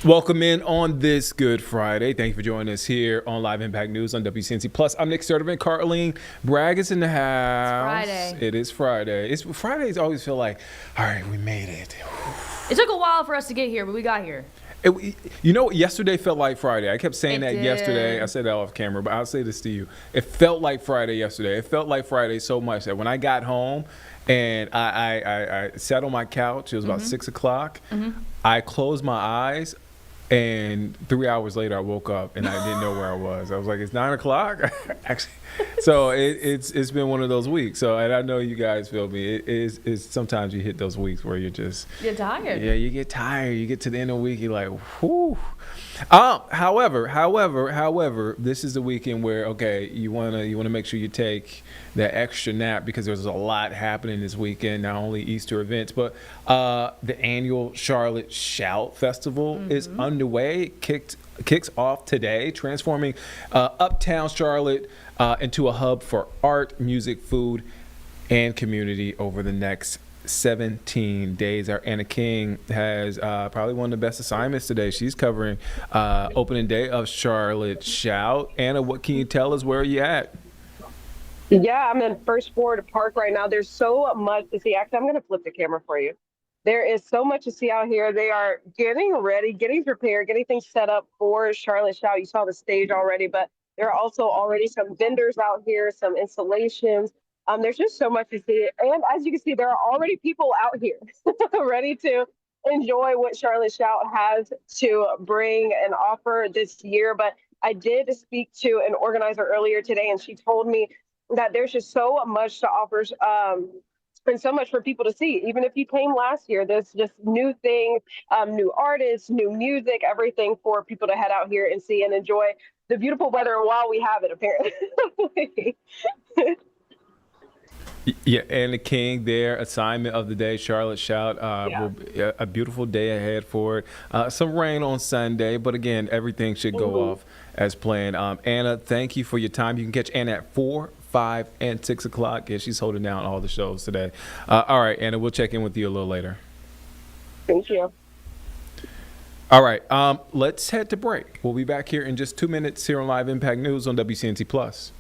Welcome in on this Good Friday. Thank you for joining us here on Live Impact News on WCNC Plus. I'm Nick Sturdivant. Carlene Bragg is in the house. It's Friday. It is Friday. Fridays always feel like, all right, we made it. It took a while for us to get here, but we got here. Yesterday felt like Friday. I kept saying that yesterday. I said that off camera, but I'll say this to you. It felt like Friday yesterday. It felt like Friday so much that when I got home and I sat on my couch, it was about 6 o'clock. I closed my eyes. And 3 hours later, I woke up and I didn't know where I was. I was like, "It's 9 o'clock." Actually, so it's been one of those weeks. So, and I know you guys feel me. It's sometimes you hit those weeks where you're tired. Yeah, you get tired. You get to the end of the week, you're like, "Whew." However, this is the weekend where you wanna make sure you take that extra nap because there's a lot happening this weekend. Not only Easter events, but the annual Charlotte Shout Festival is underway. Kicks off today, transforming uptown Charlotte into a hub for art, music, food, and community over the next 17 days. Our Anna King has probably one of the best assignments today. She's covering opening day of Charlotte Shout. Anna, what can you tell us? Where are you at? Yeah, I'm in First Ford Park right now. There's so much to see. Actually, I'm going to flip the camera for you. There is so much to see out here. They are getting ready, getting prepared, getting things set up for Charlotte Shout. You saw the stage already, but there are also already some vendors out here, some installations. There's just so much to see. And as you can see, there are already people out here ready to enjoy what Charlotte Shout has to bring and offer this year. But I did speak to an organizer earlier today, and she told me that there's just so much to offer and so much for people to see. Even if you came last year, there's just new things, new artists, new music, everything for people to head out here and see and enjoy the beautiful weather while we have it, apparently. Yeah, Anna King there, assignment of the day, Charlotte Shout. Will be a beautiful day ahead for it. Some rain on Sunday, but again, everything should go off as planned. Anna, thank you for your time. You can catch Anna at 4, 5, and 6 o'clock. Yeah, she's holding down all the shows today. All right, Anna, we'll check in with you a little later. Thank you. All right, let's head to break. We'll be back here in just 2 minutes here on Live Impact News on WCNC Plus.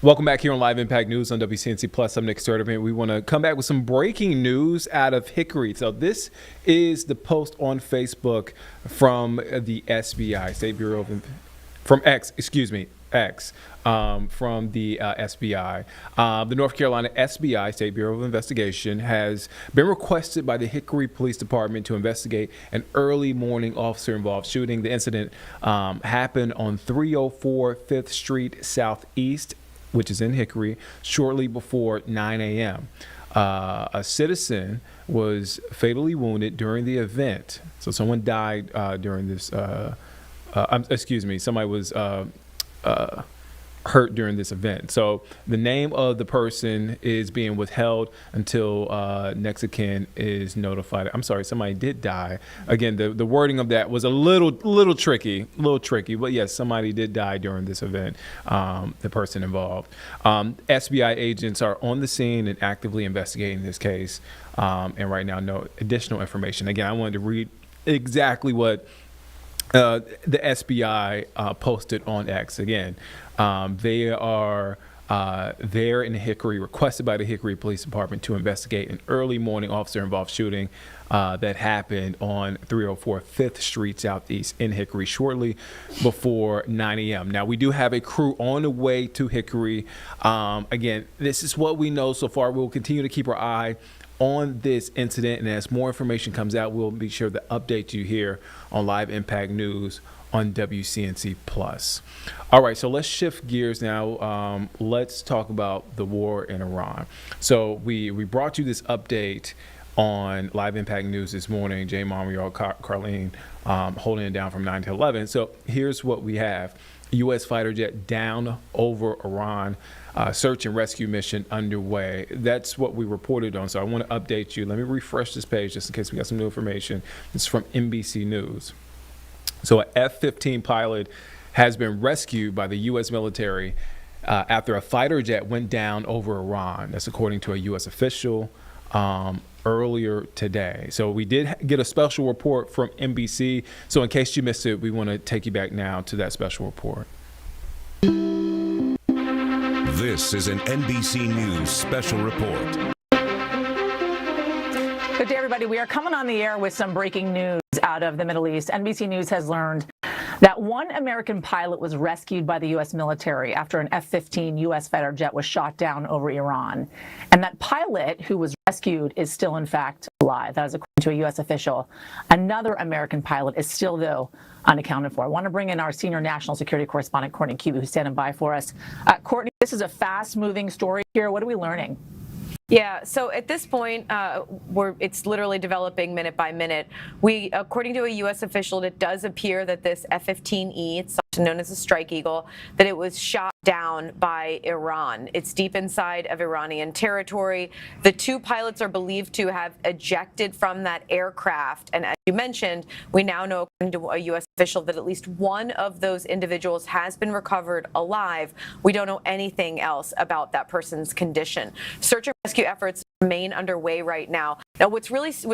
Welcome back here on Live Impact News on WCNC Plus. I'm Nick Sturdivant. We want to come back with some breaking news out of Hickory. So this is the post on Facebook from the SBI, State Bureau of from X, from the SBI. The North Carolina SBI, State Bureau of Investigation, has been requested by the Hickory Police Department to investigate an early morning officer-involved shooting. The incident happened on 304 5th Street Southeast, which is in Hickory, shortly before 9 a.m. A citizen was fatally wounded during the event. So someone died during this, somebody was hurt during this event. So the name of the person is being withheld until next of kin is notified. I'm sorry, somebody did die. Again, the wording of that was a little tricky, but yes, somebody did die during this event, the person involved. SBI agents are on the scene and actively investigating this case, and right now no additional information. Again, I wanted to read exactly what the SBI posted on X. Again, they are there in Hickory, requested by the Hickory Police Department to investigate an early morning officer-involved shooting that happened on 304 5th Street Southeast in Hickory shortly before 9 a.m. Now, we do have a crew on the way to Hickory. Again, this is what we know so far. We'll continue to keep our eye on this incident, and as more information comes out, we'll be sure to update you here on Live Impact News on WCNC Plus. All right, so let's shift gears now. Let's talk about the war in Iran. So we brought you this update on Live Impact News this morning. Jay Monreal, Carlene holding it down from 9 to 11. So here's what we have. U.S. fighter jet down over Iran. Search and rescue mission underway. That's what we reported on. So I want to update you. Let me refresh this page just in case we got some new information. This is from NBC News. So an F-15 pilot has been rescued by the U.S. military after a fighter jet went down over Iran. That's according to a U.S. official earlier today. So we did get a special report from NBC. So in case you missed it, we want to take you back now to that special report. This is an NBC News special report. The Good day, everybody. We are coming on the air with some breaking news out of the Middle East. NBC News has learned that one American pilot was rescued by the U.S. military after an F-15 U.S. fighter jet was shot down over Iran. And that pilot who was rescued is still, in fact, alive. That is according to a U.S. official. Another American pilot is still, though, unaccounted for. I want to bring in our senior national security correspondent, Courtney Cuby, who's standing by for us. Courtney, this is a fast-moving story here. What are we learning? Yeah, so at this point, it's literally developing minute by minute. According to a U.S. official, it does appear that this F-15E, it's known as a Strike Eagle, that it was shot down by Iran. It's deep inside of Iranian territory. The two pilots are believed to have ejected from that aircraft. And as you mentioned, we now know, according to a U.S. official, that at least one of those individuals has been recovered alive. We don't know anything else about that person's condition. Search and rescue efforts remain underway right now. Now, what's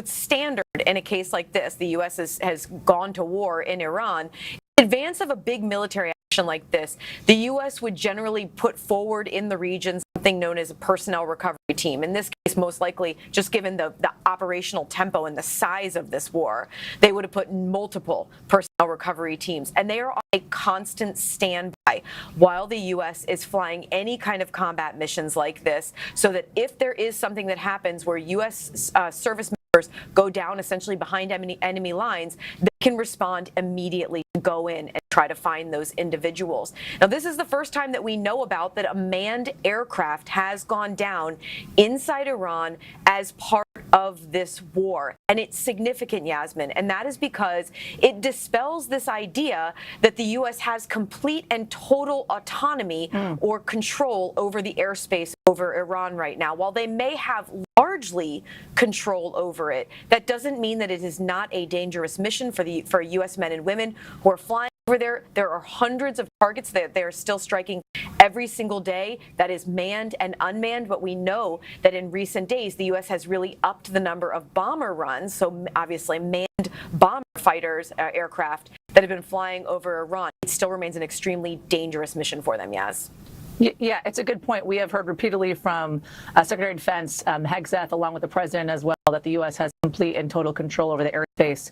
standard in a case like this, the U.S. has gone to war in Iran. In advance of a big military action like this, the U.S. would generally put forward in the region something known as a personnel recovery team. In this case, most likely, just given the operational tempo and the size of this war, they would have put multiple personnel recovery teams. And they are on a constant standby while the U.S. is flying any kind of combat missions like this, so that if there is something that happens where U.S. Service members go down essentially behind enemy lines, they can respond immediately, go in and try to find those individuals. Now, this is the first time that we know about that a manned aircraft has gone down inside Iran as part of this war. And it's significant, Yasmin, and that is because it dispels this idea that the U.S. has complete and total autonomy or control over the airspace over Iran right now. While they may have largely control over it, that doesn't mean that it is not a dangerous mission for U.S. men and women who are flying over there. There are hundreds of targets that they are still striking every single day, that is manned and unmanned. But we know that in recent days, the U.S. has really upped the number of bomber runs, so obviously manned bomber fighters, aircraft that have been flying over Iran. It still remains an extremely dangerous mission for them, Yas. Yeah, it's a good point. We have heard repeatedly from Secretary of Defense Hegseth, along with the president as well, that the U.S. has complete and total control over the airspace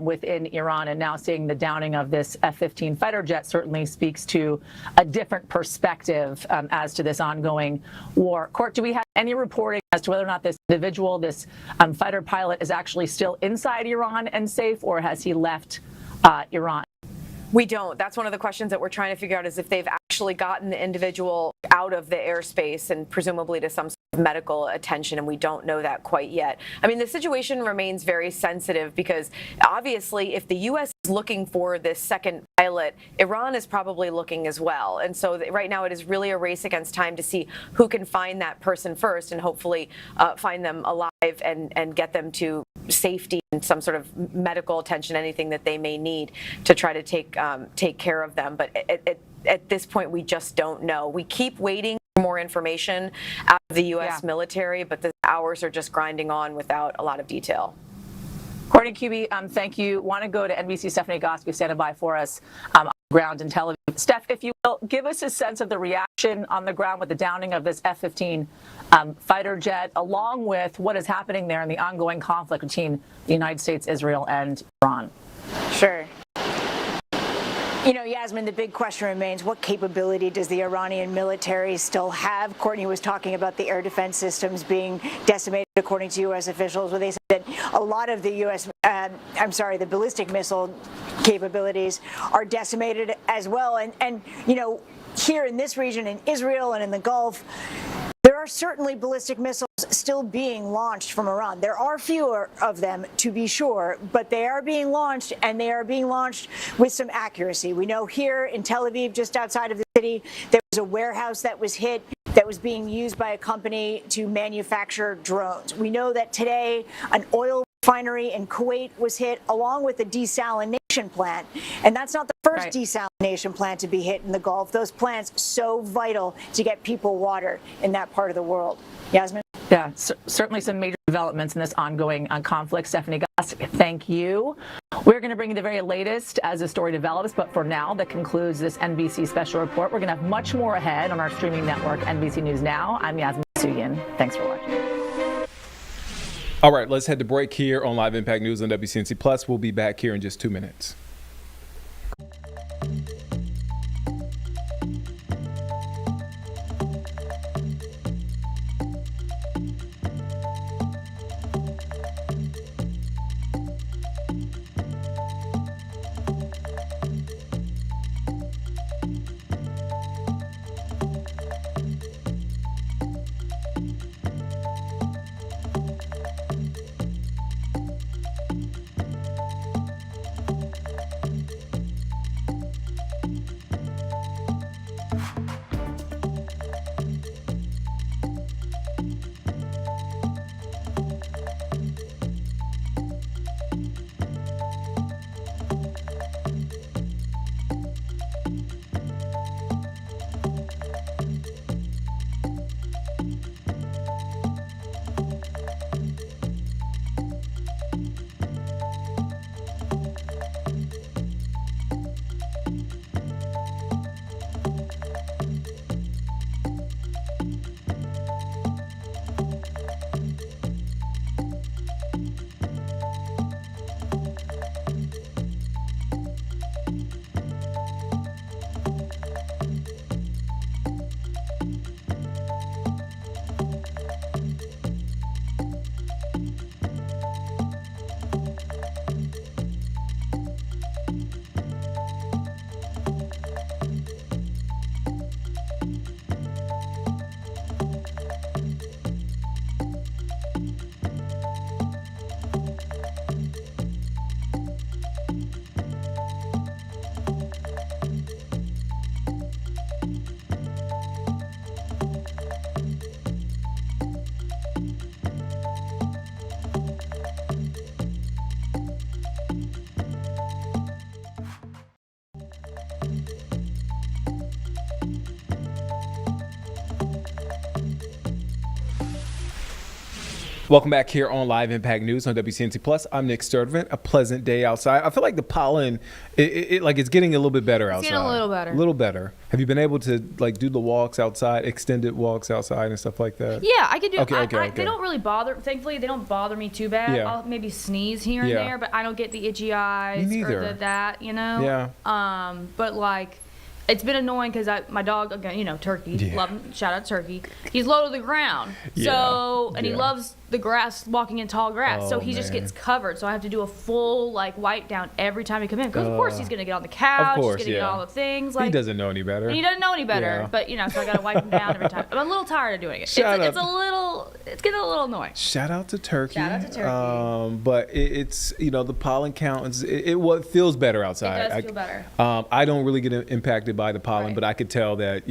within Iran. And now seeing the downing of this F-15 fighter jet certainly speaks to a different perspective as to this ongoing war. Court, do we have any reporting as to whether or not this individual, this fighter pilot, is actually still inside Iran and safe, or has he left Iran? We don't. That's one of the questions that we're trying to figure out, is if they've actually gotten the individual out of the airspace and presumably to some sort of medical attention, and we don't know that quite yet. I mean, the situation remains very sensitive because obviously if the U.S. is looking for this second pilot, Iran is probably looking as well. And so right now it is really a race against time to see who can find that person first and hopefully find them alive and get them to safety and some sort of medical attention, anything that they may need to try to take care of them. But at this point, we just don't know. We keep waiting for more information out of the U.S. military, but the hours are just grinding on without a lot of detail. Courtney Cuby, thank you. Want to go to NBC Stephanie Gosk, who's standing by for us on the ground in Tel Aviv. Steph, if you will, give us a sense of the reaction on the ground with the downing of this F-15 fighter jet, along with what is happening there in the ongoing conflict between the United States, Israel, and Iran. Sure. You know, Yasmin, the big question remains, what capability does the Iranian military still have? Courtney was talking about the air defense systems being decimated, according to U.S. officials, where they said that a lot of the the ballistic missile capabilities are decimated as well. And you know, here in this region, in Israel and in the Gulf, there are certainly ballistic missiles still being launched from Iran. There are fewer of them, to be sure, but they are being launched, and they are being launched with some accuracy. We know here in Tel Aviv, just outside of the city, there was a warehouse that was hit that was being used by a company to manufacture drones. We know that today an oil refinery in Kuwait was hit, along with a desalination plant. And that's not the first desalination plant to be hit in the Gulf. Those plants so vital to get people water in that part of the world. Yasmin? Yeah, certainly some major developments in this ongoing conflict. Stephanie Gosk, thank you. We're going to bring you the very latest as the story develops, but for now, that concludes this NBC special report. We're going to have much more ahead on our streaming network, NBC News Now. I'm Yasmin Suyin. Thanks for watching. All right, let's head to break here on Live Impact News on WCNC Plus. We'll be back here in just 2 minutes. Welcome back here on Live Impact News on WCNC Plus. I'm Nick Sturdivant. A pleasant day outside. I feel like the pollen, it's getting a little bit better outside. It's getting a little better. A little better. Have you been able to like do the walks outside, extended walks outside and stuff like that? Yeah, I can do. Okay. They don't really bother. Thankfully, they don't bother me too bad. Yeah. I'll maybe sneeze here and there, but I don't get the itchy eyes Me neither. or that. Yeah. But like, it's been annoying because my dog, again, Turkey, Yeah. love him, shout out Turkey. He's low to the ground, and he Yeah. loves the grass, walking in tall grass. So Oh, he just man. gets covered. So I have to do a full wipe down every time he comes in. Because of course he's gonna get on the couch, course, he's gonna get yeah. all the things. He doesn't know any better. And he doesn't know any better, Yeah. but so I gotta wipe him down every time. I'm a little tired of doing it. Shout It's out. it's getting a little annoying. Shout out to Turkey. Shout out to Turkey. But it's the pollen count. It feels better outside. It does feel better. I don't really get impacted by the pollen, Right. but I could tell that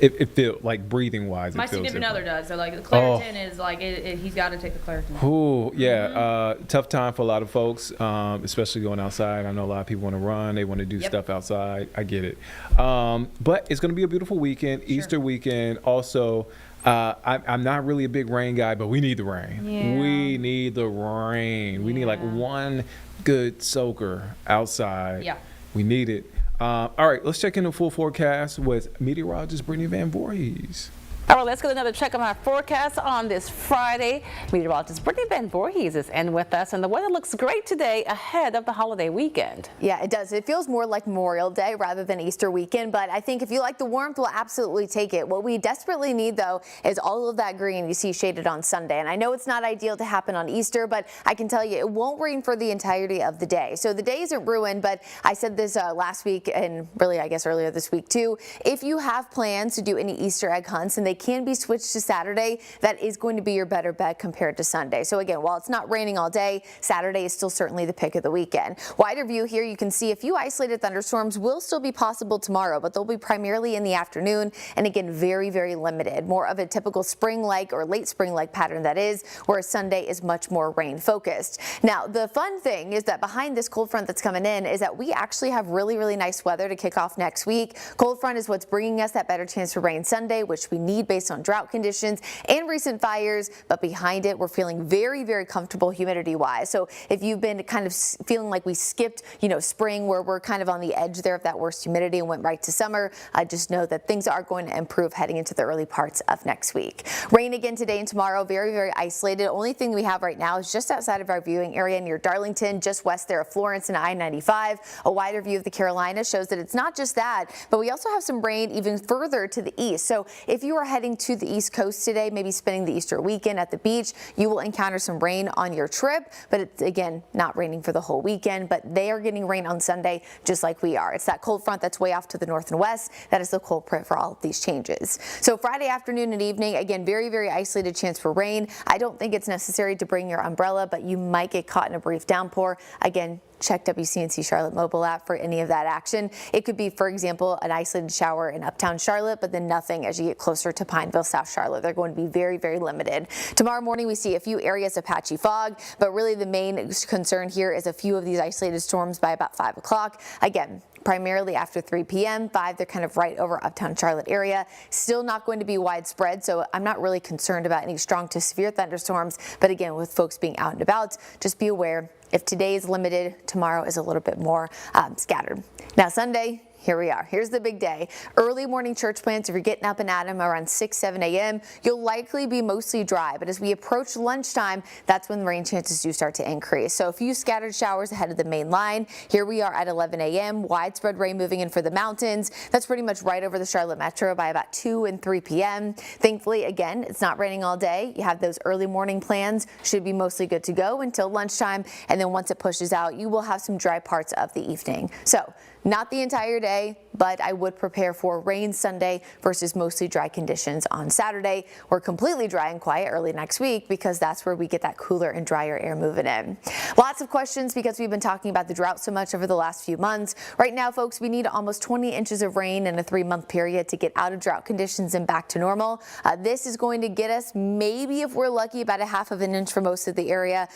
it feels like breathing wise. My it feels significant other different. does. So the Claritin is he's got to take the Claritin. Ooh, yeah. Mm-hmm. Tough time for a lot of folks, especially going outside. I know a lot of people want to run. They want to do Yep. stuff outside. I get it. But it's going to be a beautiful weekend, Easter weekend. Also, I'm not really a big rain guy, but we need the rain. Yeah. We need the rain. We need like Yeah. one good soaker outside. Yeah. We need it. All right, let's check in the full forecast with meteorologist Brittany Van Voorhees. All right, let's get another check on our forecast on this Friday. Meteorologist Brittany Van Voorhees is in with us, and the weather looks great today ahead of the holiday weekend. Yeah, it does. It feels more like Memorial Day rather than Easter weekend, but I think if you like the warmth, we'll absolutely take it. What we desperately need, though, is all of that green you see shaded on Sunday. And I know it's not ideal to happen on Easter, but I can tell you it won't rain for the entirety of the day. So the day isn't ruined, but I said this last week and really, I guess, earlier this week, too. If you have plans to do any Easter egg hunts and they can be switched to Saturday, that is going to be your better bet compared to Sunday. So again, while it's not raining all day, Saturday is still certainly the pick of the weekend. Wider view here, you can see a few isolated thunderstorms will still be possible tomorrow, but they'll be primarily in the afternoon and again, very, very limited. More of a typical spring-like or late spring-like pattern that is, whereas Sunday is much more rain focused. Now, the fun thing is that behind this cold front that's coming in is that we actually have really, really nice weather to kick off next week. Cold front is what's bringing us that better chance for rain Sunday, which we need based on drought conditions and recent fires, but behind it, we're feeling very, very comfortable humidity-wise. So if you've been kind of feeling like we skipped, spring, where we're kind of on the edge there of that worst humidity and went right to summer, just know that things are going to improve heading into the early parts of next week. Rain again today and tomorrow, very, very isolated. Only thing we have right now is just outside of our viewing area near Darlington, just west there of Florence and I-95. A wider view of the Carolinas shows that it's not just that, but we also have some rain even further to the east. So if you are heading to the East Coast today, maybe spending the Easter weekend at the beach, you will encounter some rain on your trip, but it's again not raining for the whole weekend, but they are getting rain on Sunday just like we are. It's that cold front that's way off to the north and west that is the culprit for all of these changes. So Friday afternoon and evening, again, very, very isolated chance for rain. I don't think it's necessary to bring your umbrella, but you might get caught in a brief downpour. Again, check WCNC Charlotte mobile app for any of that action. It could be, for example, an isolated shower in uptown Charlotte, but then nothing as you get closer to Pineville, South Charlotte. They're going to be very, very limited. Tomorrow morning, we see a few areas of patchy fog, but really the main concern here is a few of these isolated storms by about 5 o'clock. Again, primarily after 3 p.m. 5, they're kind of right over uptown Charlotte area. Still not going to be widespread, so I'm not really concerned about any strong to severe thunderstorms. But again, with folks being out and about, just be aware. If today is limited, tomorrow is a little bit more scattered. Now Sunday, here we are. Here's the big day. Early morning church plans, if you're getting up and at them around 6, 7 a.m., you'll likely be mostly dry. But as we approach lunchtime, that's when rain chances do start to increase. So a few scattered showers ahead of the main line. Here we are at 11 a.m. Widespread rain moving in for the mountains. That's pretty much right over the Charlotte Metro by about 2 and 3 p.m. Thankfully, again, it's not raining all day. You have those early morning plans. Should be mostly good to go until lunchtime. And then once it pushes out, you will have some dry parts of the evening. So not the entire day, but I would prepare for rain Sunday versus mostly dry conditions on Saturday. We're completely dry and quiet early next week because that's where we get that cooler and drier air moving in. Lots of questions because we've been talking about the drought so much over the last few months. Right now, folks, we need almost 20 inches of rain in a 3-month period to get out of drought conditions and back to normal. This is going to get us maybe, if we're lucky, about 1/2 inch for most of the area.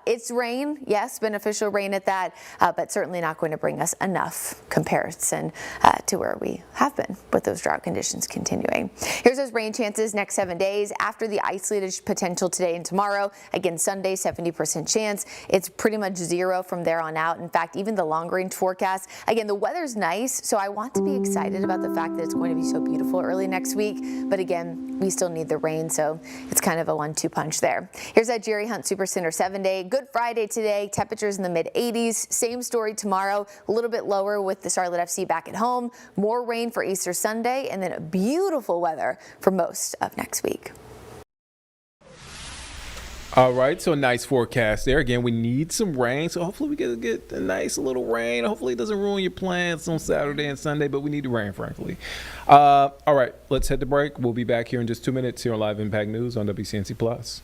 It's rain, yes, beneficial rain at that, but certainly not going to bring us enough comparison to where we have been with those drought conditions continuing. Here's those rain chances next 7 days after the isolated potential today and tomorrow. Again, Sunday, 70% chance. It's pretty much 0 from there on out. In fact, even the long range forecast, again, the weather's nice, so I want to be excited about the fact that it's going to be so beautiful early next week. But again, we still need the rain, so it's kind of a 1-2 punch there. Here's that Jerry Hunt Supercenter 7-day. Good Friday today. Temperatures in the mid-80s. Same story tomorrow. A little bit lower with the Charlotte FC back at home. More rain for Easter Sunday, and then beautiful weather for most of next week. All right, so a nice forecast there. Again, we need some rain, so hopefully we get a nice little rain. Hopefully it doesn't ruin your plans on Saturday and Sunday, but we need the rain, frankly. All right, let's head to break. We'll be back here in just 2 minutes here on Live Impact News on WCNC Plus.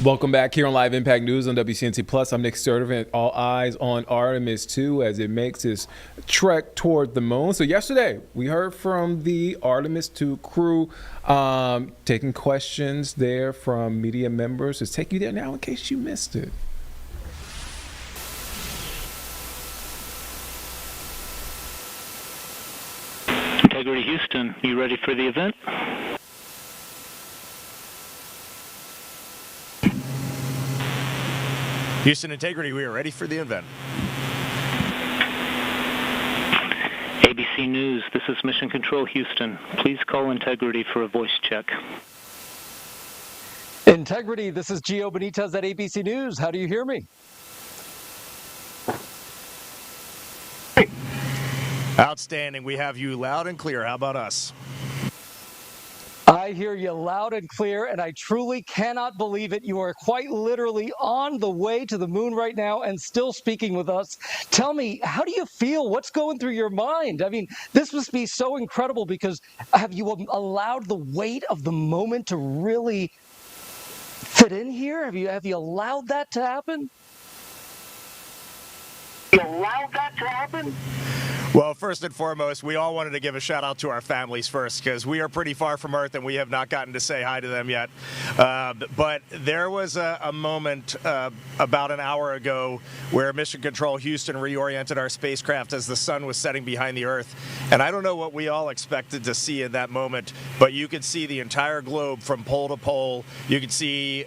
Welcome back here on Live Impact News on WCNC Plus. I'm Nick Sturdivant. All eyes on Artemis 2 as it makes its trek toward the moon. So yesterday, we heard from the Artemis 2 crew, taking questions there from media members. Let's take you there now in case you missed it. Integrity Houston, you ready for the event? Houston Integrity, we are ready for the event. ABC News, this is Mission Control Houston. Please call Integrity for a voice check. Integrity, this is Gio Benitez at ABC News. How do you hear me? Outstanding. We have you loud and clear. How about us? I hear you loud and clear, and I truly cannot believe it. You are quite literally on the way to the moon right now and still speaking with us. Tell me, how do you feel? What's going through your mind? I mean, this must be so incredible because have you allowed the weight of the moment to really fit in here? Have you allowed that to happen? Well, first and foremost, we all wanted to give a shout out to our families first because we are pretty far from Earth and we have not gotten to say hi to them yet. But there was a moment about an hour ago where Mission Control Houston reoriented our spacecraft as the sun was setting behind the Earth. And I don't know what we all expected to see in that moment, but you could see the entire globe from pole to pole. You could see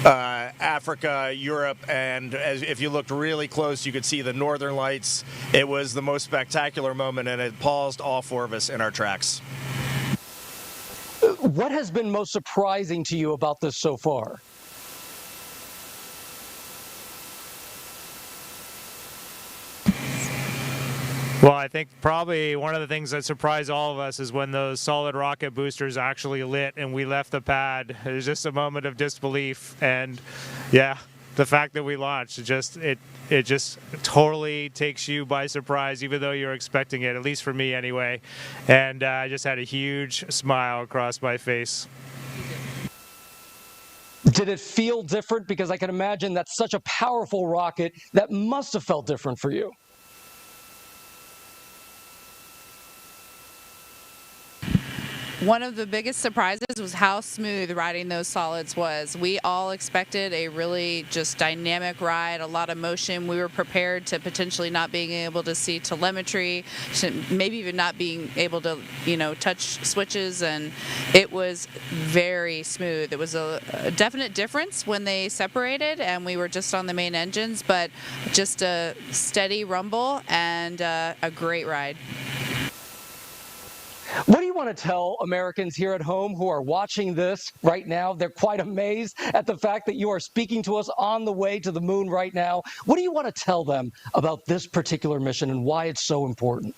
Africa, Europe, and if you looked really close, you could see the northern lights. It was the most spectacular moment, and it paused all four of us in our tracks. What has been most surprising to you about this so far? Well, I think probably one of the things that surprised all of us is when those solid rocket boosters actually lit and we left the pad. It was just a moment of disbelief, and yeah, the fact that we launched, it just totally takes you by surprise, even though you're expecting it, at least for me anyway. And I just had a huge smile across my face. Did it feel different? Because I can imagine that's such a powerful rocket that must have felt different for you. One of the biggest surprises was how smooth riding those solids was. We all expected a really just dynamic ride, a lot of motion. We were prepared to potentially not being able to see telemetry, maybe even not being able to, touch switches, and it was very smooth. It was a definite difference when they separated and we were just on the main engines, but just a steady rumble and a great ride. What do you want to tell Americans here at home who are watching this right now? They're quite amazed at the fact that you are speaking to us on the way to the moon right now. What do you want to tell them about this particular mission and why it's so important?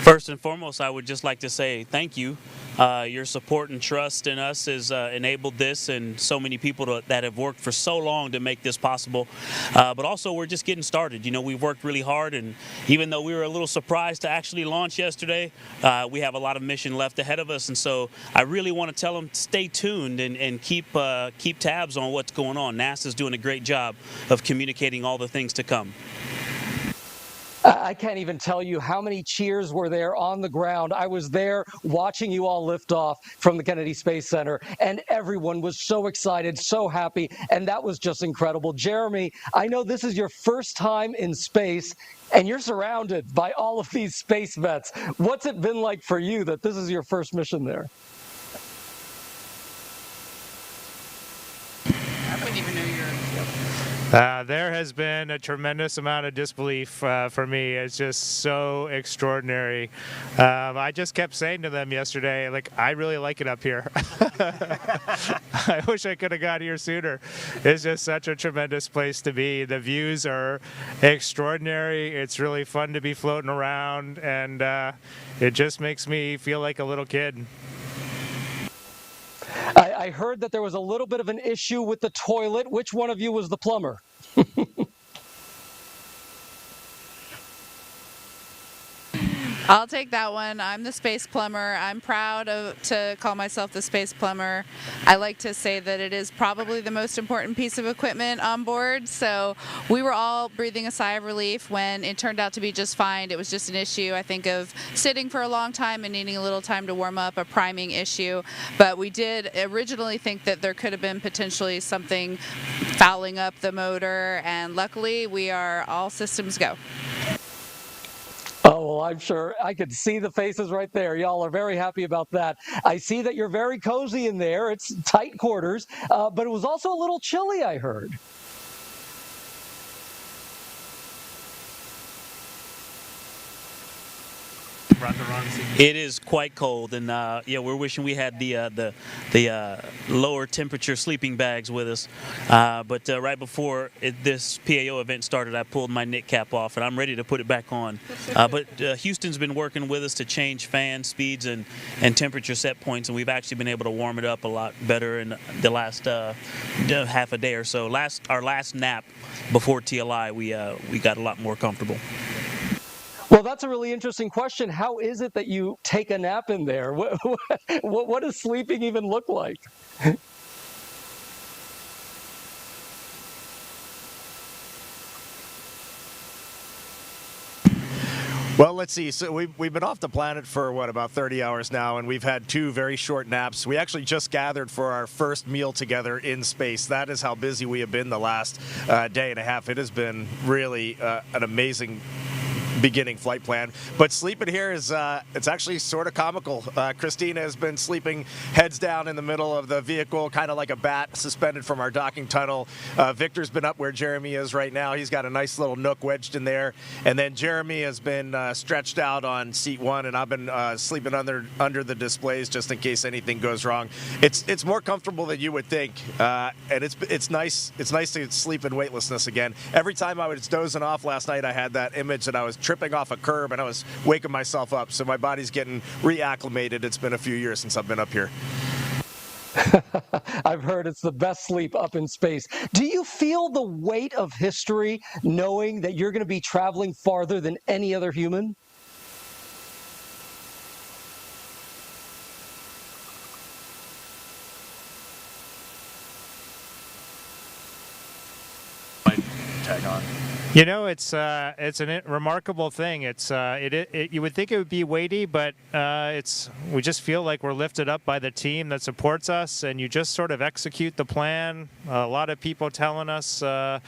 First and foremost, I would just like to say thank you. Your support and trust in us has enabled this, and so many people that have worked for so long to make this possible. But also, we're just getting started. We've worked really hard, and even though we were a little surprised to actually launch yesterday, we have a lot of mission left ahead of us. And so I really want to tell them, stay tuned and keep tabs on what's going on. NASA's doing a great job of communicating all the things to come. I can't even tell you how many cheers were there on the ground. I was there watching you all lift off from the Kennedy Space Center, and everyone was so excited, so happy, and that was just incredible. Jeremy, I know this is your first time in space, and you're surrounded by all of these space vets. What's it been like for you that this is your first mission there? I wouldn't even know you're There has been a tremendous amount of disbelief for me. It's just so extraordinary. I just kept saying to them yesterday, I really like it up here. I wish I could have got here sooner. It's just such a tremendous place to be. The views are extraordinary. It's really fun to be floating around, and it just makes me feel like a little kid. I heard that there was a little bit of an issue with the toilet. Which one of you was the plumber? I'll take that one. I'm the space plumber. I'm proud to call myself the space plumber. I like to say that it is probably the most important piece of equipment on board. So we were all breathing a sigh of relief when it turned out to be just fine. It was just an issue, I think, of sitting for a long time and needing a little time to warm up, a priming issue. But we did originally think that there could have been potentially something fouling up the motor, and luckily we are all systems go. Oh, well, I'm sure I could see the faces right there. Y'all are very happy about that. I see that you're very cozy in there. It's tight quarters, but it was also a little chilly, I heard. It is quite cold, and yeah, we're wishing we had the lower temperature sleeping bags with us. But right before this PAO event started, I pulled my knit cap off, and I'm ready to put it back on. But Houston's been working with us to change fan speeds and temperature set points, and we've actually been able to warm it up a lot better in the last half a day or so. Our last nap before TLI, we got a lot more comfortable. Well, that's a really interesting question. How is it that you take a nap in there? What does sleeping even look like? Well, let's see. So we've been off the planet for, about 30 hours now, and we've had 2 very short naps. We actually just gathered for our first meal together in space. That is how busy we have been the last day and a half. It has been really an amazing beginning flight plan, but sleeping here is it's actually sort of comical. Christina has been sleeping heads down in the middle of the vehicle, kind of like a bat suspended from our docking tunnel. Victor's been up where Jeremy is right now. He's got a nice little nook wedged in there, and then Jeremy has been stretched out on seat 1, and I've been sleeping under the displays just in case anything goes wrong. It's more comfortable than you would think, and it's nice to sleep in weightlessness again. Every time I was dozing off last night, I had that image that I was tripping off a curb and I was waking myself up, so my body's getting reacclimated. It's been a few years since I've been up here. I've heard it's the best sleep up in space. Do you feel the weight of history knowing that you're going to be traveling farther than any other human? Tag on. You know, it's a remarkable thing. You would think it would be weighty, but we just feel like we're lifted up by the team that supports us, and you just sort of execute the plan. A lot of people telling us how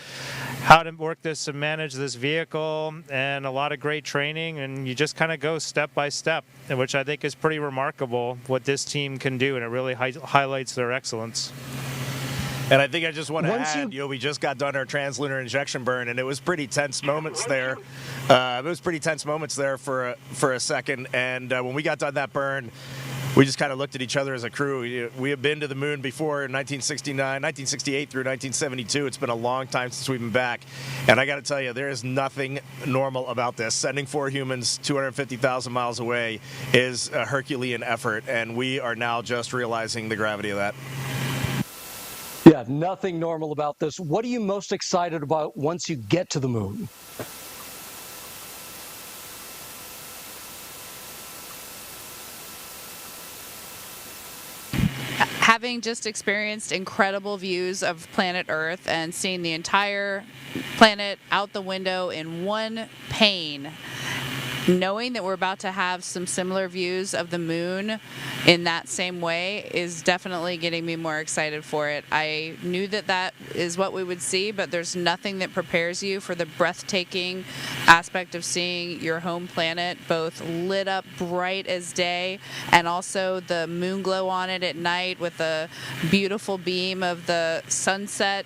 to work this and manage this vehicle, and a lot of great training, and you just kind of go step by step, which I think is pretty remarkable what this team can do, and it really highlights their excellence. And I think I just want to add, we just got done our translunar injection burn, and it was pretty tense moments there. For a second, and when we got done that burn, we just kind of looked at each other as a crew. We have been to the moon before in 1968 through 1972. It's been a long time since we've been back. And I got to tell you, there is nothing normal about this. Sending 4 humans 250,000 miles away is a Herculean effort, and we are now just realizing the gravity of that. Yeah, nothing normal about this. What are you most excited about once you get to the moon? Having just experienced incredible views of planet Earth and seeing the entire planet out the window in one pane, knowing that we're about to have some similar views of the moon in that same way is definitely getting me more excited for it. I knew that is what we would see, but there's nothing that prepares you for the breathtaking aspect of seeing your home planet both lit up bright as day and also the moon glow on it at night with a beautiful beam of the sunset,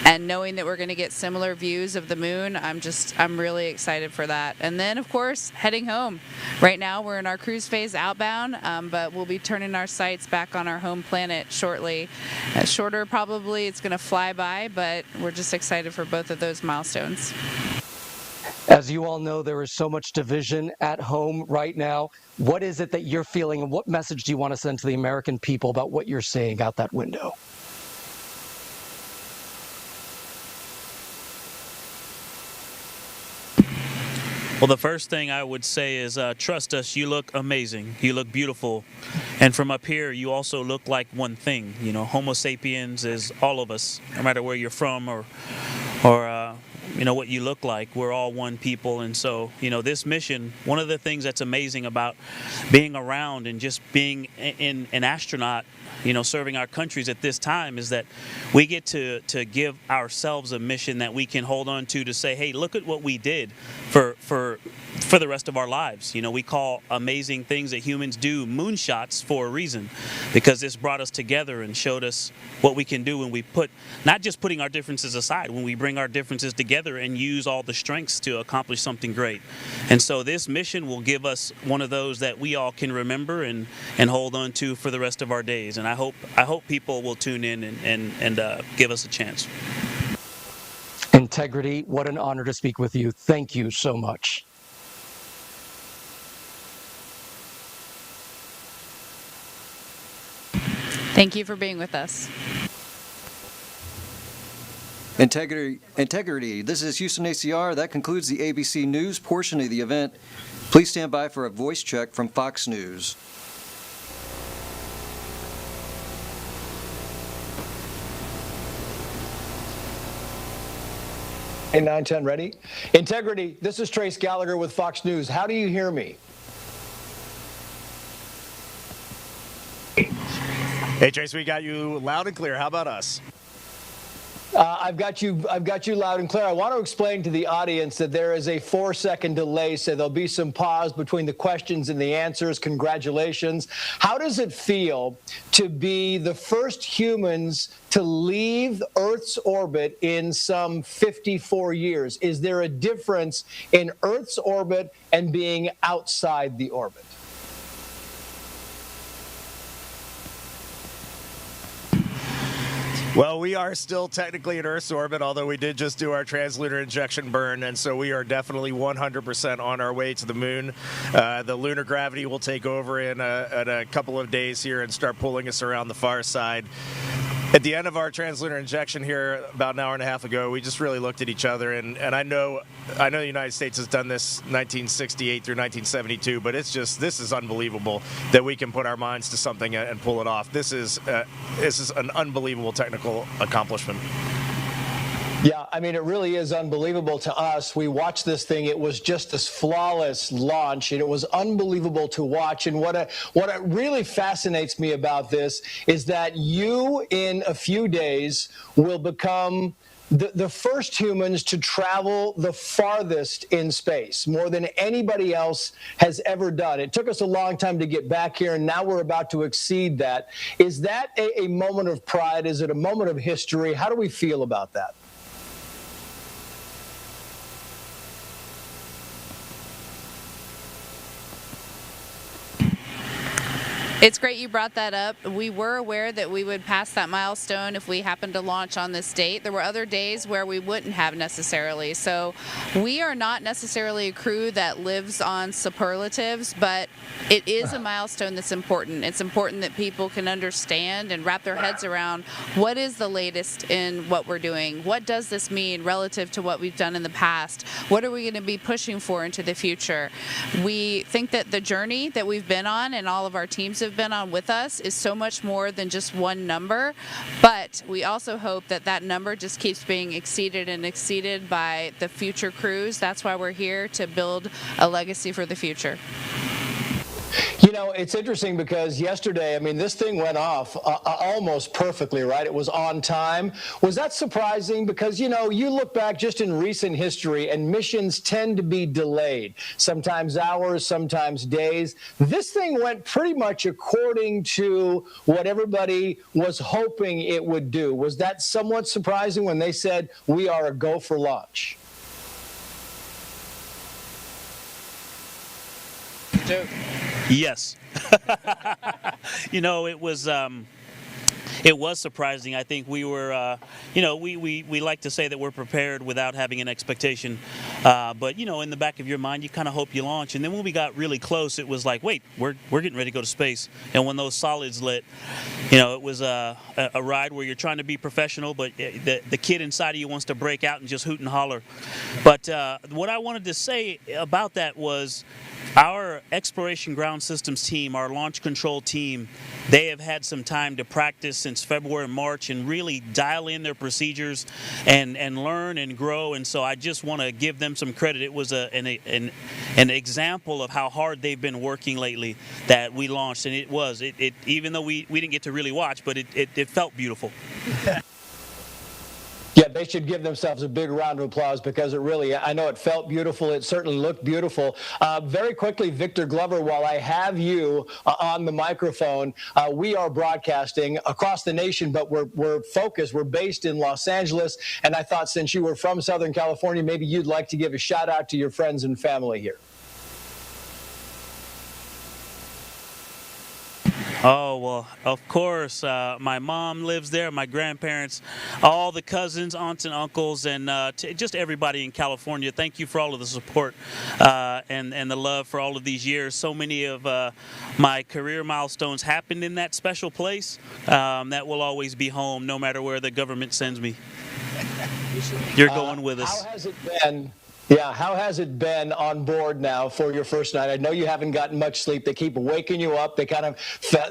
and knowing that we're going to get similar views of the moon. I'm really excited for that. And then, of course, heading home. Right now we're in our cruise phase outbound, but we'll be turning our sights back on our home planet shortly. Shorter probably, it's going to fly by, but we're just excited for both of those milestones. As you all know, there is so much division at home right now. What is it that you're feeling, and what message do you want to send to the American people about what you're seeing out that window? Well, the first thing I would say is trust us. You look amazing. You look beautiful. And from up here, you also look like one thing. You know, Homo sapiens is all of us, no matter where you're from or you know, what you look like. We're all one people. And so, you know, this mission, one of the things that's amazing about being around and just being an astronaut, you know, serving our countries at this time, is that we get to give ourselves a mission that we can hold on to say, hey, look at what we did for the rest of our lives. You know, we call amazing things that humans do moonshots for a reason, because this brought us together and showed us what we can do when we put, not just putting our differences aside, when we bring our differences together and use all the strengths to accomplish something great. And so this mission will give us one of those that we all can remember and hold on to for the rest of our days. And I hope people will tune in and give us a chance. Integrity, what an honor to speak with you. Thank you so much. Thank you for being with us. Integrity. This is Houston ACR. That concludes the ABC News portion of the event. Please stand by for a voice check from Fox News. Hey, 910 ready? Integrity, this is Trace Gallagher with Fox News. How do you hear me? Hey, Trace, we got you loud and clear. How about us? I've got you loud and clear. I want to explain to the audience that there is a 4-second delay, so there'll be some pause between the questions and the answers. Congratulations. How does it feel to be the first humans to leave Earth's orbit in some 54 years? Is there a difference in Earth's orbit and being outside the orbit? Well, we are still technically in Earth's orbit, although we did just do our translunar injection burn, and so we are definitely 100% on our way to the moon. The lunar gravity will take over in a couple of days here and start pulling us around the far side. At the end of our translunar injection here about an hour and a half ago, we just really looked at each other, and I know the United States has done this 1968 through 1972, but this is unbelievable that we can put our minds to something and pull it off. This is an unbelievable technical accomplishment. Yeah, I mean, it really is unbelievable to us. We watched this thing. It was just this flawless launch, and it was unbelievable to watch. And what really fascinates me about this is that you, in a few days, will become the first humans to travel the farthest in space, more than anybody else has ever done. It took us a long time to get back here, and now we're about to exceed that. Is that a moment of pride? Is it a moment of history? How do we feel about that? It's great you brought that up. We were aware that we would pass that milestone if we happened to launch on this date. There were other days where we wouldn't have necessarily. So we are not necessarily a crew that lives on superlatives, but it is a milestone that's important. It's important that people can understand and wrap their heads around what is the latest in what we're doing. What does this mean relative to what we've done in the past? What are we going to be pushing for into the future? We think that the journey that we've been on and all of our teams have been on with us is so much more than just one number, but we also hope that that number just keeps being exceeded and exceeded by the future crews. That's why we're here, to build a legacy for the future. You know, it's interesting because yesterday, I mean, this thing went off almost perfectly, right? It was on time. Was that surprising? Because, you know, you look back just in recent history and missions tend to be delayed, sometimes hours, sometimes days. This thing went pretty much according to what everybody was hoping it would do. Was that somewhat surprising when they said we are a go for launch? Yes. You know, it was it was surprising. I think we were, we like to say that we're prepared without having an expectation. But, in the back of your mind, you kind of hope you launch. And then when we got really close, it was like, wait, we're getting ready to go to space. And when those solids lit, it was a ride where you're trying to be professional, but the kid inside of you wants to break out and just hoot and holler. But what I wanted to say about that was our Exploration Ground Systems team, our launch control team, they have had some time to practice since February and March and really dial in their procedures and learn and grow. And so I just want to give them some credit. It was an example of how hard they've been working lately that we launched. And it even though we didn't get to really watch, but it felt beautiful. Yeah, they should give themselves a big round of applause because I know it felt beautiful. It certainly looked beautiful. Very quickly, Victor Glover, while I have you on the microphone, we are broadcasting across the nation, but we're focused. We're based in Los Angeles. And I thought since you were from Southern California, maybe you'd like to give a shout out to your friends and family here. Oh, well, of course. My mom lives there, my grandparents, all the cousins, aunts and uncles, and just everybody in California. Thank you for all of the support and the love for all of these years. So many of my career milestones happened in that special place. That will always be home, no matter where the government sends me. You're going with us. How has it been? Yeah, how has it been on board now for your first night? I know you haven't gotten much sleep. They keep waking you up. They kind of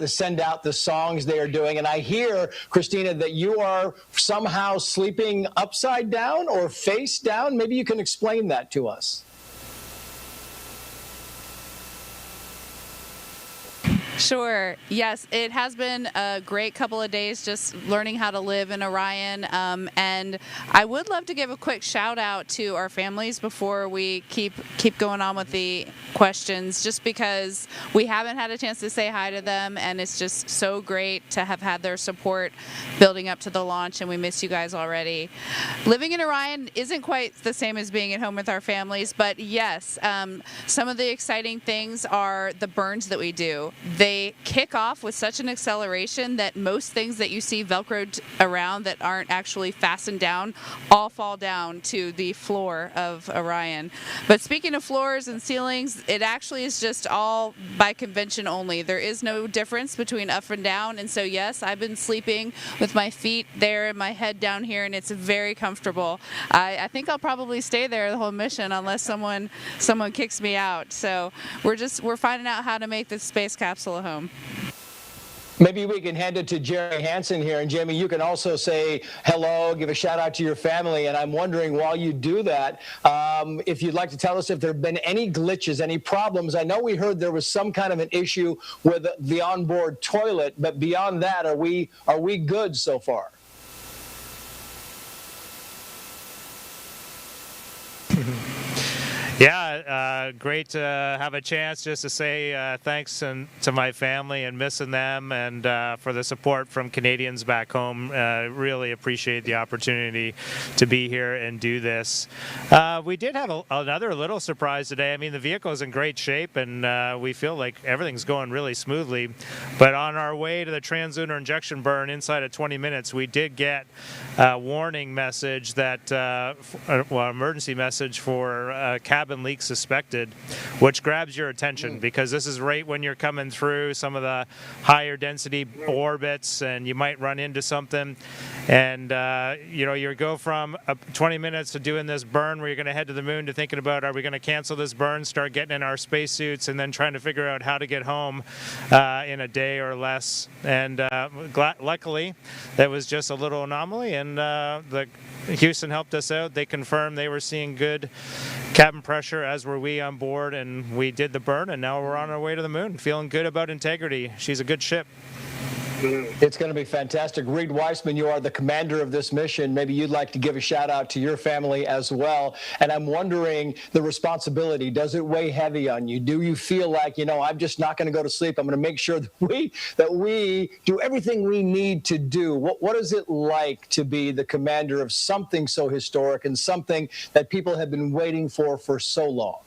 send out the songs they are doing. And I hear, Christina, that you are somehow sleeping upside down or face down. Maybe you can explain that to us. Sure. Yes, it has been a great couple of days just learning how to live in Orion. And I would love to give a quick shout out to our families before we keep going on with the questions, just because we haven't had a chance to say hi to them. And it's just so great to have had their support building up to the launch. And we miss you guys already. Living in Orion isn't quite the same as being at home with our families. But yes, some of the exciting things are the burns that we do. They kick off with such an acceleration that most things that you see Velcroed around that aren't actually fastened down all fall down to the floor of Orion. But speaking of floors and ceilings, it actually is just all by convention only. There is no difference between up and down. And so, yes, I've been sleeping with my feet there and my head down here, and it's very comfortable. I think I'll probably stay there the whole mission unless someone kicks me out. So we're finding out how to make this space capsule a home. Maybe we can hand it to Jerry Hansen here. And Jamie, you can also say hello, give a shout out to your family. And I'm wondering, while you do that, if you'd like to tell us if there have been any glitches, any problems. I know we heard there was some kind of an issue with the onboard toilet, but beyond that, are we good so far? Yeah, great to have a chance just to say thanks to my family and missing them, and for the support from Canadians back home. Really appreciate the opportunity to be here and do this. We did have another little surprise today. I mean, the vehicle is in great shape, and we feel like everything's going really smoothly. But on our way to the translunar injection burn inside of 20 minutes, we did get a warning message that, emergency message for cabin leak suspected, which grabs your attention because this is right when you're coming through some of the higher density orbits and you might run into something. And you go from 20 minutes to doing this burn where you're going to head to the moon to thinking about, are we going to cancel this burn, start getting in our spacesuits, and then trying to figure out how to get home in a day or less. And luckily that was just a little anomaly, and Houston helped us out. They confirmed they were seeing good cabin pressure, as were we on board, and we did the burn, and now we're on our way to the moon. Feeling good about Integrity. She's a good ship. It's going to be fantastic. Reed Weissman, you are the commander of this mission. Maybe you'd like to give a shout out to your family as well. And I'm wondering, the responsibility, does it weigh heavy on you? Do you feel like, I'm just not going to go to sleep. I'm going to make sure that we do everything we need to do. What is it like to be the commander of something so historic and something that people have been waiting for so long?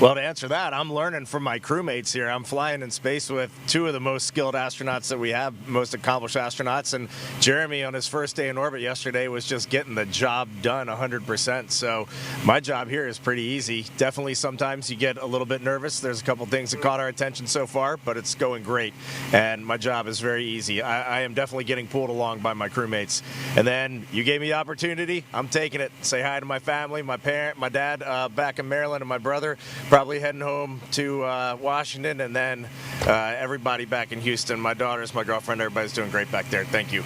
Well, to answer that, I'm learning from my crewmates here. I'm flying in space with two of the most skilled astronauts that we have, most accomplished astronauts, and Jeremy on his first day in orbit yesterday was just getting the job done 100%. So my job here is pretty easy. Definitely sometimes you get a little bit nervous. There's a couple things that caught our attention so far, but it's going great, and my job is very easy. I am definitely getting pulled along by my crewmates. And then you gave me the opportunity. I'm taking it. Say hi to my family, my parent, my dad back in Maryland, and my brother. Probably heading home to Washington, and then everybody back in Houston. My daughters, my girlfriend, everybody's doing great back there. Thank you.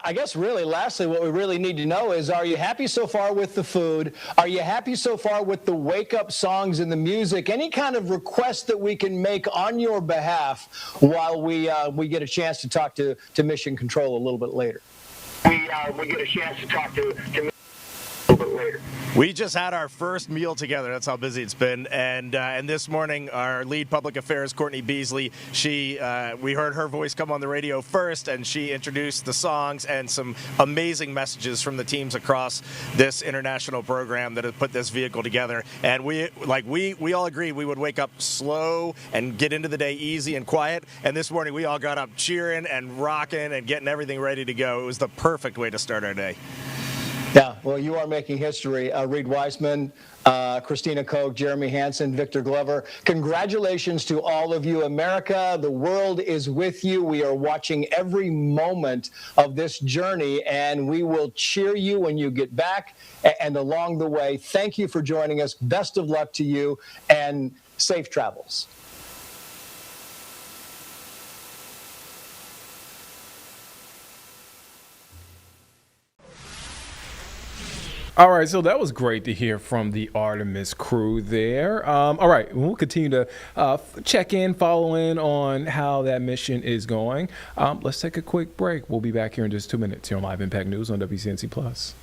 I guess really, lastly, what we really need to know is, are you happy so far with the food? Are you happy so far with the wake-up songs and the music? Any kind of request that we can make on your behalf while we get a chance to talk to Mission Control a little bit later? We get a chance to talk to a little bit later. We just had our first meal together. That's how busy it's been. And this morning, our lead public affairs, Courtney Beasley, we heard her voice come on the radio first, and she introduced the songs and some amazing messages from the teams across this international program that have put this vehicle together. And we all agreed we would wake up slow and get into the day easy and quiet. And this morning, we all got up cheering and rocking and getting everything ready to go. It was the perfect way to start our day. Yeah, well, you are making history. Reed Weissman, Christina Koch, Jeremy Hansen, Victor Glover. Congratulations to all of you. America, the world is with you. We are watching every moment of this journey, and we will cheer you when you get back and along the way. Thank you for joining us. Best of luck to you, and safe travels. All right, so that was great to hear from the Artemis crew there. All right, we'll continue to check in, follow in on how that mission is going. Let's take a quick break. We'll be back here in just 2 minutes here on Live Impact News on WCNC Plus.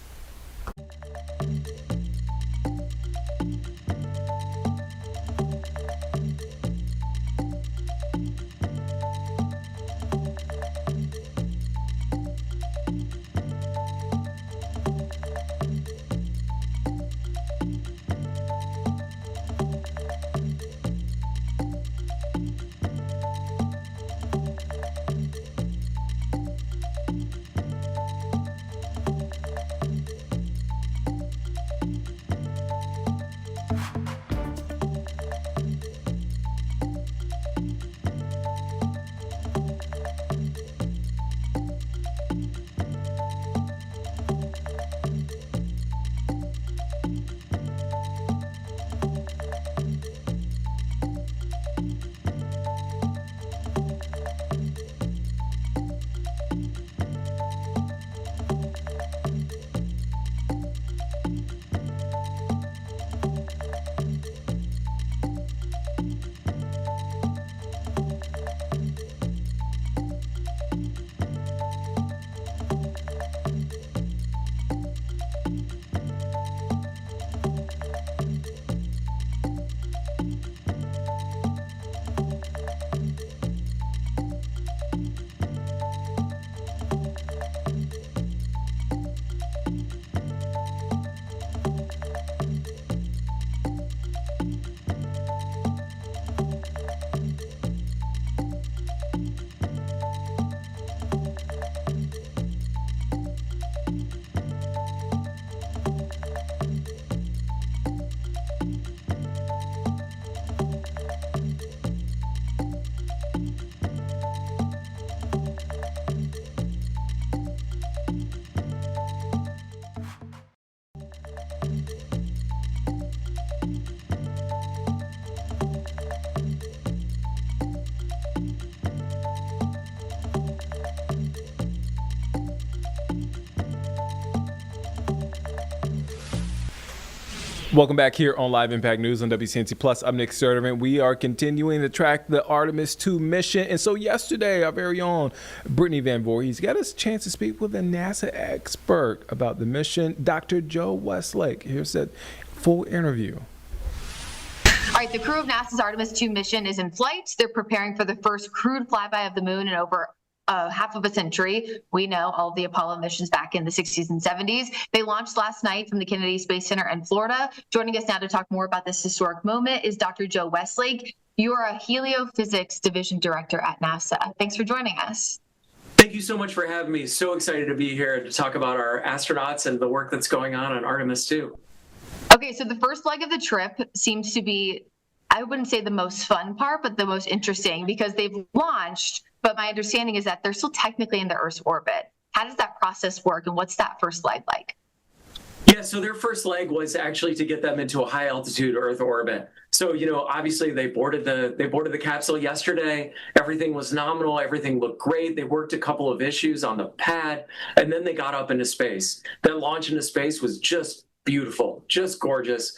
Welcome back here on Live Impact News on WCNC Plus. I'm Nick Sturtevant. We are continuing to track the Artemis 2 mission. And so yesterday, our very own Brittany Van Voorhees got us a chance to speak with a NASA expert about the mission, Dr. Joe Westlake. Here's that full interview. All right, the crew of NASA's Artemis 2 mission is in flight. They're preparing for the first crewed flyby of the moon in over half of a century. We know all of the Apollo missions back in the 60s and 70s. They launched last night from the Kennedy Space Center in Florida. Joining us now to talk more about this historic moment is Dr. Joe Westlake. You are a heliophysics division director at NASA. Thanks for joining us. Thank you so much for having me. So excited to be here to talk about our astronauts and the work that's going on Artemis 2. Okay, so the first leg of the trip seems to be, I wouldn't say the most fun part, but the most interesting, because they've launched, but my understanding is that they're still technically in the Earth's orbit. How does that process work, and what's that first leg like? Yeah, so their first leg was actually to get them into a high altitude Earth orbit. So, obviously they boarded the capsule yesterday. Everything was nominal. Everything looked great. They worked a couple of issues on the pad, and then they got up into space. That launch into space was just beautiful, just gorgeous.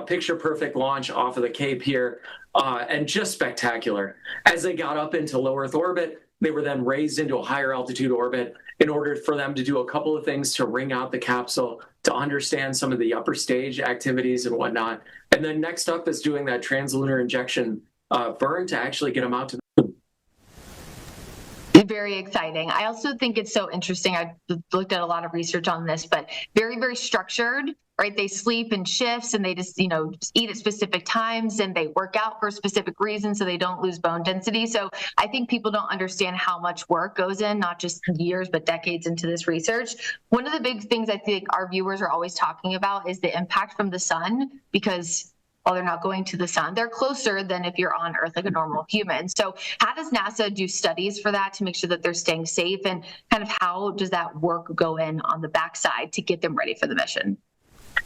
Picture perfect launch off of the Cape here, and just spectacular. As they got up into low Earth orbit, they were then raised into a higher altitude orbit in order for them to do a couple of things to wring out the capsule, to understand some of the upper stage activities and whatnot. And then next up is doing that translunar injection burn to actually get them out to the moon. Very exciting. I also think it's so interesting. I've looked at a lot of research on this, but very, very structured, right? They sleep in shifts, and they just eat at specific times, and they work out for specific reasons so they don't lose bone density. So I think people don't understand how much work goes in, not just years, but decades into this research. One of the big things I think our viewers are always talking about is the impact from the sun, because while they're not going to the sun, they're closer than if you're on Earth like a normal human. So how does NASA do studies for that to make sure that they're staying safe, and kind of how does that work go in on the backside to get them ready for the mission?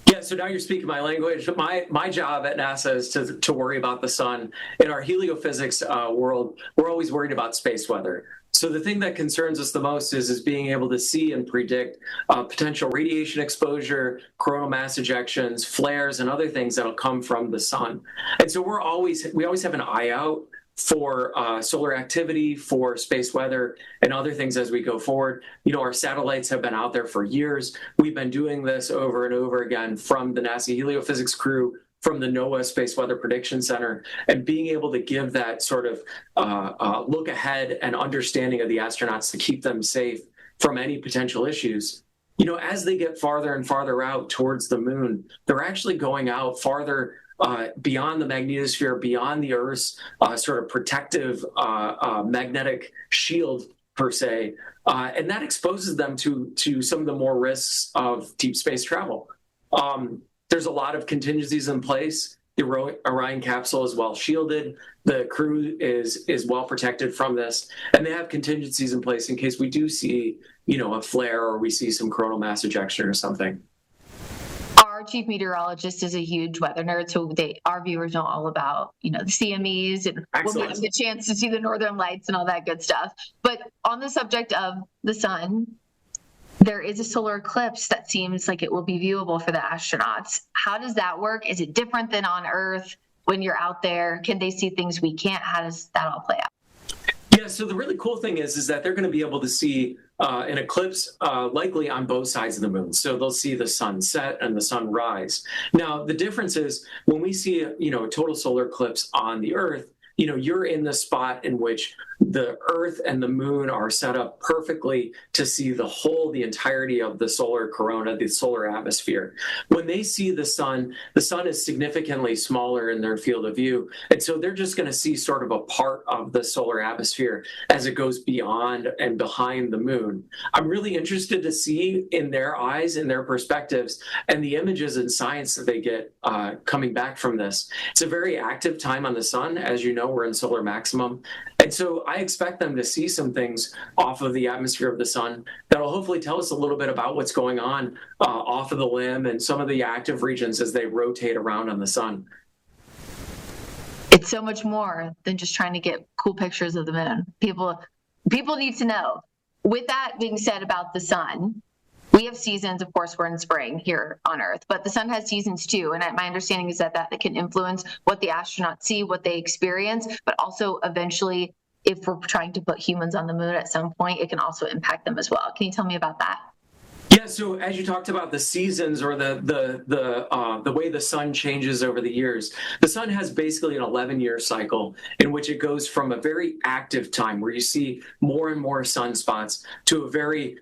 Yeah, so now you're speaking my language. My job at NASA is to worry about the sun. In our heliophysics world, we're always worried about space weather. So the thing that concerns us the most is being able to see and predict potential radiation exposure, coronal mass ejections, flares, and other things that'll come from the sun. And so we always have an eye out for solar activity, for space weather, and other things as we go forward. Our satellites have been out there for years. We've been doing this over and over again from the NASA heliophysics crew, from the NOAA Space Weather Prediction Center, and being able to give that sort of look ahead and understanding of the astronauts to keep them safe from any potential issues. As they get farther and farther out towards the moon, they're actually going out farther beyond the magnetosphere, beyond the Earth's sort of protective magnetic shield, per se, and that exposes them to some of the more risks of deep space travel. There's a lot of contingencies in place. The Orion capsule is well shielded. The crew is well protected from this, and they have contingencies in place in case we do see, a flare, or we see some coronal mass ejection or something. Our chief meteorologist is a huge weather nerd, so our viewers know all about, the CMEs, and we'll give them the chance to see the northern lights and all that good stuff. But on the subject of the sun, there is a solar eclipse that seems like it will be viewable for the astronauts. How does that work? Is it different than on Earth when you're out there? Can they see things we can't? How does that all play out? Yeah, so the really cool thing is that they're going to be able to see an eclipse likely on both sides of the moon. So they'll see the sun set and the sun rise. Now, the difference is when we see a total solar eclipse on the Earth, you're in the spot in which the Earth and the moon are set up perfectly to see the entirety of the solar corona, the solar atmosphere. When they see the sun is significantly smaller in their field of view. And so they're just going to see sort of a part of the solar atmosphere as it goes beyond and behind the moon. I'm really interested to see in their eyes, in their perspectives, and the images and science that they get coming back from this. It's a very active time on the sun. As you know, we're in solar maximum. And so I expect them to see some things off of the atmosphere of the sun that'll hopefully tell us a little bit about what's going on off of the limb and some of the active regions as they rotate around on the sun. It's so much more than just trying to get cool pictures of the moon. People need to know. With that being said about the sun, we have seasons. Of course, we're in spring here on Earth, but the sun has seasons too. And my understanding is that can influence what the astronauts see, what they experience, but also eventually, if we're trying to put humans on the moon at some point, it can also impact them as well. Can you tell me about that? Yeah, so as you talked about the seasons or the way the sun changes over the years, the sun has basically an 11-year cycle in which it goes from a very active time where you see more and more sunspots to a very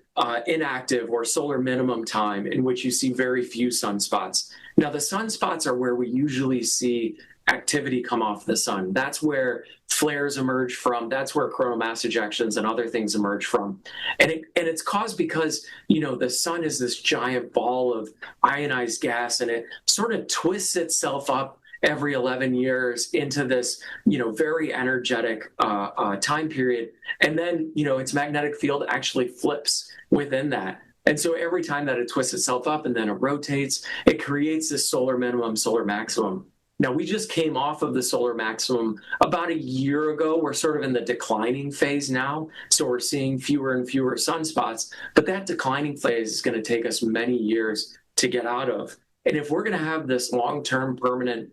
inactive or solar minimum time in which you see very few sunspots. Now, the sunspots are where we usually see activity come off the sun. That's where flares emerge from. That's where coronal mass ejections and other things emerge from. And it's caused because, the sun is this giant ball of ionized gas, and it sort of twists itself up every 11 years into this, very energetic time period. And then, its magnetic field actually flips within that. And so every time that it twists itself up and then it rotates, it creates this solar minimum, solar maximum. Now, we just came off of the solar maximum about a year ago. We're sort of in the declining phase now, so we're seeing fewer and fewer sunspots. But that declining phase is going to take us many years to get out of. And if we're going to have this long-term permanent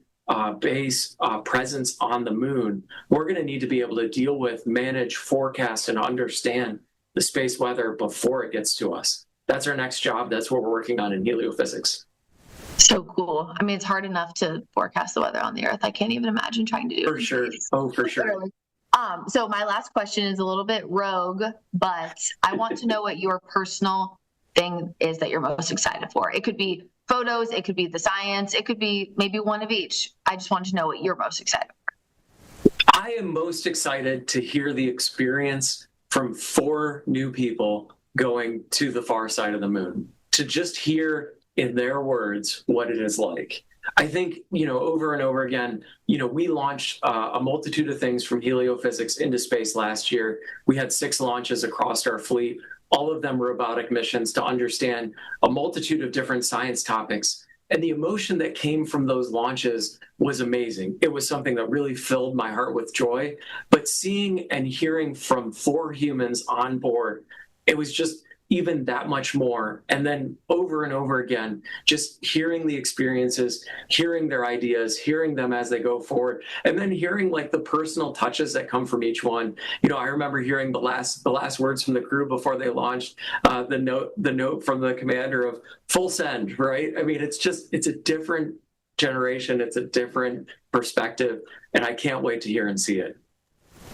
base presence on the moon, we're going to need to be able to deal with, manage, forecast, and understand the space weather before it gets to us. That's our next job. That's what we're working on in heliophysics. So cool. I mean, it's hard enough to forecast the weather on the Earth. I can't even imagine trying to do it. For sure. Oh, for sure. So my last question is a little bit rogue, but I want to know what your personal thing is that you're most excited for. It could be photos, it could be the science, it could be maybe one of each. I just want to know what you're most excited for. I am most excited to hear the experience from 4 new people going to the far side of the moon, to just hear in their words what it is like. I think, over and over again, we launched a multitude of things from heliophysics into space last year. We had 6 launches across our fleet, all of them robotic missions to understand a multitude of different science topics. And the emotion that came from those launches was amazing. It was something that really filled my heart with joy. But seeing and hearing from 4 humans on board, it was just even that much more. And then over and over again, just hearing the experiences, hearing their ideas, hearing them as they go forward, and then hearing like the personal touches that come from each one. I remember hearing the last words from the crew before they launched, the note from the commander of full send, right? I mean, it's a different generation. It's a different perspective, and I can't wait to hear and see it.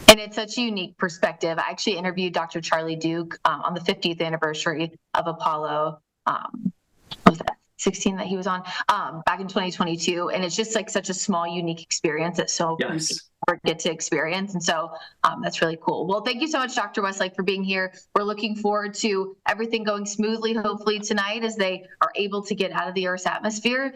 And it's such a unique perspective. I actually interviewed Dr. Charlie Duke on the 50th anniversary of Apollo, what was that, 16 that he was on, back in 2022. And it's just like such a small, unique experience that so few people get to experience. And so that's really cool. Well, thank you so much, Dr. Westlake, for being here. We're looking forward to everything going smoothly, hopefully tonight, as they are able to get out of the Earth's atmosphere,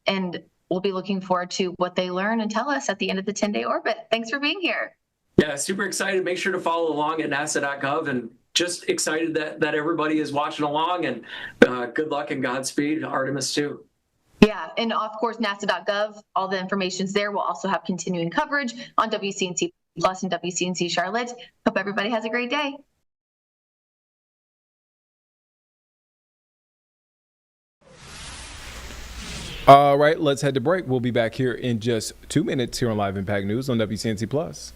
and we'll be looking forward to what they learn and tell us at the end of the 10-day orbit. Thanks for being here. Yeah, super excited. Make sure to follow along at nasa.gov, and just excited that everybody is watching along, and good luck and Godspeed, Artemis 2. Yeah, and of course, nasa.gov, all the information's there. We'll also have continuing coverage on WCNC Plus and WCNC Charlotte. Hope everybody has a great day. All right, let's head to break. We'll be back here in just 2 minutes here on Live Impact News on WCNC Plus.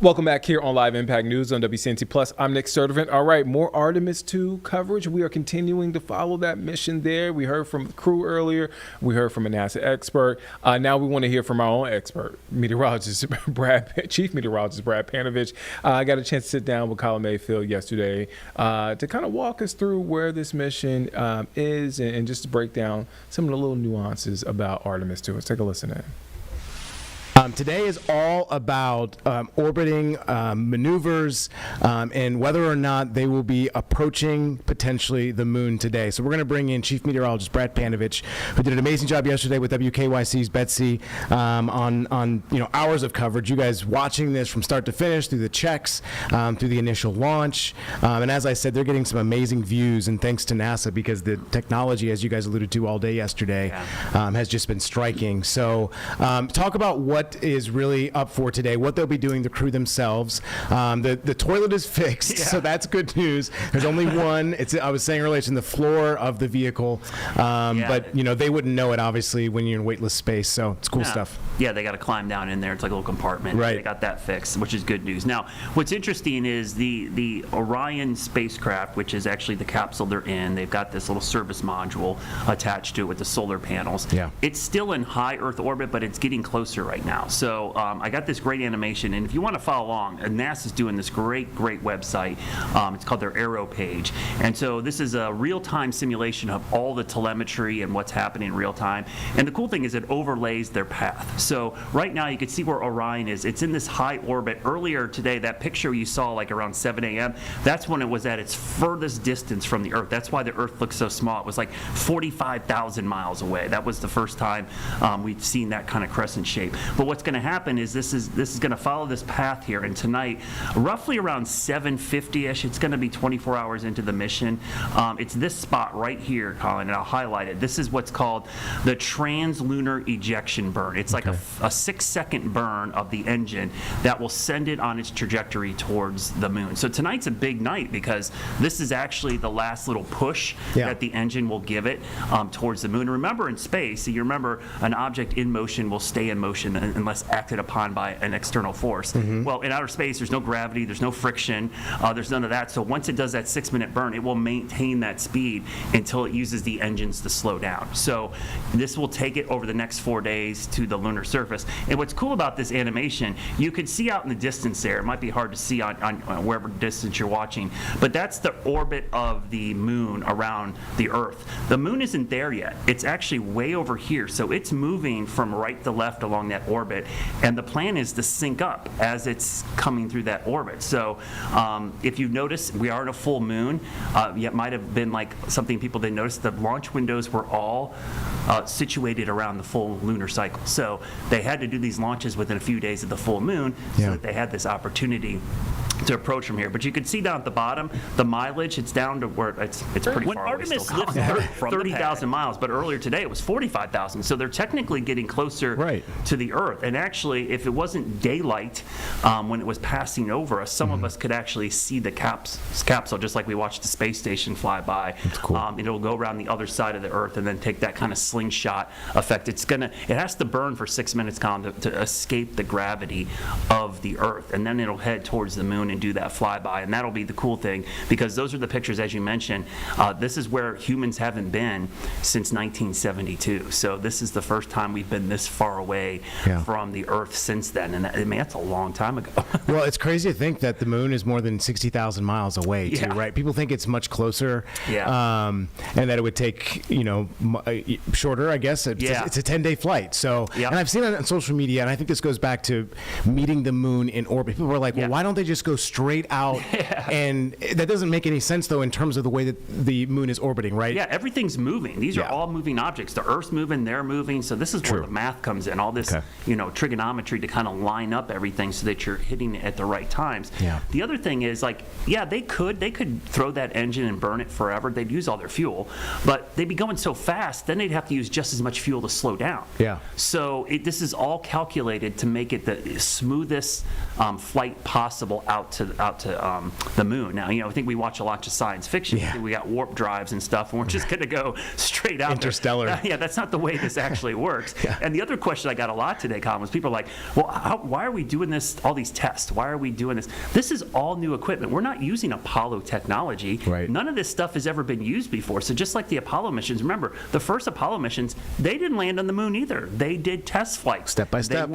Welcome back here on Live Impact News on WCNC Plus. I'm Nick Sturdivant. All right, more Artemis 2 coverage. We are continuing to follow that mission there. We heard from the crew earlier. We heard from a NASA expert. Now we want to hear from our own expert, Chief Meteorologist Brad Panovich. I got a chance to sit down with Colin Mayfield yesterday to kind of walk us through where this mission is and just to break down some of the little nuances about Artemis 2. Let's take a listen in. Today is all about orbiting maneuvers and whether or not they will be approaching potentially the moon today. So we're going to bring in Chief Meteorologist Brad Panovich, who did an amazing job yesterday with WKYC's Betsy on hours of coverage. You guys watching this from start to finish, through the checks, through the initial launch, and as I said, they're getting some amazing views, and thanks to NASA, because the technology, as you guys alluded to all day yesterday, has just been striking. So talk about what is really up for today, what they'll be doing, the crew themselves. The toilet is fixed, so that's good news. There's only one. I was saying earlier, it's in the floor of the vehicle, but they wouldn't know it obviously when you're in weightless space. So it's cool stuff. Yeah, they got to climb down in there. It's like a little compartment. Right. They got that fixed, which is good news. Now, what's interesting is the Orion spacecraft, which is actually the capsule they're in. They've got this little service module attached to it with the solar panels. Yeah. It's still in high Earth orbit, but it's getting closer right now. So I got this great animation, and if you want to follow along, NASA's doing this great website. It's called their Aero page. And so this is a real-time simulation of all the telemetry and what's happening in real time. And the cool thing is it overlays their path. So right now you can see where Orion is. It's in this high orbit. Earlier today, that picture you saw like around 7 a.m., that's when it was at its furthest distance from the Earth. That's why the Earth looks so small. It was like 45,000 miles away. That was the first time we've seen that kind of crescent shape. But what's going to happen is this is going to follow this path here, and tonight, roughly around 7:50ish, it's going to be 24 hours into the mission. It's this spot right here, Colin, and I'll highlight it. This is what's called the translunar ejection burn. It's like a 6-second burn of the engine that will send it on its trajectory towards the moon. So tonight's a big night because this is actually the last little push that the engine will give it towards the moon. Remember, in space, you remember an object in motion will stay in motion unless acted upon by an external force. Well, in outer space, there's no gravity, there's no friction, there's none of that. So once it does that 6-minute burn, it will maintain that speed until it uses the engines to slow down. So this will take it over the next 4 days to the lunar surface. And what's cool about this animation, you can see out in the distance there, it might be hard to see on wherever distance you're watching, but that's the orbit of the moon around the Earth. The moon isn't there yet. It's actually way over here. So it's moving from right to left along that orbit. And the plan is to sync up as it's coming through that orbit. So if you notice, we are in a full moon. It might have been like something people didn't notice. The launch windows were all situated around the full lunar cycle. So they had to do these launches within a few days of the full moon so that they had this opportunity to approach from here. But you can see down at the bottom, the mileage, it's down to where it's pretty when far Artemis away. lifted From 30,000 miles, but earlier today it was 45,000. So they're technically getting closer to the Earth. And actually, if it wasn't daylight when it was passing over us, some of us could actually see the capsule, just like we watched the space station fly by. That's cool. It'll go around the other side of the Earth and then take that kind of slingshot effect. It has to burn for 6 minutes, Colin, to escape the gravity of the Earth, and then it'll head towards the moon and do that flyby. And that'll be the cool thing, because those are the pictures, as you mentioned. This is where humans haven't been since 1972. So this is the first time we've been this far away from the Earth since then. And that's a long time ago. Well, it's crazy to think that the moon is more than 60,000 miles away, too, right? People think it's much closer, and that it would take, shorter, I guess. It's a 10-day flight. So, and I've seen it on social media, and I think this goes back to meeting the moon in orbit. People were like, well, why don't they just go straight out? And that doesn't make any sense, though, in terms of the way that the moon is orbiting, right? Yeah, everything's moving. These are all moving objects. The Earth's moving, they're moving. So this is where the math comes in, all this, trigonometry to kind of line up everything so that you're hitting it at the right times. The other thing is, they could throw that engine and burn it forever. They'd use all their fuel, but they'd be going so fast, then they'd have to use just as much fuel to slow down. So this is all calculated to make it the smoothest flight possible out out to the moon. Now, I think we watch a lot of science fiction. Yeah. We got warp drives and stuff, and we're just going to go straight out Interstellar. there. Yeah, that's not the way this actually works. And the other question I got a lot today, Colin, was people are like, well, why are we doing this, all these tests? Why are we doing this? This is all new equipment. We're not using Apollo technology. Right. None of this stuff has ever been used before. So just like the Apollo missions, remember, the first Apollo missions, they didn't land on the moon either. They did test flights. Step by step.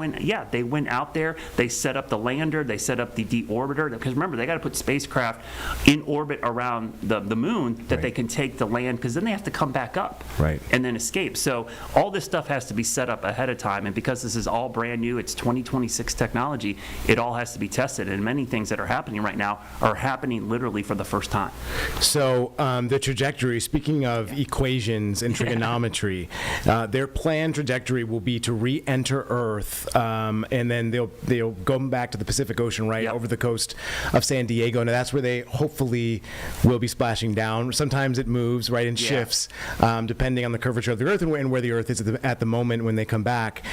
They went out there, they set up the lander, they set up the deorbiter, because remember, they got to put spacecraft in orbit around the moon that they can take to land, because then they have to come back up and then escape. So all this stuff has to be set up ahead of time, and because this is all brand new, it's 2026 technology, it all has to be tested, and many things that are happening right now are happening literally for the first time. So the trajectory, speaking of equations and trigonometry, their planned trajectory will be to re-enter Earth, and then they'll go back to the Pacific Ocean, over the coast of San Diego. Now that's where they hopefully will be splashing down. Sometimes it moves, in shifts, depending on the curvature of the Earth and where the Earth is at the moment when they come back.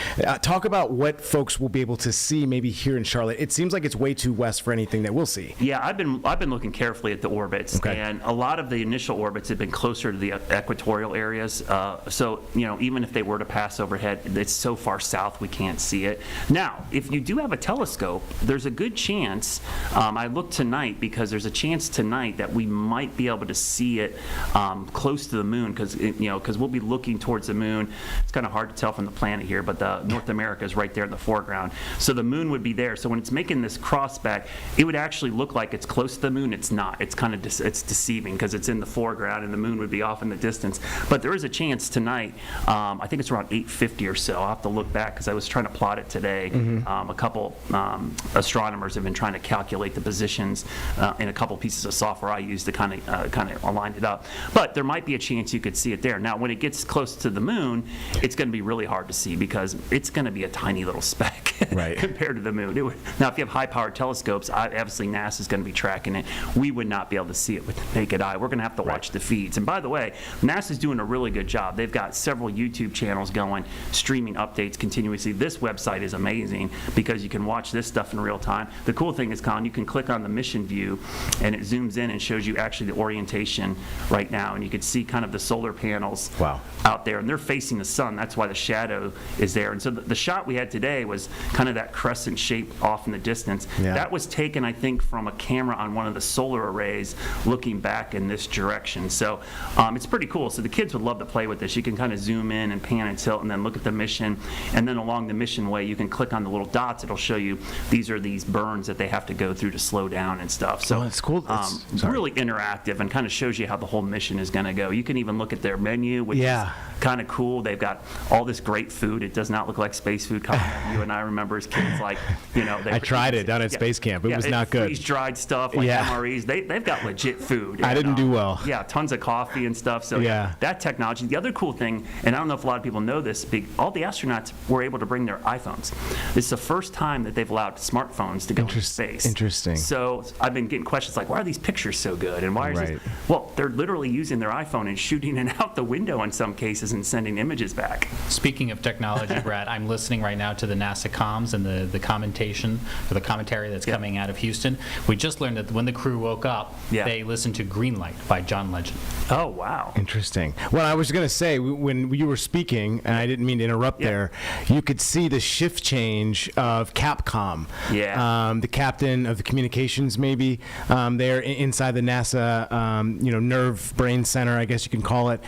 Talk about what folks will be able to see maybe here in Charlotte. It seems like it's way too west for anything that we'll see. Yeah, I've been looking carefully at the orbits, and a lot of the initial orbits have been closer to the equatorial areas. So even if they were to pass overhead, it's so far south we can't see it. Now, if you do have a telescope, there's a good chance. I looked tonight because there's a chance tonight that we might be able to see it close to the moon, because we'll be looking towards the moon. It's kind of hard to tell from the planet here, but the North America is right there in the foreground. So the moon would be there. So when it's making this cross back, it would actually look like it's close to the moon. It's not. It's kind of it's deceiving because it's in the foreground and the moon would be off in the distance. But there is a chance tonight. I think it's around 8:50 or so. I'll have to look back because I was trying to plot it today. A couple astronomers have been trying to calculate the positions in a couple pieces of software I use to kind of align it up. But there might be a chance you could see it there. Now, when it gets close to the moon, it's going to be really hard to see because it's going to be a tiny little speck compared to the moon. Now, if you have high-powered telescopes, obviously NASA is going to be tracking it. We would not be able to see it with the naked eye. We're going to have to watch the feeds. And by the way, NASA's doing a really good job. They've got several YouTube channels going, streaming updates continuously. This website is amazing because you can watch this stuff in real time. The cool thing is, Colin, you can click on the mission view and it zooms in and shows you actually the orientation right now, and you can see kind of the solar panels out there, and they're facing the sun. That's why the shadow is there. And so the shot we had today was kind of that crescent shape off in the distance. That was taken, I think, from a camera on one of the solar arrays looking back in this direction. So it's pretty cool. So the kids would love to play with this. You can kind of zoom in and pan and tilt and then look at the mission, and then along the mission way you can click on the little dots. It'll show you these are these burns that they have to go through to slow down and stuff. So it's cool. Really interactive and kind of shows you how the whole mission is going to go. You can even look at their menu, which is kind of cool. They've got all this great food. It does not look like space food. You and I remember as kids, I tried it down at space camp. It was not good. Freeze-dried stuff like MREs. They've got legit food. I didn't do well. Yeah, tons of coffee and stuff. So that technology. The other cool thing, and I don't know if a lot of people know this, all the astronauts were able to bring their iPhones. This is the first time that they've allowed smartphones to go into space. Interesting. So I've been getting questions like, why are these pictures so good? And why is this? Well, they're literally using their iPhone and shooting it out the window in some cases and sending images back. Speaking of technology, Brad, I'm listening right now to the NASA comms and the commentation or the commentary that's coming out of Houston. We just learned that when the crew woke up, they listened to Green Light by John Legend. Oh, wow. Interesting. Well, I was going to say, when you were speaking, and I didn't mean to interrupt there, you could see the shift change of Capcom. The captain of the communications, maybe, there inside the NASA, nerve brain center, I guess you can call it.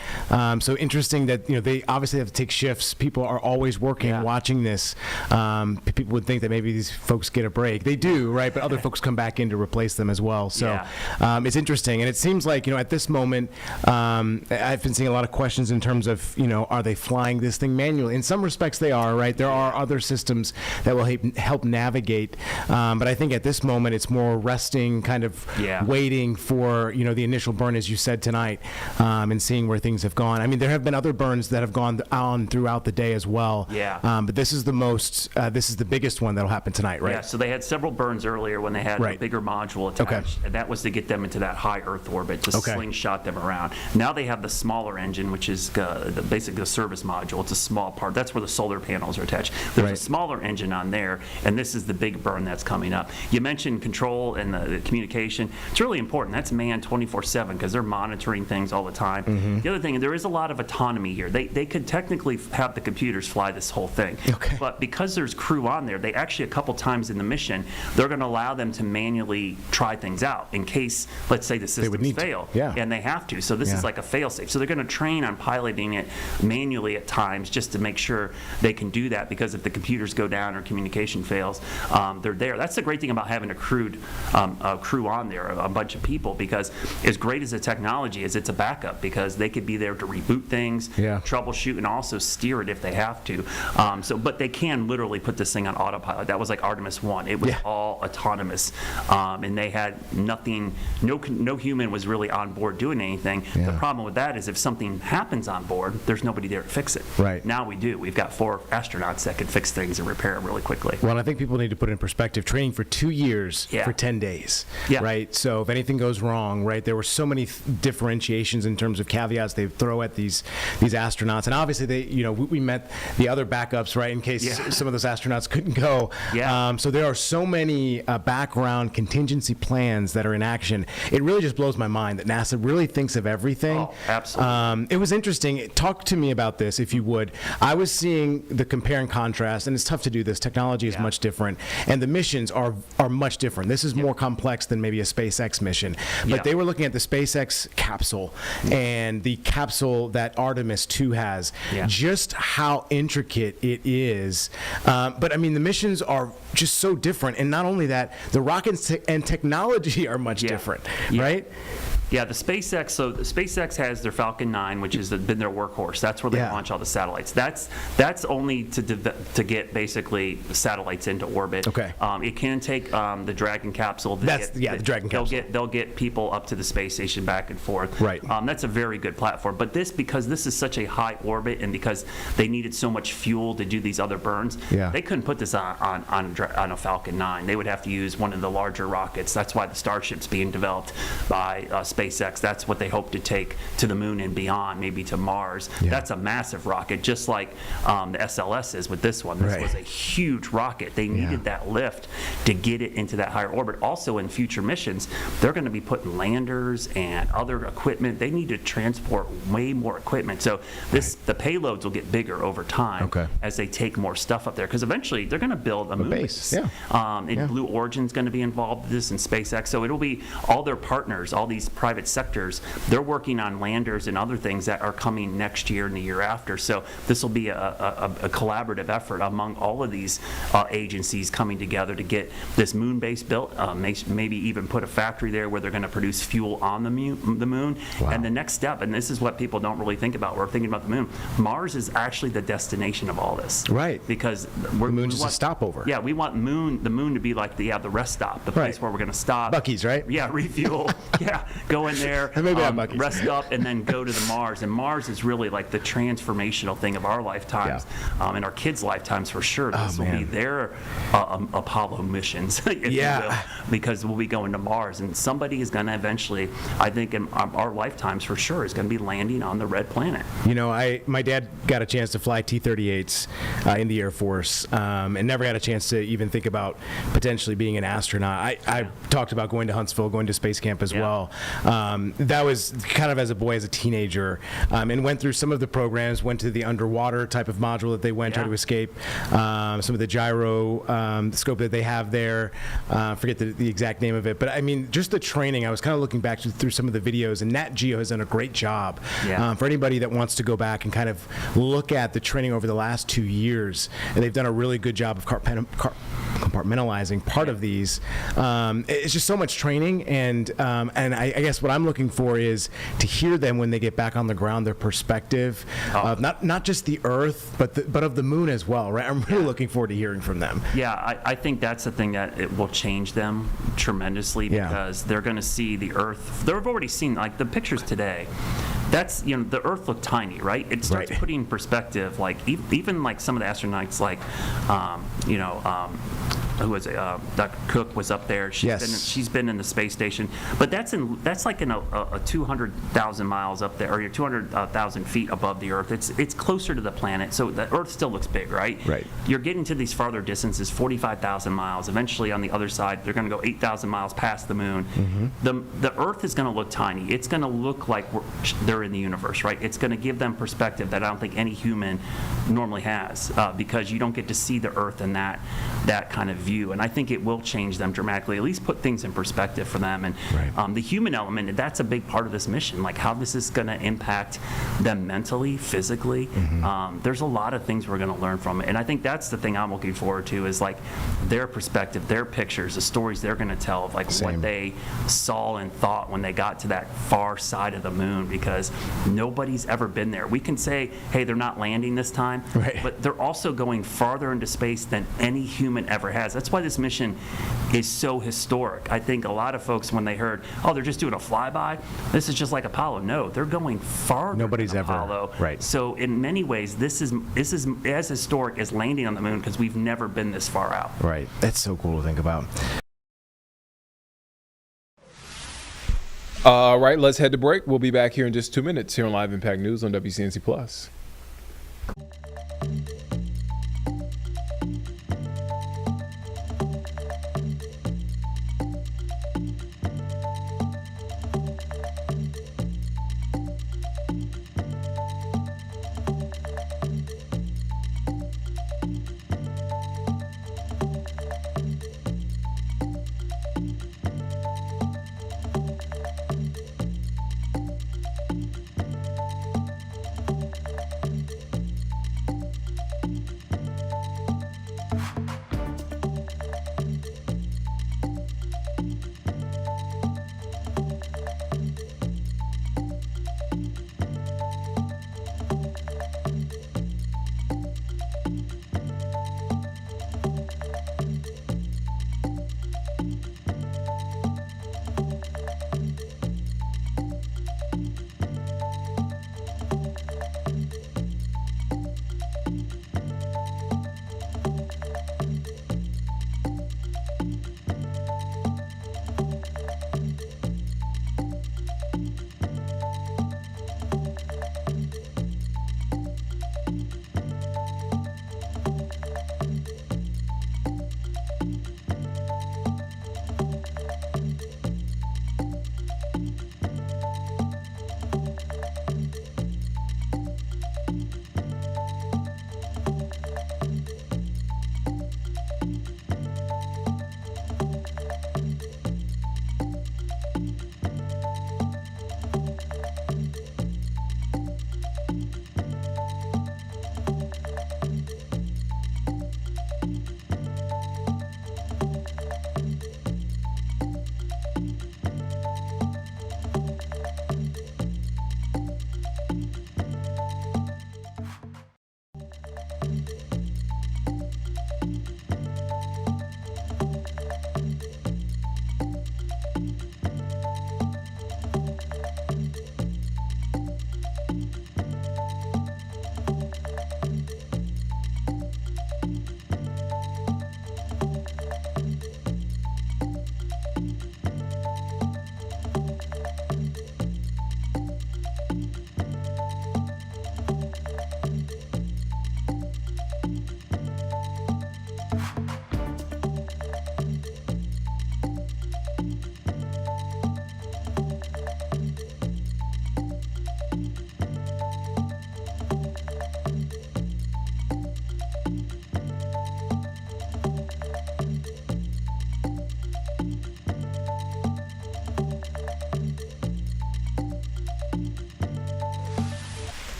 So interesting that, they obviously have to take shifts. People are always working, watching this. People would think that maybe these folks get a break. They do, right? But other folks come back in to replace them as well. So it's interesting. And it seems like, at this moment, I've been seeing a lot of questions in terms of, are they flying this thing manually? In some respects they are, right? There are other systems that will help navigate. But I think at this moment it's more resting, kind of waiting for, the initial burn, as you said tonight, and seeing where things have gone. I mean, there have been other burns that have gone on throughout the day as well. But this is the biggest one that'll happen tonight, right? Yeah, so they had several burns earlier when they had a bigger module attached, and that was to get them into that high Earth orbit, to slingshot them around. Now they have the smaller engine, which is basically the service module. It's a small part. That's where the solar panels are attached. There's a smaller engine on there, and this is the big burn that's coming up. You mentioned mentioned control and the communication. It's really important. That's manned 24/7 because they're monitoring things all the time. The other thing, there is a lot of autonomy here. They could technically have the computers fly this whole thing. But because there's crew on there, they actually a couple times in the mission, they're going to allow them to manually try things out in case, let's say, the systems fail. And they have to. So this is like a fail-safe. So they're going to train on piloting it manually at times just to make sure they can do that, because if the computers go down or communication fails, they're there. That's the great thing about having a crew on there, a bunch of people, because as great as the technology is, it's a backup because they could be there to reboot things, troubleshoot, and also steer it if they have to. But they can literally put this thing on autopilot. That was like Artemis 1. It was all autonomous, and they had nothing, no human was really on board doing anything. The problem with that is if something happens on board, there's nobody there to fix it. Now we do. We've got 4 astronauts that can fix things and repair them really quickly. Well, I think people need to put it in perspective. Training for 2 years for 10 days, right? So if anything goes wrong, right, there were so many differentiations in terms of caveats they throw at these astronauts, and obviously they, we met the other backups, right, in case some of those astronauts couldn't go. So there are so many background contingency plans that are in action. It really just blows my mind that NASA really thinks of everything. Oh, absolutely. It was interesting. Talk to me about this, if you would. I was seeing the compare and contrast, and it's tough to do this. Technology is much different, and the missions are much different. This is more complex than maybe a SpaceX mission. But they were looking at the SpaceX capsule and the capsule that Artemis 2 has, just how intricate it is. But I mean, the missions are just so different, and not only that, the rockets and technology are much different, right? Yeah, the SpaceX. So the SpaceX has their Falcon 9, which has been their workhorse. That's where they launch all the satellites. That's only to get basically satellites into orbit. It can take the Dragon capsule. The Dragon capsule. They'll get people up to the space station back and forth. That's a very good platform. But because this is such a high orbit, and because they needed so much fuel to do these other burns, they couldn't put this on a Falcon 9. They would have to use one of the larger rockets. That's why the Starship's being developed by SpaceX. That's what they hope to take to the moon and beyond, maybe to Mars. That's a massive rocket, just like the SLS is with this one. This was a huge rocket. They needed that lift to get it into that higher orbit. Also, in future missions, they're going to be putting landers and other equipment. They need to transport way more equipment. So the payloads will get bigger over time as they take more stuff up there, because eventually they're going to build a moon base. And Blue Origin's going to be involved with this, and SpaceX. So it'll be all their partners, all these private sectors. They're working on landers and other things that are coming next year and the year after. So this will be a collaborative effort among all of these agencies coming together to get this moon base built, maybe even put a factory there where they're going to produce fuel on the moon. And the next step, and this is what people don't really think about, we're thinking about the moon. Mars is actually the destination of all this. Because the moon's just a stopover. Yeah, we want the moon to be like the rest stop, the place where we're going to stop. Buc-ee's, right? Yeah, refuel. Go in there, rest up, and then go to the Mars. And Mars is really like the transformational thing of our lifetimes, and our kids' lifetimes for sure. This will be their Apollo missions, if you will, because we'll be going to Mars, and somebody is going to eventually, I think in our lifetimes for sure, is going to be landing on the red planet. My dad got a chance to fly T-38s in the Air Force, and never had a chance to even think about potentially being an astronaut. I talked about going to Huntsville, going to space camp as well. That was kind of as a boy, as a teenager, and went through some of the programs, went to the underwater type of module that they went to escape, some of the gyro scope that they have there. Forget the exact name of it, but I mean, just the training, I was kind of looking back through some of the videos, and Nat Geo has done a great job. For anybody that wants to go back and kind of look at the training over the last 2 years, and they've done a really good job of compartmentalizing part of these. It's just so much training, and I guess what I'm looking for is to hear them when they get back on the ground, their perspective of not just the Earth, but of the moon as well, right? I'm really looking forward to hearing from them. I think that's the thing that it will change them tremendously, because they're going to see the Earth. They've already seen, like, the pictures today. That's, the Earth looked tiny, right? It starts putting in perspective, like even like some of the astronauts, like who was Dr. Cook was up there. She's been in the space station, but that's like in a 200,000 miles up there, or 200,000 feet above the Earth. It's closer to the planet, so the Earth still looks big, right? Right. You're getting to these farther distances, 45,000 miles. Eventually, on the other side, they're going to go 8,000 miles past the moon. The Earth is going to look tiny. It's going to look like they're in the universe, right? It's going to give them perspective that I don't think any human normally has, because you don't get to see the Earth in that kind of view. And I think it will change them dramatically, at least put things in perspective for them. And the human element, that's a big part of this mission, like how this is going to impact them mentally, physically. There's a lot of things we're going to learn from it. And I think that's the thing I'm looking forward to, is like their perspective, their pictures, the stories they're going to tell of like what they saw and thought when they got to that far side of the moon, because nobody's ever been there. We can say, hey, they're not landing this time, but they're also going farther into space than any human ever has. That's why this mission is so historic. I think a lot of folks, when they heard, oh, they're just doing a flyby, this is just like Apollo. No, they're going farther than Apollo. So in many ways, this is as historic as landing on the moon, because we've never been this far out. Right. That's so cool to think about. All right, let's head to break. We'll be back here in just 2 minutes here on Live Impact News on WCNC Plus.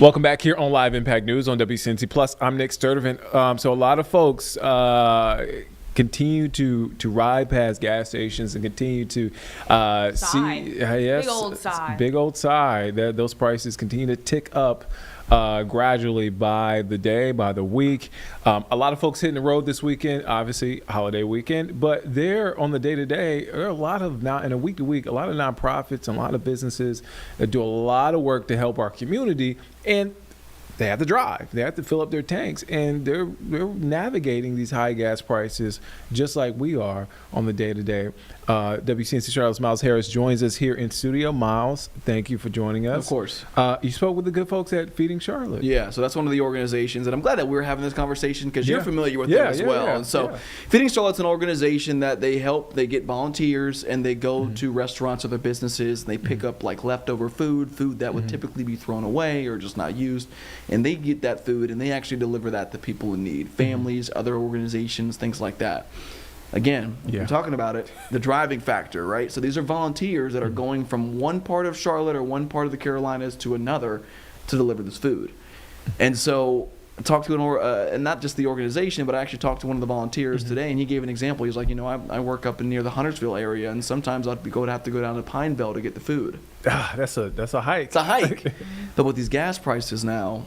Welcome back here on Live Impact News on WCNC Plus. I'm Nick Sturdivant. So a lot of folks continue to ride past gas stations and continue to see, yes, big old sigh. Big old sigh. Those prices continue to tick up gradually by the day, by the week. A lot of folks hitting the road this weekend, obviously holiday weekend, but there on the day-to-day, there are a lot of in a week-to-week, a lot of nonprofits and a lot of businesses that do a lot of work to help our community. And they have to drive. They have to fill up their tanks, and they're navigating these high gas prices just like we are on the day-to-day. WCNC Charlotte's Miles Harris joins us here in studio. Miles, thank you for joining us. Of course. You spoke with the good folks at Feeding Charlotte. Yeah, so that's one of the organizations, and I'm glad that we're having this conversation because you're familiar with them as well. And so Feeding Charlotte's an organization that they get volunteers, and they go to restaurants or their businesses, and they pick up like leftover food that would typically be thrown away or just not used, and they get that food and they actually deliver that to people in need, families, other organizations, things like that. Again, we're talking about it, the driving factor, right? So these are volunteers that are going from one part of Charlotte or one part of the Carolinas to another to deliver this food. And so I talked to and not just the organization, but I actually talked to one of the volunteers today, and he gave an example. He's like, I work up near the Huntersville area, and sometimes I'd have to go down to Pineville to get the food. That's a hike. It's a hike. But with these gas prices now,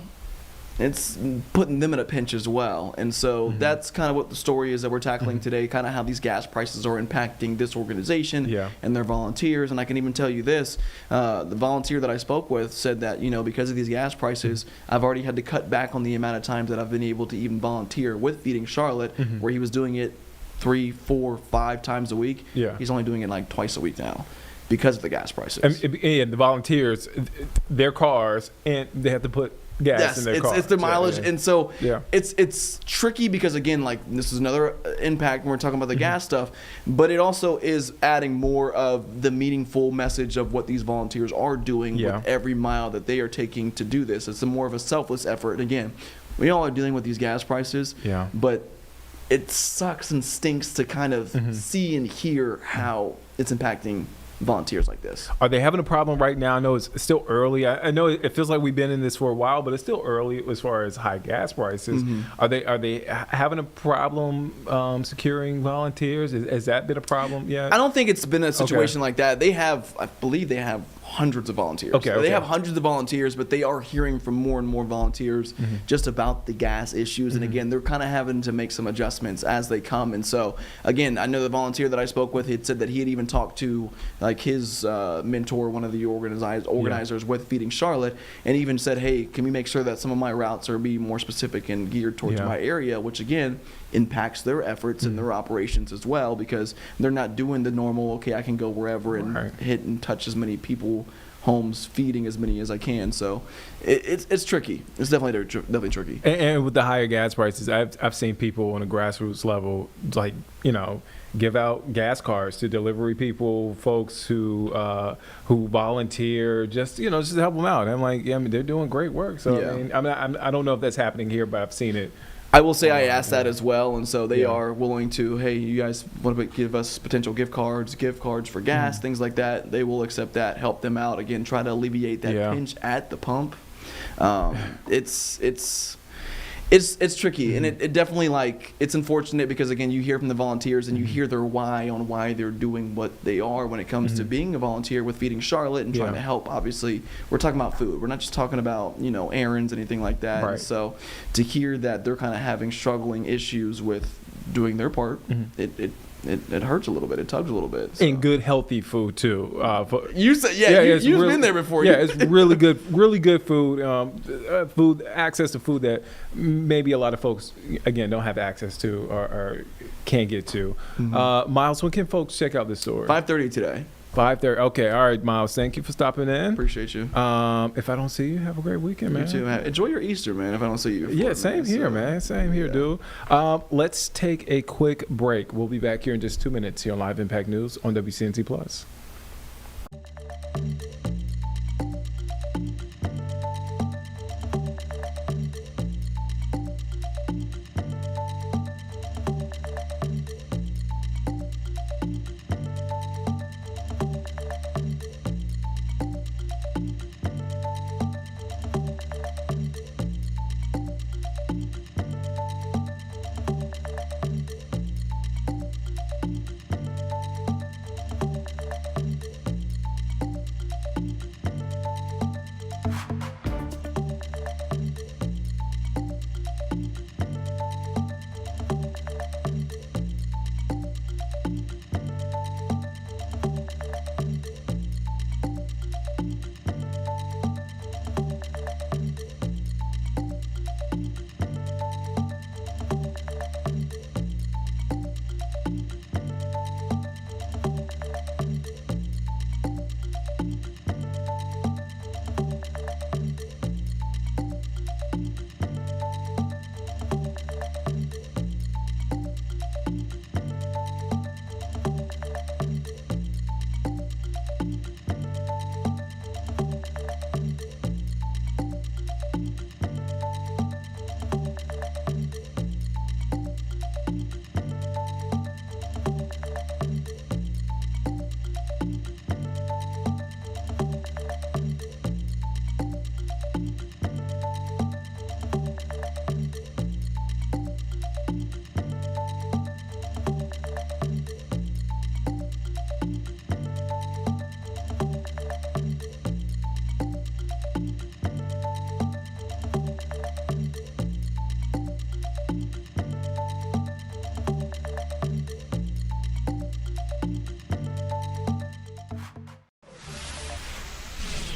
it's putting them in a pinch as well. And so that's kind of what the story is that we're tackling today, kind of how these gas prices are impacting this organization and their volunteers. And I can even tell you this, the volunteer that I spoke with said that, because of these gas prices, I've already had to cut back on the amount of times that I've been able to even volunteer with Feeding Charlotte, where he was doing it 3, 4, 5 times a week. He's only doing it like twice a week now because of the gas prices. And the volunteers, their cars, and they have to put gas in their cars. It's their mileage, and so it's tricky because again, like this is another impact when we're talking about the gas stuff, but it also is adding more of the meaningful message of what these volunteers are doing with every mile that they are taking to do this. It's more of a selfless effort. And again, we all are dealing with these gas prices, but it sucks and stinks to kind of see and hear how it's impacting volunteers like this. Are they having a problem right now? I know it's still early. I know it feels like we've been in this for a while, but it's still early as far as high gas prices. Are they having a problem securing volunteers? Has that been a problem yet? I don't think it's been a situation like that. I believe they have hundreds of volunteers. They have hundreds of volunteers, but they are hearing from more and more volunteers just about the gas issues. And again, they're kind of having to make some adjustments as they come. And so again, I know the volunteer that I spoke with, he had said that he had even talked to like his mentor, one of the organizers with Feeding Charlotte, and even said, hey, can we make sure that some of my routes are be more specific and geared towards my area, which again impacts their efforts and their operations as well, because they're not doing the normal, I can go wherever and hit and touch as many people, homes, feeding as many as I can. So it's tricky. It's definitely tricky. And with the higher gas prices, I've seen people on a grassroots level, like, give out gas cards to delivery people, folks who volunteer, just to help them out. And I'm like, they're doing great work. So I don't know if that's happening here, but I've seen it. I will say I asked that as well, and so they are willing to, hey, you guys want to give us potential gift cards for gas, things like that. They will accept that, help them out, again, try to alleviate that pinch at the pump. It's tricky, and it definitely, it's unfortunate because, again, you hear from the volunteers and you hear their why on why they're doing what they are when it comes to being a volunteer with Feeding Charlotte and trying to help. Obviously, we're talking about food. We're not just talking about, errands, anything like that. And so to hear that they're kind of having struggling issues with doing their part, it hurts a little bit. It tugs a little bit. So. And good, healthy food too. You said, you've been there before. Yeah, it's really good food. Food access to food that maybe a lot of folks again don't have access to or can't get to. Miles, when can folks check out this store? 5:30 today. 5:30. Okay, all right, Miles. Thank you for stopping in. Appreciate you. If I don't see you, have a great weekend, man. You too. Enjoy your Easter, man. If I don't see you. Yeah, same here, man. Same here, dude. Let's take a quick break. We'll be back here in just 2 minutes here on Live Impact News on WCNC Plus.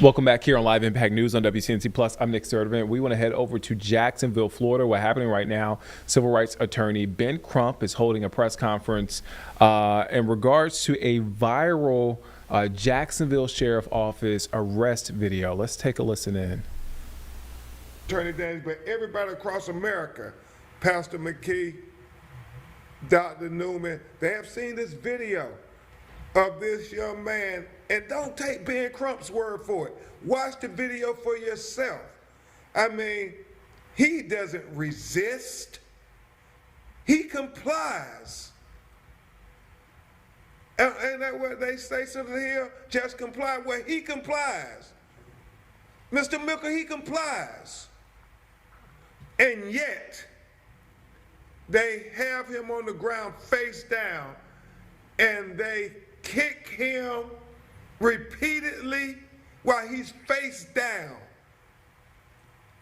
Welcome back here on Live Impact News on WCNC Plus. I'm Nick Sturdivant. We want to head over to Jacksonville, Florida. What's happening right now? Civil rights attorney Ben Crump is holding a press conference in regards to a viral Jacksonville Sheriff Office arrest video. Let's take a listen in. Attorney Daniels, but everybody across America, Pastor McKee, Dr. Newman, they have seen this video of this young man, and don't take Ben Crump's word for it. Watch the video for yourself. I mean, he doesn't resist. He complies. And that what they say something here? Just comply. Well, he complies. Mr. Milker, he complies. And yet, they have him on the ground face down, and they kick him repeatedly while he's face down.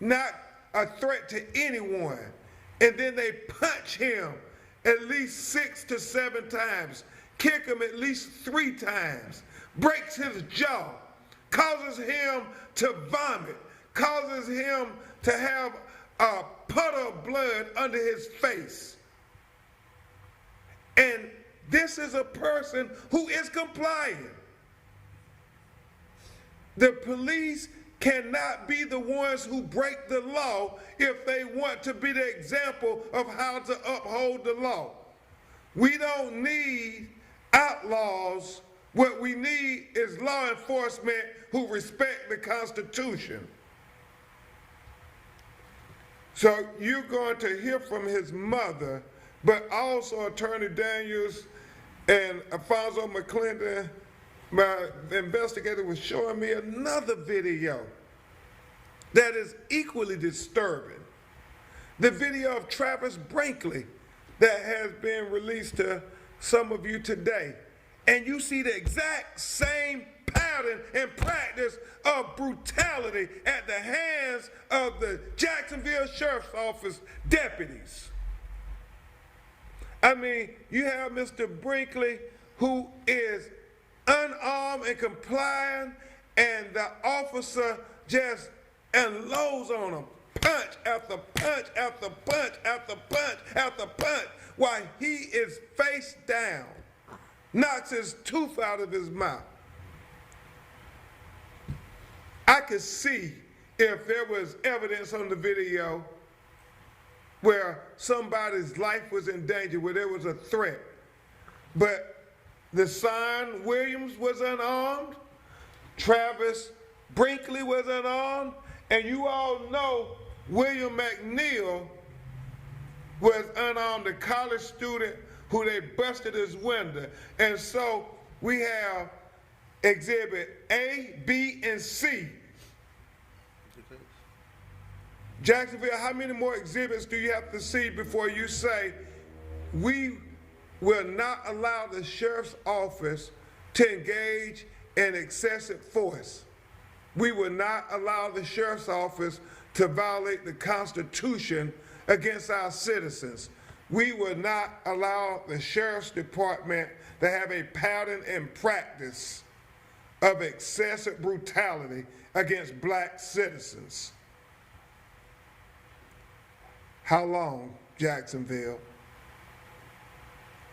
Not a threat to anyone. And then they punch him at least 6 to 7 times, kick him at least 3 times, breaks his jaw, causes him to vomit, causes him to have a puddle of blood under his face. And this is a person who is complying. The police cannot be the ones who break the law if they want to be the example of how to uphold the law. We don't need outlaws. What we need is law enforcement who respect the Constitution. So you're going to hear from his mother, but also Attorney Daniels and Alfonso McClendon, my investigator, was showing me another video that is equally disturbing. The video of Travis Brinkley that has been released to some of you today. And you see the exact same pattern and practice of brutality at the hands of the Jacksonville Sheriff's Office deputies. I mean, you have Mr. Brinkley, who is unarmed and complying, and the officer just unloads on him, punch after punch after punch after punch after punch, while he is face down, knocks his tooth out of his mouth. I could see if there was evidence on the video where somebody's life was in danger, where there was a threat. But the son, Williams, was unarmed, Travis Brinkley was unarmed, and you all know William McNeil was unarmed, a college student who they busted his window. And so we have Exhibit A, B, and C. Jacksonville, how many more exhibits do you have to see before you say, we will not allow the sheriff's office to engage in excessive force? We will not allow the sheriff's office to violate the Constitution against our citizens. We will not allow the sheriff's department to have a pattern and practice of excessive brutality against black citizens. How long, Jacksonville?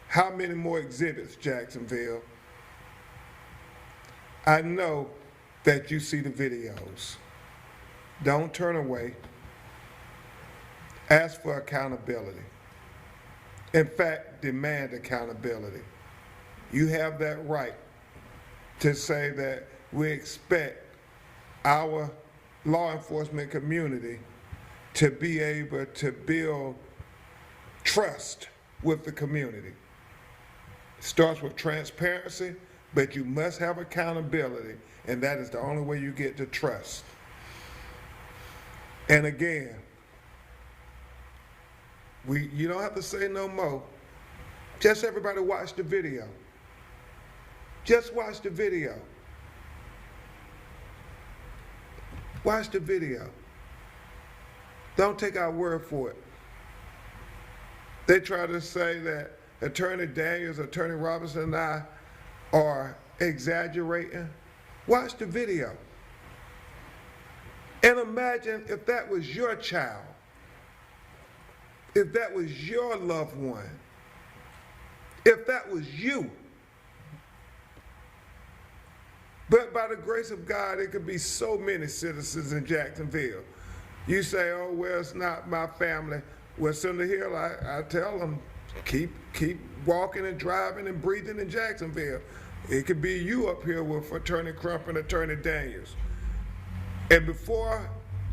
How many more exhibits, Jacksonville? I know that you see the videos. Don't turn away. Ask for accountability. In fact, demand accountability. You have that right to say that we expect our law enforcement community to be able to build trust with the community. It starts with transparency, but you must have accountability, and that is the only way you get to trust. And again, you don't have to say no more. Just everybody watch the video. Just watch the video. Watch the video. Don't take our word for it. They try to say that Attorney Daniels, Attorney Robinson, and I are exaggerating. Watch the video. And imagine if that was your child, if that was your loved one, if that was you. But by the grace of God, it could be so many citizens in Jacksonville. You say, oh, well, it's not my family. Well, Senator Hill, I tell them, keep walking and driving and breathing in Jacksonville. It could be you up here with Attorney Crump and Attorney Daniels. And before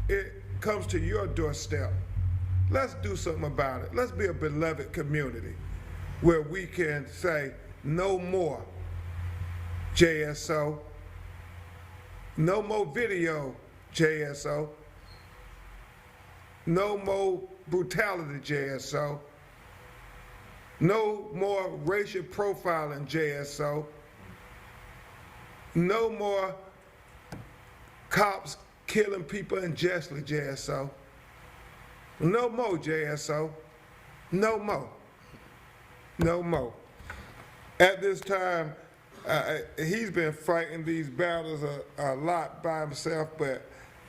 it comes to your doorstep, let's do something about it. Let's be a beloved community where we can say, no more JSO, no more video JSO, no more brutality JSO, no more racial profiling JSO, no more cops killing people unjustly JSO, no more JSO, no more, no more. At this time, he's been fighting these battles a lot by himself, but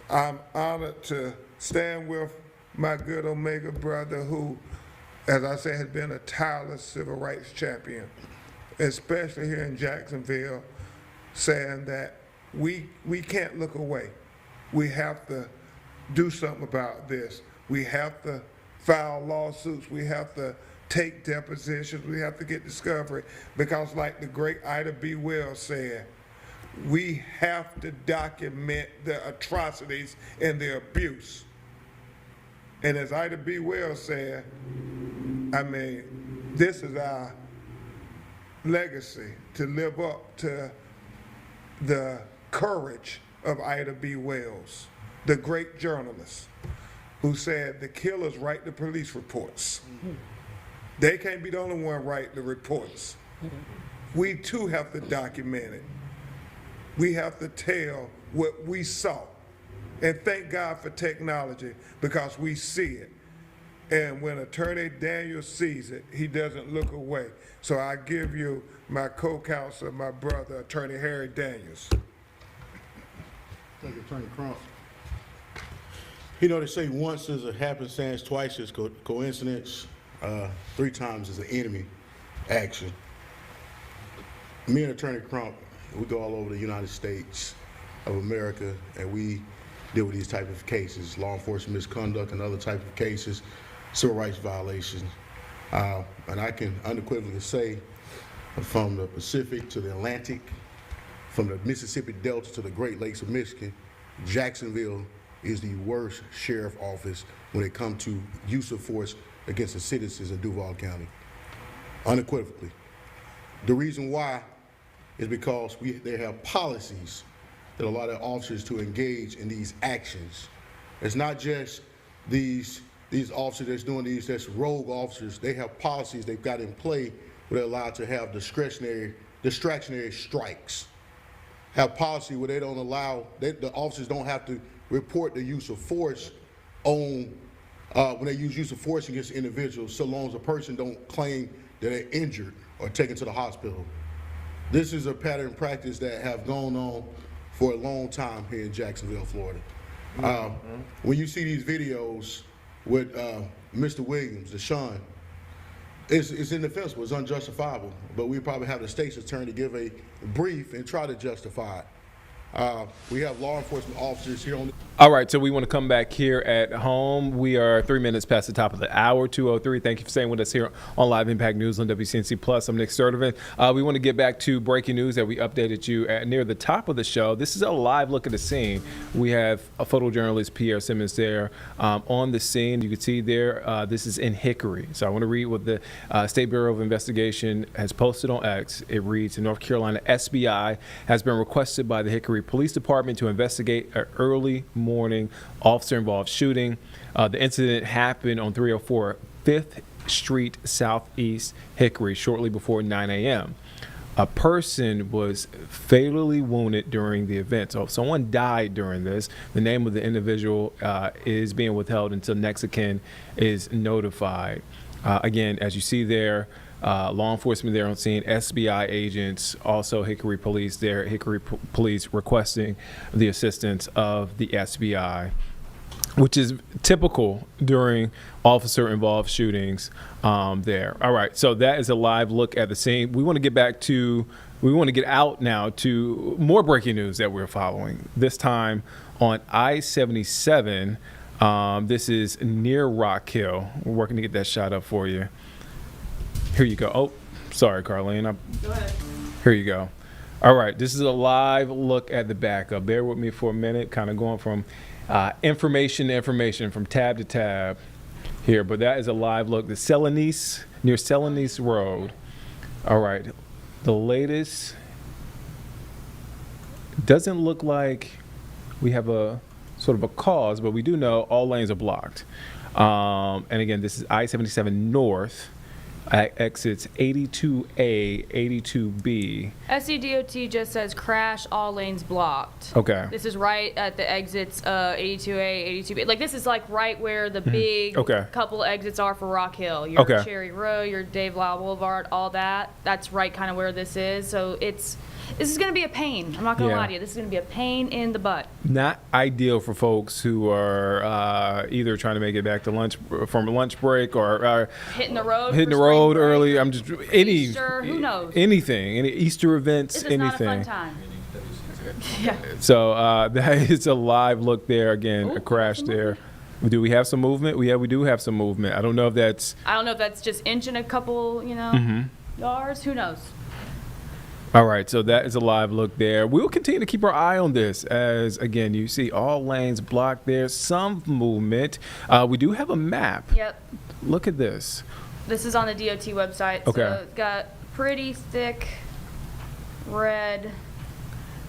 I'm honored to stand with my good Omega brother who, as I said, has been a tireless civil rights champion, especially here in Jacksonville, saying that we can't look away. We have to do something about this. We have to file lawsuits. We have to take depositions. We have to get discovery because, like the great Ida B. Wells said, we have to document the atrocities and the abuse. And as Ida B. Wells said, I mean, this is our legacy, to live up to the courage of Ida B. Wells, the great journalist who said the killers write the police reports. They can't be the only one write the reports. We too have to document it. We have to tell what we saw. And thank God for technology because we see it. And when Attorney Daniels sees it, he doesn't look away. So I give you my co-counsel, my brother, Attorney Harry Daniels. Thank you, Attorney Crump. You know, they say once is a happenstance, twice is coincidence, 3 times is an enemy action. Me and Attorney Crump, we go all over the United States of America, and we deal with these type of cases, law enforcement misconduct and other type of cases, civil rights violations. And I can unequivocally say, from the Pacific to the Atlantic, from the Mississippi Delta to the Great Lakes of Michigan, Jacksonville is the worst sheriff office when it comes to use of force against the citizens in Duval County, unequivocally. The reason why is because they have policies that allow their officers to engage in these actions. It's not just these officers that's doing these, that's rogue officers. They have policies they've got in play where they're allowed to have distractionary strikes. Have policy where they don't allow, the officers don't have to report the use of force on, when they use of force against individuals, so long as a person don't claim that they're injured or taken to the hospital. This is a pattern practice that have gone on for a long time here in Jacksonville, Florida. When you see these videos with Mr. Williams, Deshaun, it's indefensible, it's unjustifiable, but we probably have the state's attorney give a brief and try to justify it. We have law enforcement officers here on the... All right, so we want to come back here at home. We are 3 minutes past the top of the hour, 2:03. Thank you for staying with us here on Live Impact News on WCNC Plus. I'm Nick Sturdivant. We want to get back to breaking news that we updated you at near the top of the show. This is a live look at the scene. We have a photojournalist, Pierre Simmons, there on the scene. You can see there, this is in Hickory. So I want to read what the State Bureau of Investigation has posted on X. It reads, in North Carolina, SBI has been requested by the Hickory Police Department to investigate an early morning officer-involved shooting. The incident happened on 304 5th Street Southeast Hickory shortly before 9 a.m. A person was fatally wounded during the event. So if someone died during this, the name of the individual is being withheld until next of kin is notified. Again, as you see there, law enforcement there on scene, SBI agents, also Hickory Police there, Police requesting the assistance of the SBI, which is typical during officer-involved shootings there. All right, so that is a live look at the scene. We want to get out now to more breaking news that we're following, this time on I-77. This is near Rock Hill. We're working to get that shot up for you. Here you go. Oh, sorry, Carlene. Go ahead. Here you go. All right, this is a live look at the backup. Bear with me for a minute, kind of going from information to information, from tab to tab here. But that is a live look. The Celanese, near Celanese Road. All right, the latest. Doesn't look like we have a sort of a cause, but we do know all lanes are blocked. And again, this is I-77 North, exits 82A, 82B. SCDOT just says crash, all lanes blocked. Okay. This is right at the exits 82A, 82B. Like, this is like right where the big couple exits are for Rock Hill. Your Cherry Row, your Dave Lyle Boulevard, all that. That's right kind of where this is. So this is going to be a pain. I'm not going to lie to you. This is going to be a pain in the butt. Not ideal for folks who are either trying to make it back to lunch from a lunch break or hitting the road. Hitting the road early. I'm just Easter, who knows? Anything, any Easter events, This is anything. not a fun time. Yeah. So that is a live look there. Again, a crash there. Do we have some movement? We do have some movement. I don't know if that's just inching a couple, yards. Who knows? All right, so that is a live look there. We will continue to keep our eye on this as, again, you see all lanes blocked there, some movement. We do have a map. Yep. Look at this. This is on the DOT website. Okay. So it's got pretty thick red.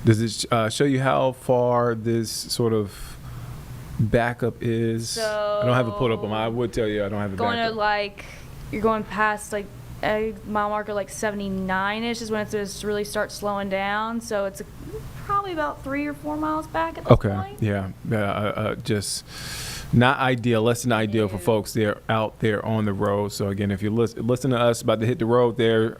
Does it show you how far this sort of backup is? So I don't have it pulled up. I would tell you I don't have it going backup. to you're going past a mile marker 79-ish is when it just really starts slowing down. So it's probably about 3 or 4 miles back at this point. Yeah. Just not ideal. Less than ideal for folks there out there on the road. So again, if you listen to us about to hit the road there,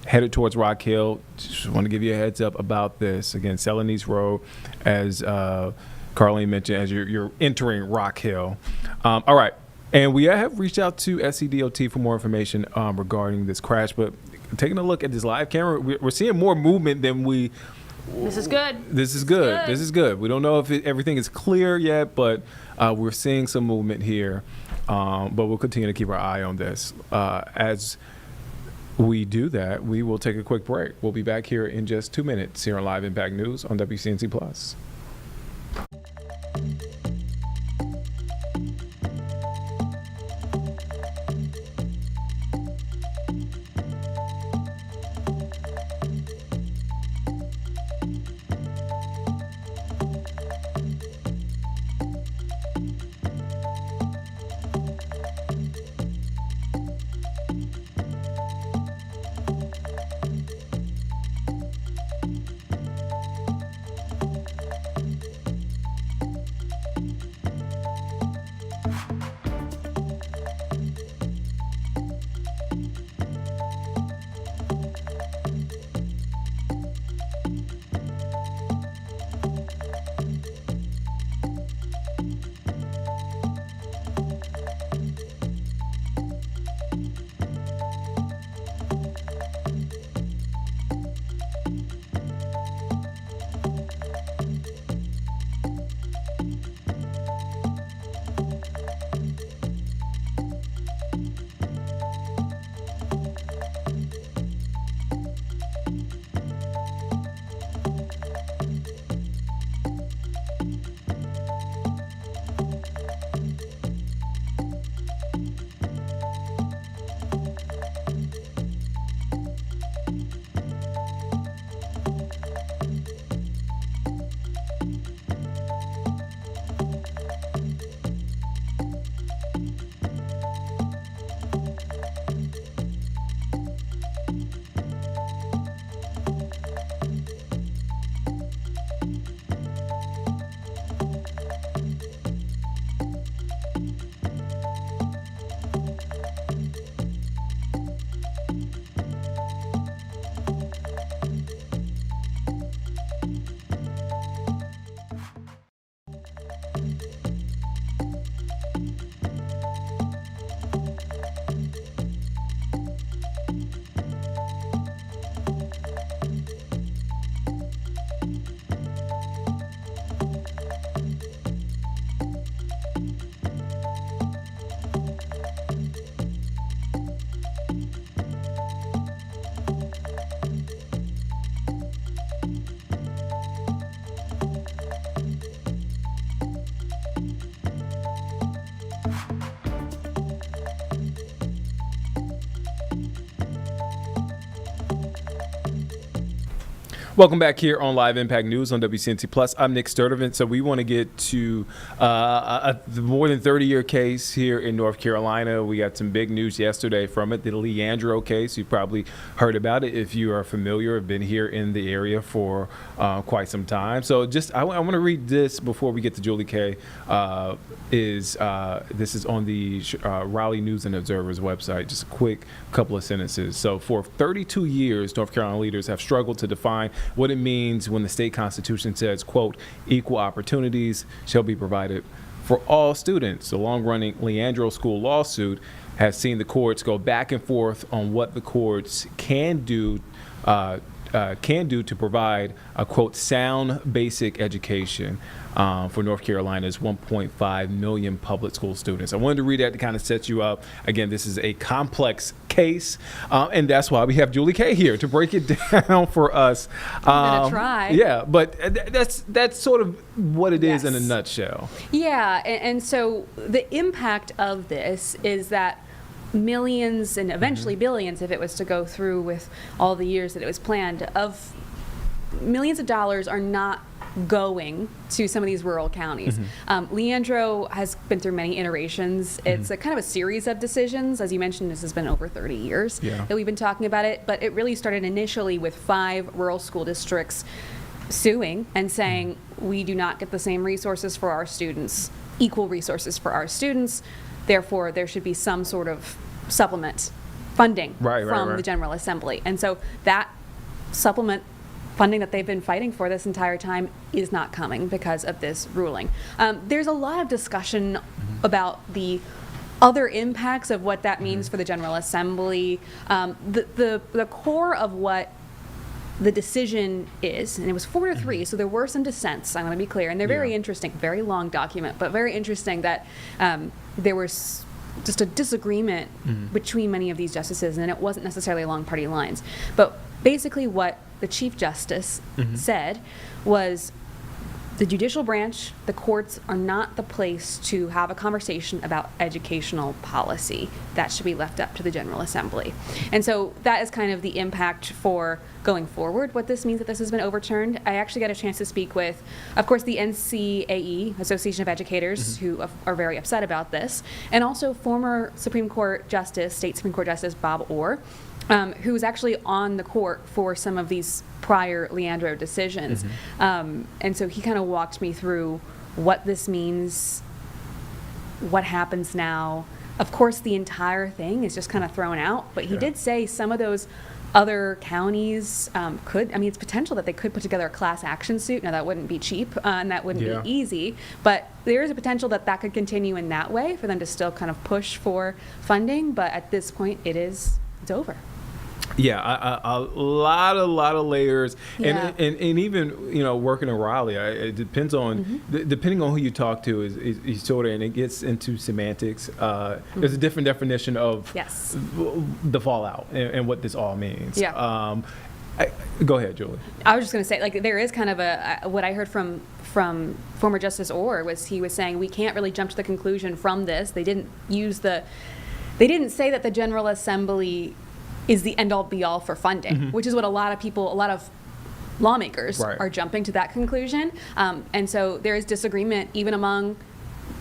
headed towards Rock Hill, just want to give you a heads up about this. Again, Celanese Road, as Carlene mentioned, as you're entering Rock Hill. All right. And we have reached out to SCDOT for more information regarding this crash. But taking a look at this live camera, we're seeing more movement than we. This is good. This is good. We don't know if everything is clear yet, but we're seeing some movement here. But we'll continue to keep our eye on this. As we do that, we will take a quick break. We'll be back here in just 2 minutes here on Live Impact News on WCNC Plus. Welcome back here on Live Impact News on WCNC Plus. I'm Nick Sturdivant. So we want to get to the more than 30-year case here in North Carolina. We got some big news yesterday from it, the Leandro case. You probably heard about it if you are familiar, have been here in the area for quite some time. So I want to read this before we get to Julie K. This is on the Raleigh News and Observer's website. Just a quick couple of sentences. So for 32 years, North Carolina leaders have struggled to define what it means when the state constitution says, quote, equal opportunities shall be provided for all students. The long-running Leandro School lawsuit has seen the courts go back and forth on what the courts can do to provide a, quote, sound basic education for North Carolina's 1.5 million public school students. I wanted to read that to kind of set you up. Again, this is a complex case, and that's why we have Julie K here to break it down for us. I'm gonna try. Yeah, but that's sort of what it is in a nutshell. Yeah, and so the impact of this is that millions and eventually billions, if it was to go through with all the years that it was planned, of millions of dollars are not going to some of these rural counties. Leandro has been through many iterations. It's a kind of a series of decisions. As you mentioned, this has been over 30 years that we've been talking about it, but it really started initially with 5 rural school districts suing and saying, we do not get the same resources for our students, equal resources for our students, therefore there should be some sort of supplement funding from the General Assembly. And so that supplement funding that they've been fighting for this entire time is not coming because of this ruling. There's a lot of discussion about the other impacts of what that means for the General Assembly. The core of what the decision is, and it was 4-3, so there were some dissents, I want to be clear, and they're very interesting, very long document, but very interesting that there was just a disagreement between many of these justices, and it wasn't necessarily along party lines. But basically what the Chief Justice said was the judicial branch, the courts, are not the place to have a conversation about educational policy. That should be left up to the General Assembly. And so that is kind of the impact for going forward, what this means that this has been overturned. I actually got a chance to speak with, of course, the NCAE, Association of Educators, who are very upset about this, and also former Supreme Court Justice, State Supreme Court Justice Bob Orr, who was actually on the court for some of these prior Leandro decisions. And so he kind of walked me through what this means, what happens now. Of course, the entire thing is just kind of thrown out, but he did say some of those other counties it's potential that they could put together a class action suit. Now, that wouldn't be cheap, and that wouldn't be easy, but there is a potential that that could continue in that way for them to still kind of push for funding, but at this point, it's over. Yeah, a lot of layers, and even working in Raleigh, it depends on depending on who you talk to is sort of, and it gets into semantics. There's a different definition of the fallout and what this all means. Go ahead, Julie. I was just going to say, there is kind of what I heard from former Justice Orr was he was saying we can't really jump to the conclusion from this. They didn't say that the General Assembly is the end-all be-all for funding, which is what a lot of lawmakers are jumping to that conclusion. And so there is disagreement even among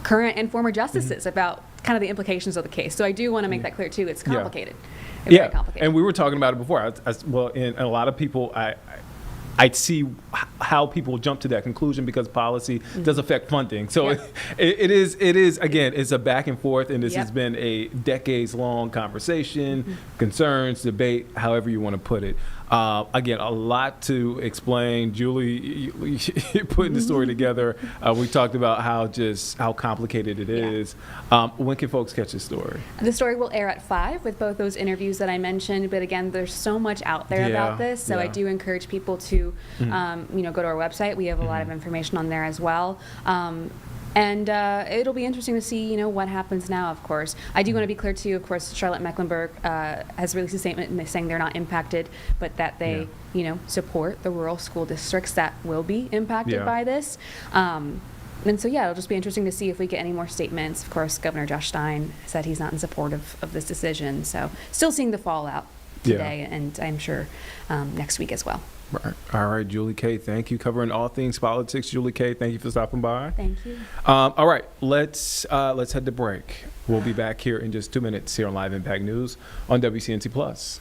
current and former justices about kind of the implications of the case. So I do want to make that clear too. It's complicated. Very complicated. And we were talking about it before. And a lot of people, I'd see how people jump to that conclusion because policy does affect funding. So it is again, it's a back and forth, and this has been a decades-long conversation, concerns, debate, however you want to put it. Again, a lot to explain. Julie, you're putting the story together. We talked about how complicated it is. When can folks catch this story? The story will air at 5 with both those interviews that I mentioned. But again, there's so much out there about this. So I do encourage people to, go to our website. We have a lot of information on there as well. And it'll be interesting to see, what happens now, of course. I do want to be clear, too, of course, Charlotte Mecklenburg has released a statement saying they're not impacted, but that they, support the rural school districts that will be impacted by this. And so, it'll just be interesting to see if we get any more statements. Of course, Governor Josh Stein said he's not in support of this decision. So still seeing the fallout today, and I'm sure next week as well. Right. All right, Julie K, thank you. Covering all things politics. Julie K, thank you for stopping by. Thank you. All right, let's head to break. We'll be back here in just 2 minutes here on Live Impact News on WCNC Plus.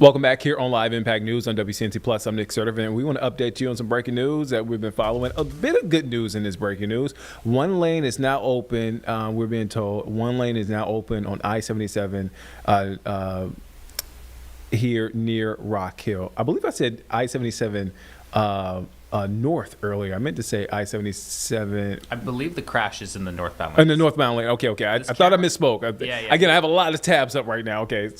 Welcome back here on Live Impact News on WCNC Plus. I'm Nick Sertivan, and we want to update you on some breaking news that we've been following. A bit of good news in this breaking news. One lane is now open. We're being told one lane is now open on I-77 here near Rock Hill. I believe I said I-77 north earlier. I meant to say I-77. I believe the crash is in the northbound lane. In the northbound lane. Okay. I thought I misspoke. Again, I have a lot of tabs up right now. Okay.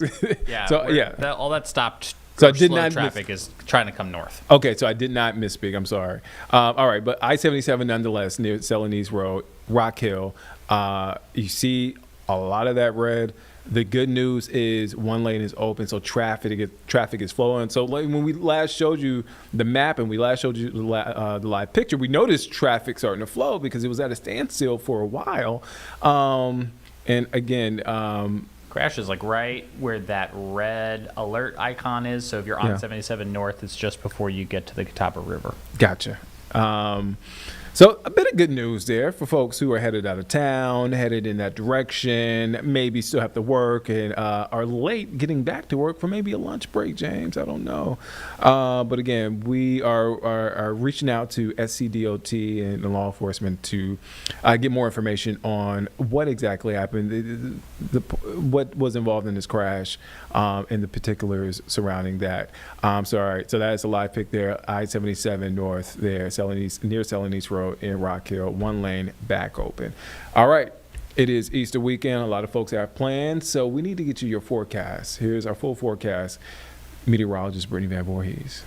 Yeah. All that stopped. So I did not traffic is trying to come north. Okay, so I did not misspeak. I'm sorry. All right, but I-77 nonetheless near Celanese Road, Rock Hill. You see a lot of that red. The good news is one lane is open, so traffic is flowing. So like when we last showed you the map and we last showed you the live picture, we noticed traffic starting to flow because it was at a standstill for a while. And again, crash is like right where that red alert icon is. So if you're on 77 North, it's just before you get to the Catawba River. Gotcha. So a bit of good news there for folks who are headed out of town, headed in that direction, maybe still have to work and are late getting back to work for maybe a lunch break, James. I don't know. But again, we are reaching out to SCDOT and the law enforcement to get more information on what exactly happened, what was involved in this crash, and the particulars surrounding that. So that is a live pic there, I-77 North there, near Celanese Road in Rock Hill, one lane back open. All right. It is Easter weekend. A lot of folks have plans, so we need to get you your forecast. Here's our full forecast. Meteorologist Brittany Van Voorhees.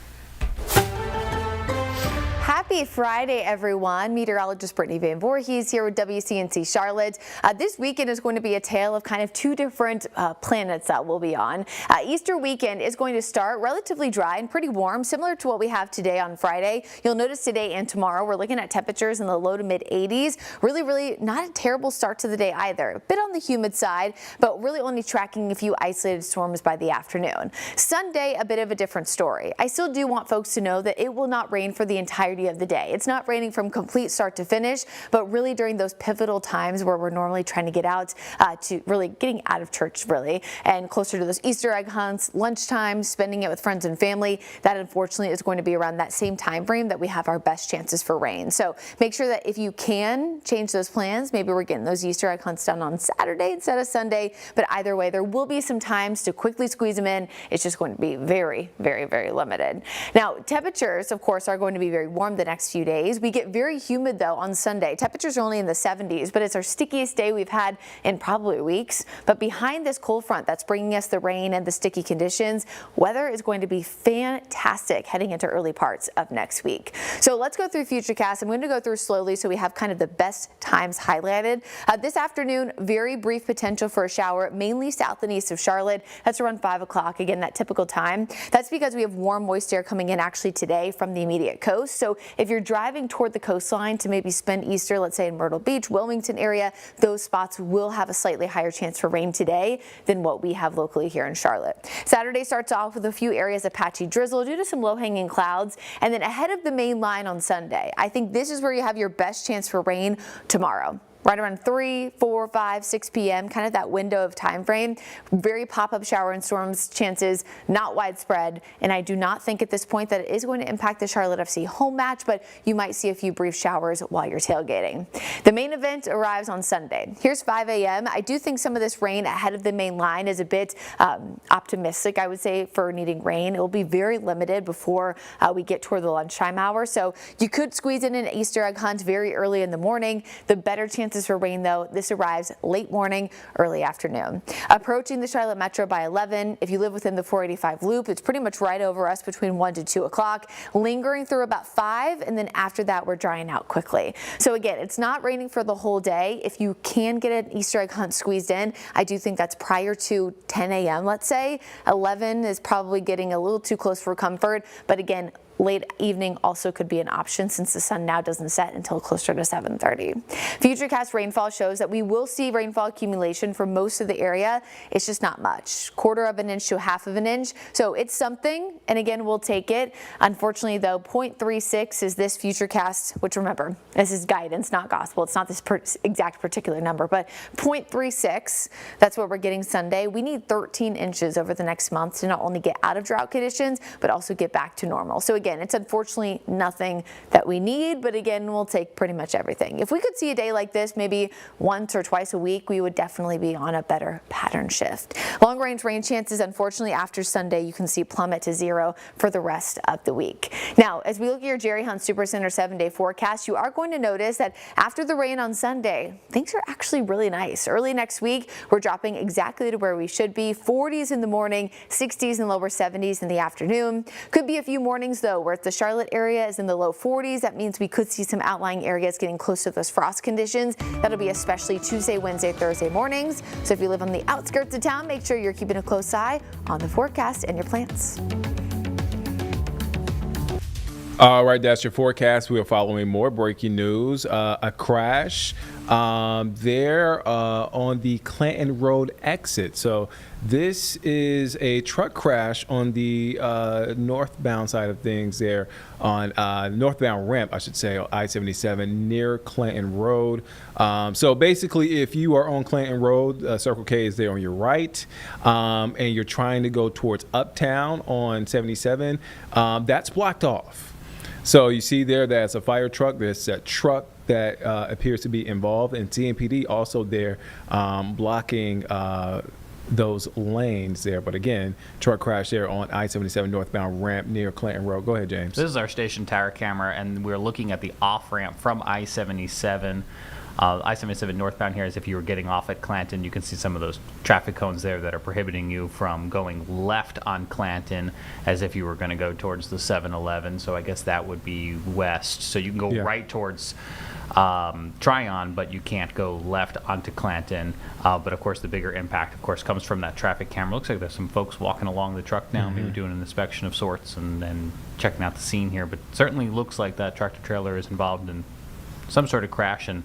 Happy Friday, everyone. Meteorologist Brittany Van Voorhees here with WCNC Charlotte. This weekend is going to be a tale of kind of two different planets that we'll be on. Easter weekend is going to start relatively dry and pretty warm, similar to what we have today on Friday. You'll notice today and tomorrow we're looking at temperatures in the low to mid 80s. Really not a terrible start to the day either. A bit on the humid side, but really only tracking a few isolated storms by the afternoon. Sunday, a bit of a different story. I still do want folks to know that it will not rain for the entirety of the day. It's not raining from complete start to finish, but really during those pivotal times where we're normally trying to get out to really getting out of church really, and closer to those Easter egg hunts, lunchtime, spending it with friends and family, that unfortunately is going to be around that same time frame that we have our best chances for rain. So make sure that if you can change those plans, maybe we're getting those Easter egg hunts done on Saturday instead of Sunday, but either way, there will be some times to quickly squeeze them in. It's just going to be very, very, very limited. Now, temperatures, of course, are going to be very warm the next few days. We get very humid though on Sunday. Temperatures are only in the 70s, but it's our stickiest day we've had in probably weeks. But behind this cold front that's bringing us the rain and the sticky conditions, weather is going to be fantastic heading into early parts of next week. So let's go through Futurecast. I'm going to go through slowly so we have kind of the best times highlighted. This afternoon, very brief potential for a shower, mainly south and east of Charlotte. That's around 5 o'clock, again, that typical time. That's because we have warm, moist air coming in actually today from the immediate coast. So if you're driving toward the coastline to maybe spend Easter, let's say in Myrtle Beach, Wilmington area, those spots will have a slightly higher chance for rain today than what we have locally here in Charlotte. Saturday starts off with a few areas of patchy drizzle due to some low-hanging clouds, and then ahead of the main line on Sunday, I think this is where you have your best chance for rain tomorrow. Right around 3, 4, 5, 6 p.m., kind of that window of time frame. Very pop-up shower and storms chances, not widespread, and I do not think at this point that it is going to impact the Charlotte FC home match, but you might see a few brief showers while you're tailgating. The main event arrives on Sunday. Here's 5 a.m. I do think some of this rain ahead of the main line is a bit optimistic, I would say, for needing rain. It will be very limited before we get toward the lunchtime hour, so you could squeeze in an Easter egg hunt very early in the morning. The better chances for rain, though, this arrives late morning, early afternoon. Approaching the Charlotte Metro by 11. If you live within the 485 loop, it's pretty much right over us between 1 to 2 o'clock, lingering through about 5, and then after that, we're drying out quickly. So again, it's not raining for the whole day. If you can get an Easter egg hunt squeezed in, I do think that's prior to 10 a.m., let's say. 11 is probably getting a little too close for comfort, but again, late evening also could be an option since the sun now doesn't set until closer to 7:30. Futurecast rainfall shows that we will see rainfall accumulation for most of the area. It's just not much, 1/4 of an inch to 1/2 of an inch. So it's something, and again, we'll take it. Unfortunately, though, 0.36 is this Futurecast, which remember, this is guidance, not gospel. It's not this exact particular number, but 0.36, that's what we're getting Sunday. We need 13 inches over the next month to not only get out of drought conditions, but also get back to normal. So again, it's unfortunately nothing that we need, but again, we'll take pretty much everything. If we could see a day like this maybe once or twice a week, we would definitely be on a better pattern shift. Long-range rain chances, unfortunately, after Sunday, you can see plummet to 0 for the rest of the week. Now, as we look at your Jerry Hunt Supercenter 7-day forecast, you are going to notice that after the rain on Sunday, things are actually really nice. Early next week, we're dropping exactly to where we should be. 40s in the morning, 60s and lower 70s in the afternoon. Could be a few mornings, though, where the Charlotte area is in the low 40s. That means we could see some outlying areas getting close to those frost conditions. That'll be especially Tuesday, Wednesday, Thursday mornings. So if you live on the outskirts of town, make sure you're keeping a close eye on the forecast and your plants. All right, that's your forecast. We are following more breaking news. A crash there on the Clanton Road exit. So this is a truck crash on the northbound side of things there on northbound ramp, I should say, on I-77 near Clanton Road. So basically, if you are on Clanton Road, Circle K is there on your right, and you're trying to go towards Uptown on 77, that's blocked off. So you see there, that's a fire truck. There's a truck that appears to be involved, and CMPD also there blocking those lanes there. But again, truck crash there on I-77 northbound ramp near Clanton Road. Go ahead, James. This is our station tower camera, and we're looking at the off-ramp from I-77. I-77 northbound here, as if you were getting off at Clanton. You can see some of those traffic cones there that are prohibiting you from going left on Clanton as if you were going to go towards the 7-Eleven. So I guess that would be west. So you can go right towards Tryon, but you can't go left onto Clanton. But of course, the bigger impact, of course, comes from that traffic camera. Looks like there's some folks walking along the truck now, maybe doing an inspection of sorts and checking out the scene here. But certainly looks like that tractor trailer is involved in some sort of crash. And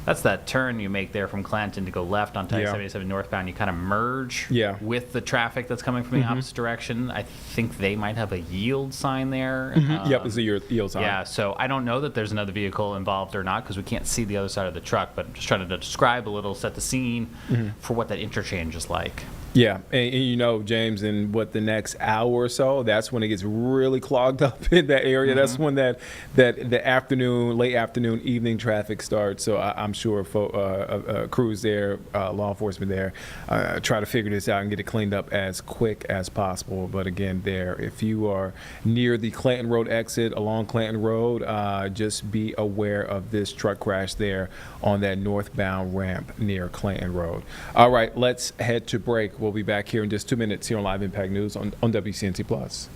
That's that turn you make there from Clanton to go left onto I-77 northbound. You kind of merge with the traffic that's coming from the opposite direction. I think they might have a yield sign there. Yep, it's a yield sign. Yeah, so I don't know that there's another vehicle involved or not because we can't see the other side of the truck, but I'm just trying to describe a little, set the scene for what that interchange is like. Yeah, and you know, James, in the next hour or so, that's when it gets really clogged up in that area. That's when that the afternoon, late afternoon, evening traffic starts. So I'm sure crews there, law enforcement there, try to figure this out and get it cleaned up as quick as possible. But again, if you are near the Clanton Road exit along Clanton Road, just be aware of this truck crash there on that northbound ramp near Clanton Road. All right, let's head to break. We'll be back here in just 2 minutes here on Live Impact News on WCNC Plus.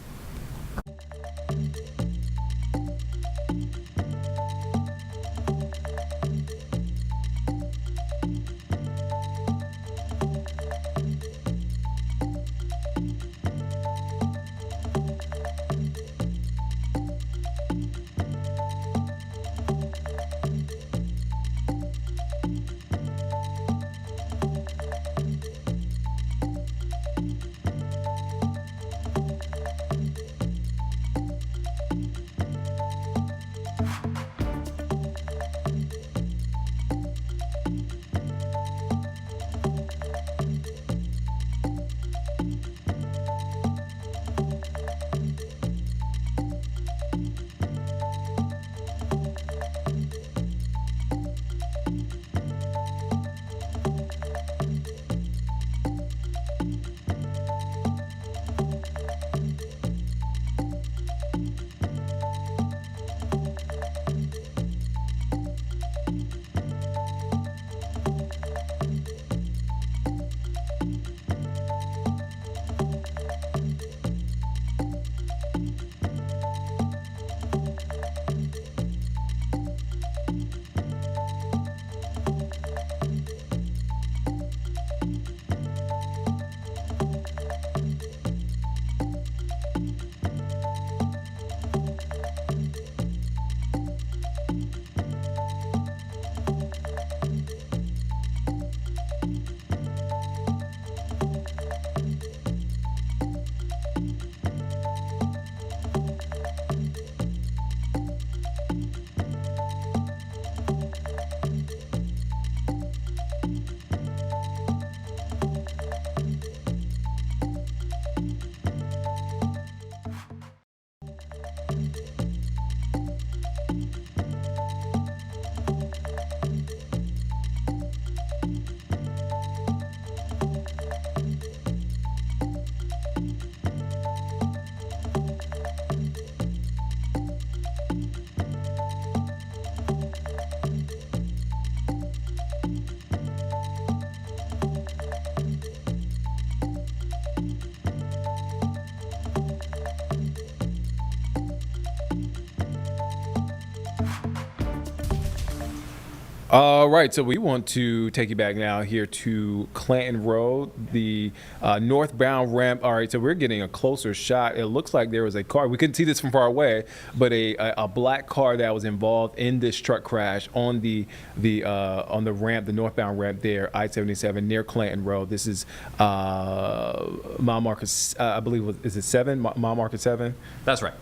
All right, so we want to take you back now here to Clanton Road, the northbound ramp. All right, so we're getting a closer shot. It looks like there was a car. We couldn't see this from far away, but a black car that was involved in this truck crash on the ramp, the northbound ramp there, I-77 near Clanton Road. This is mile marker, I believe, is it 7? Mile marker 7? That's right.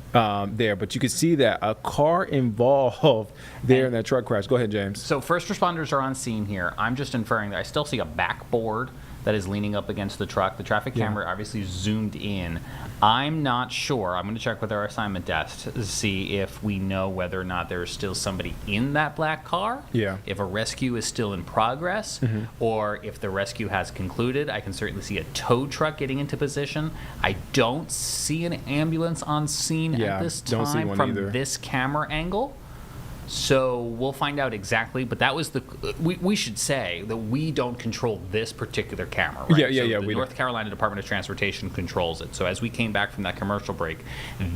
There, but you can see that a car involved there in that truck crash. Go ahead, James. So first responders are on scene here. I'm just inferring that I still see a backboard that is leaning up against the truck. The traffic camera obviously zoomed in. I'm not sure. I'm going to check with our assignment desk to see if we know whether or not there is still somebody in that black car. Yeah. If a rescue is still in progress, or if the rescue has concluded. I can certainly see a tow truck getting into position. I don't see an ambulance on scene at this time from this camera angle. So we'll find out exactly, but that was we should say that we don't control this particular camera, right? The North Carolina Department of Transportation controls it. So as we came back from that commercial break,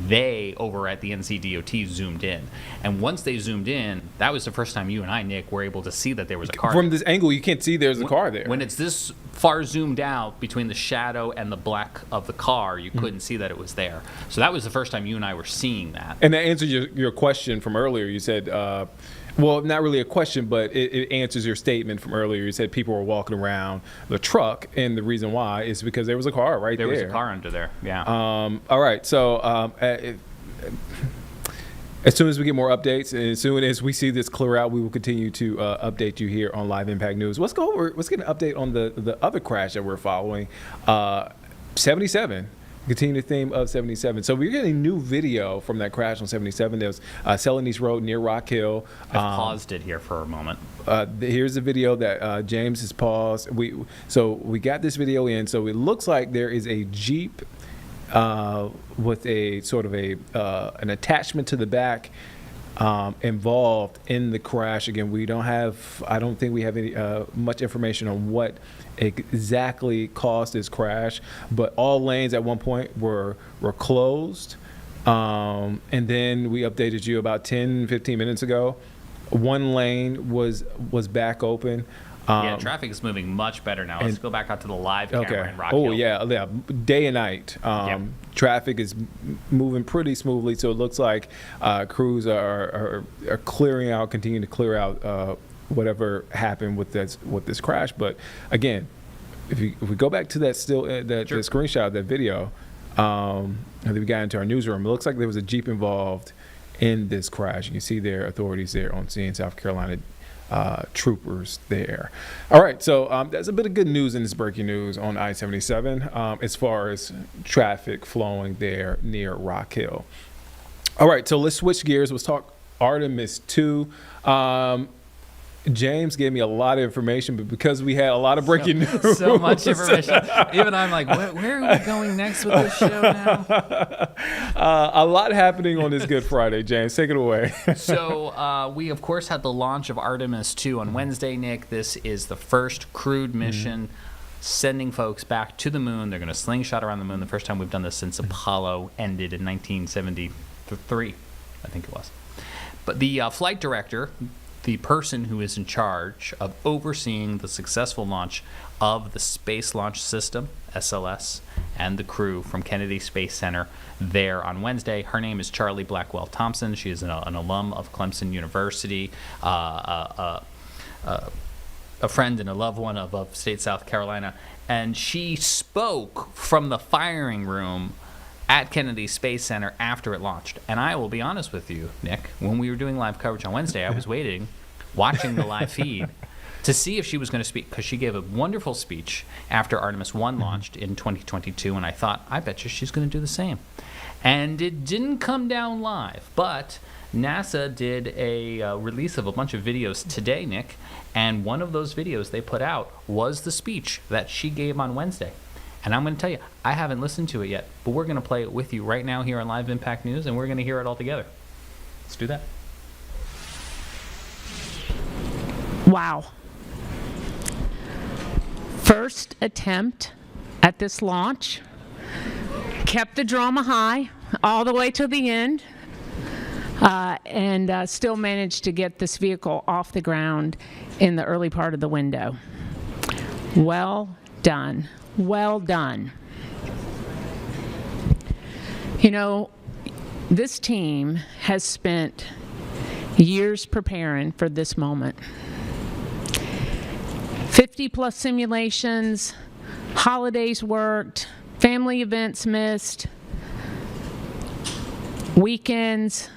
they, over at the NCDOT, zoomed in. And once they zoomed in, that was the first time you and I, Nick, were able to see that there was a car. From this angle, you can't see there's a car there. When it's this far zoomed out between the shadow and the black of the car, you couldn't see that it was there. So that was the first time you and I were seeing that. And that answers your question from earlier. You said, Well, not really a question, but it answers your statement from earlier. You said people were walking around the truck, and the reason why is because there was a car right there. There was a car under there, yeah. All right, so as soon as we get more updates, and as soon as we see this clear out, we will continue to update you here on Live Impact News. Let's get an update on the other crash that we're following, 77. Continue the theme of 77. So we're getting new video from that crash on 77. There was Celanese Road near Rock Hill. I've paused it here for a moment. Here's the video that James has paused. We got this video in. So it looks like there is a Jeep with a sort of an attachment to the back involved in the crash. Again, I don't think we have any much information on what exactly caused this crash, but all lanes at one point were closed, and then we updated you about 10-15 minutes ago. One lane was back open. Yeah, traffic is moving much better now. Let's go back out to the live camera in Rock Hill. Oh yeah, day and night. Traffic is moving pretty smoothly, so it looks like crews are clearing out, continuing to clear out whatever happened with this crash. But again, if we go back to that the screenshot of that video, and then we got into our newsroom, it looks like there was a Jeep involved in this crash. You can see their authorities there on scene, South Carolina troopers there. All right, so there's a bit of good news in this breaking news on I-77 as far as traffic flowing there near Rock Hill. All right, so let's switch gears. Let's talk Artemis 2. James gave me a lot of information, but because we had a lot of breaking news. So much information. Even I'm like, where are we going next with this show now? A lot happening on this Good Friday, James. Take it away. So we, of course, had the launch of Artemis 2 on Wednesday, Nick. This is the first crewed mission sending folks back to the moon. They're going to slingshot around the moon. The first time we've done this since Apollo ended in 1973, I think it was. But the flight director, the person who is in charge of overseeing the successful launch of the Space Launch System, SLS, and the crew from Kennedy Space Center there on Wednesday. Her name is Charlie Blackwell Thompson. She is an alum of Clemson University, a friend and a loved one of upstate South Carolina. And she spoke from the firing room at Kennedy Space Center after it launched. And I will be honest with you, Nick, when we were doing live coverage on Wednesday, I was watching the live feed to see if she was going to speak, because she gave a wonderful speech after Artemis 1 launched in 2022, and I thought, I bet you she's going to do the same. And it didn't come down live, but NASA did a release of a bunch of videos today, Nick, and one of those videos they put out was the speech that she gave on Wednesday. And I'm going to tell you, I haven't listened to it yet, but we're going to play it with you right now here on Live Impact News, and we're going to hear it all together. Let's do that. Wow. First attempt at this launch. Kept the drama high all the way to the end, and still managed to get this vehicle off the ground in the early part of the window. Well done. Well done. You know, this team has spent years preparing for this moment. 50+ simulations, holidays worked, family events missed, weekends,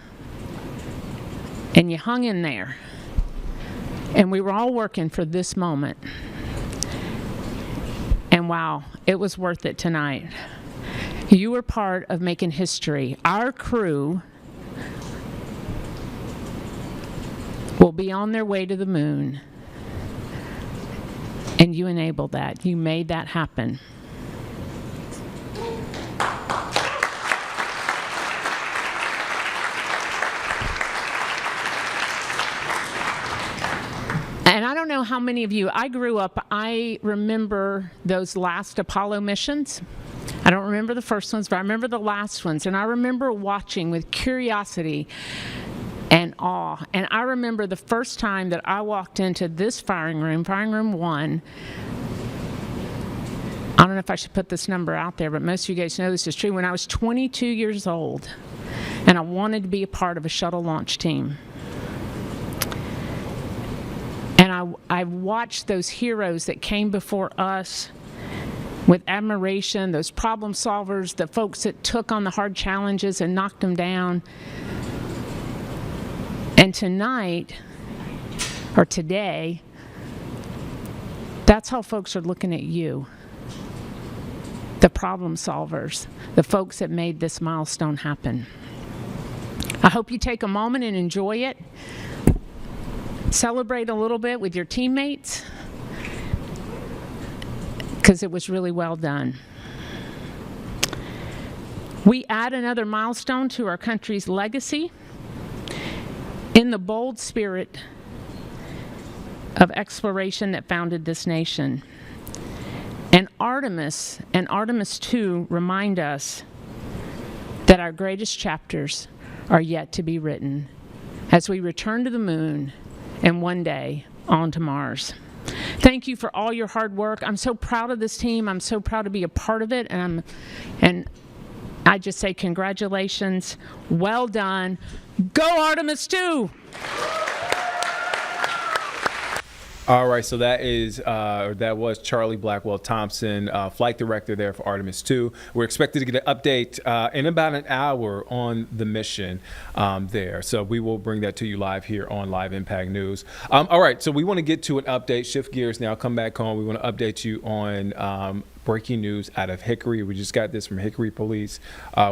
and you hung in there. And we were all working for this moment. And wow, it was worth it tonight. You were part of making history. Our crew will be on their way to the moon. And you enabled that. You made that happen. And I don't know how many of you, I grew up, I remember those last Apollo missions. I don't remember the first ones, but I remember the last ones. And I remember watching with curiosity and awe. And I remember the first time that I walked into this firing room 1. I don't know if I should put this number out there, but most of you guys know this is true. When I was 22 years old, and I wanted to be a part of a shuttle launch team. I watched those heroes that came before us with admiration, those problem solvers, the folks that took on the hard challenges and knocked them down. And tonight, or today, that's how folks are looking at you. The problem solvers, the folks that made this milestone happen. I hope you take a moment and enjoy it. Celebrate a little bit with your teammates, because it was really well done. We add another milestone to our country's legacy in the bold spirit of exploration that founded this nation. And Artemis II remind us that our greatest chapters are yet to be written as we return to the moon and one day on to Mars. Thank you for all your hard work. I'm so proud of this team. I'm so proud to be a part of it. And I just say congratulations. Well done. Go Artemis II! All right, so that was Charlie Blackwell Thompson, flight director there for Artemis II. We're expected to get an update in about an hour on the mission there. So we will bring that to you live here on Live Impact News. All right, so we want to get to an update, shift gears now, come back home. We want to update you on breaking news out of Hickory. We just got this from Hickory Police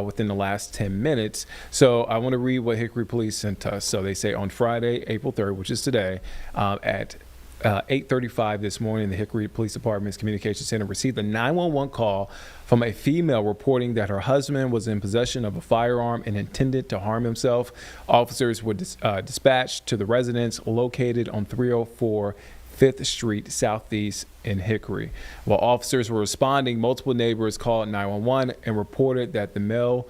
within the last 10 minutes. So I want to read what Hickory Police sent us. So they say on Friday, April 3rd, which is today, at 8:35 this morning, the Hickory Police Department's Communications Center received a 911 call from a female reporting that her husband was in possession of a firearm and intended to harm himself. Officers were dispatched to the residence located on 304 5th Street Southeast in Hickory. While officers were responding, multiple neighbors called 911 and reported that the male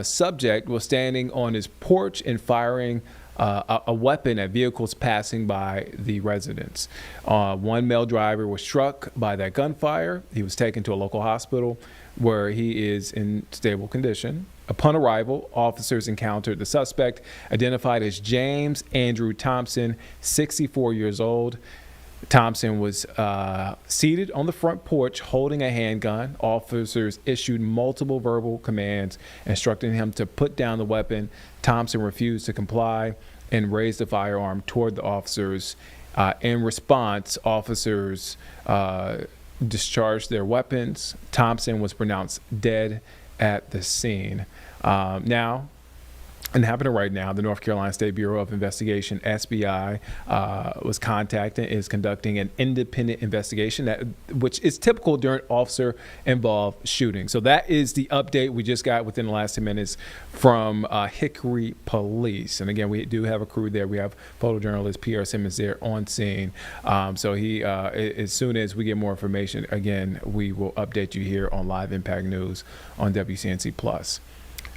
subject was standing on his porch and firing a weapon at vehicles passing by the residence. One male driver was struck by that gunfire. He was taken to a local hospital where he is in stable condition. Upon arrival, officers encountered the suspect, identified as James Andrew Thompson, 64 years old. Thompson was seated on the front porch holding a handgun. Officers issued multiple verbal commands instructing him to put down the weapon. Thompson refused to comply and raised the firearm toward the officers. In response, officers discharged their weapons. Thompson was pronounced dead at the scene. Now, and happening right now, the North Carolina State Bureau of Investigation, SBI, was contacted, is conducting an independent investigation, which is typical during officer-involved shootings. So that is the update we just got within the last 10 minutes from Hickory Police. And again, we do have a crew there. We have photojournalist Pierre Simmons there on scene. So he, as soon as we get more information, again, we will update you here on Live Impact News on WCNC Plus.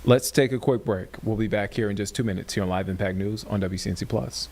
Let's take a quick break. We'll be back here in just 2 minutes here on Live Impact News on WCNC Plus.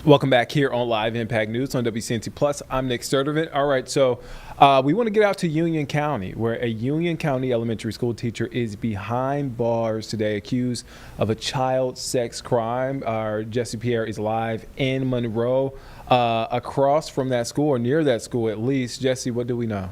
Welcome back here on Live Impact News on WCNC Plus. I'm Nick Sturdivant. All right, so we want to get out to Union County, where a Union County elementary school teacher is behind bars today, accused of a child sex crime. Our Jesse Pierre is live in Monroe, across from that school, or near that school at least. Jesse, what do we know?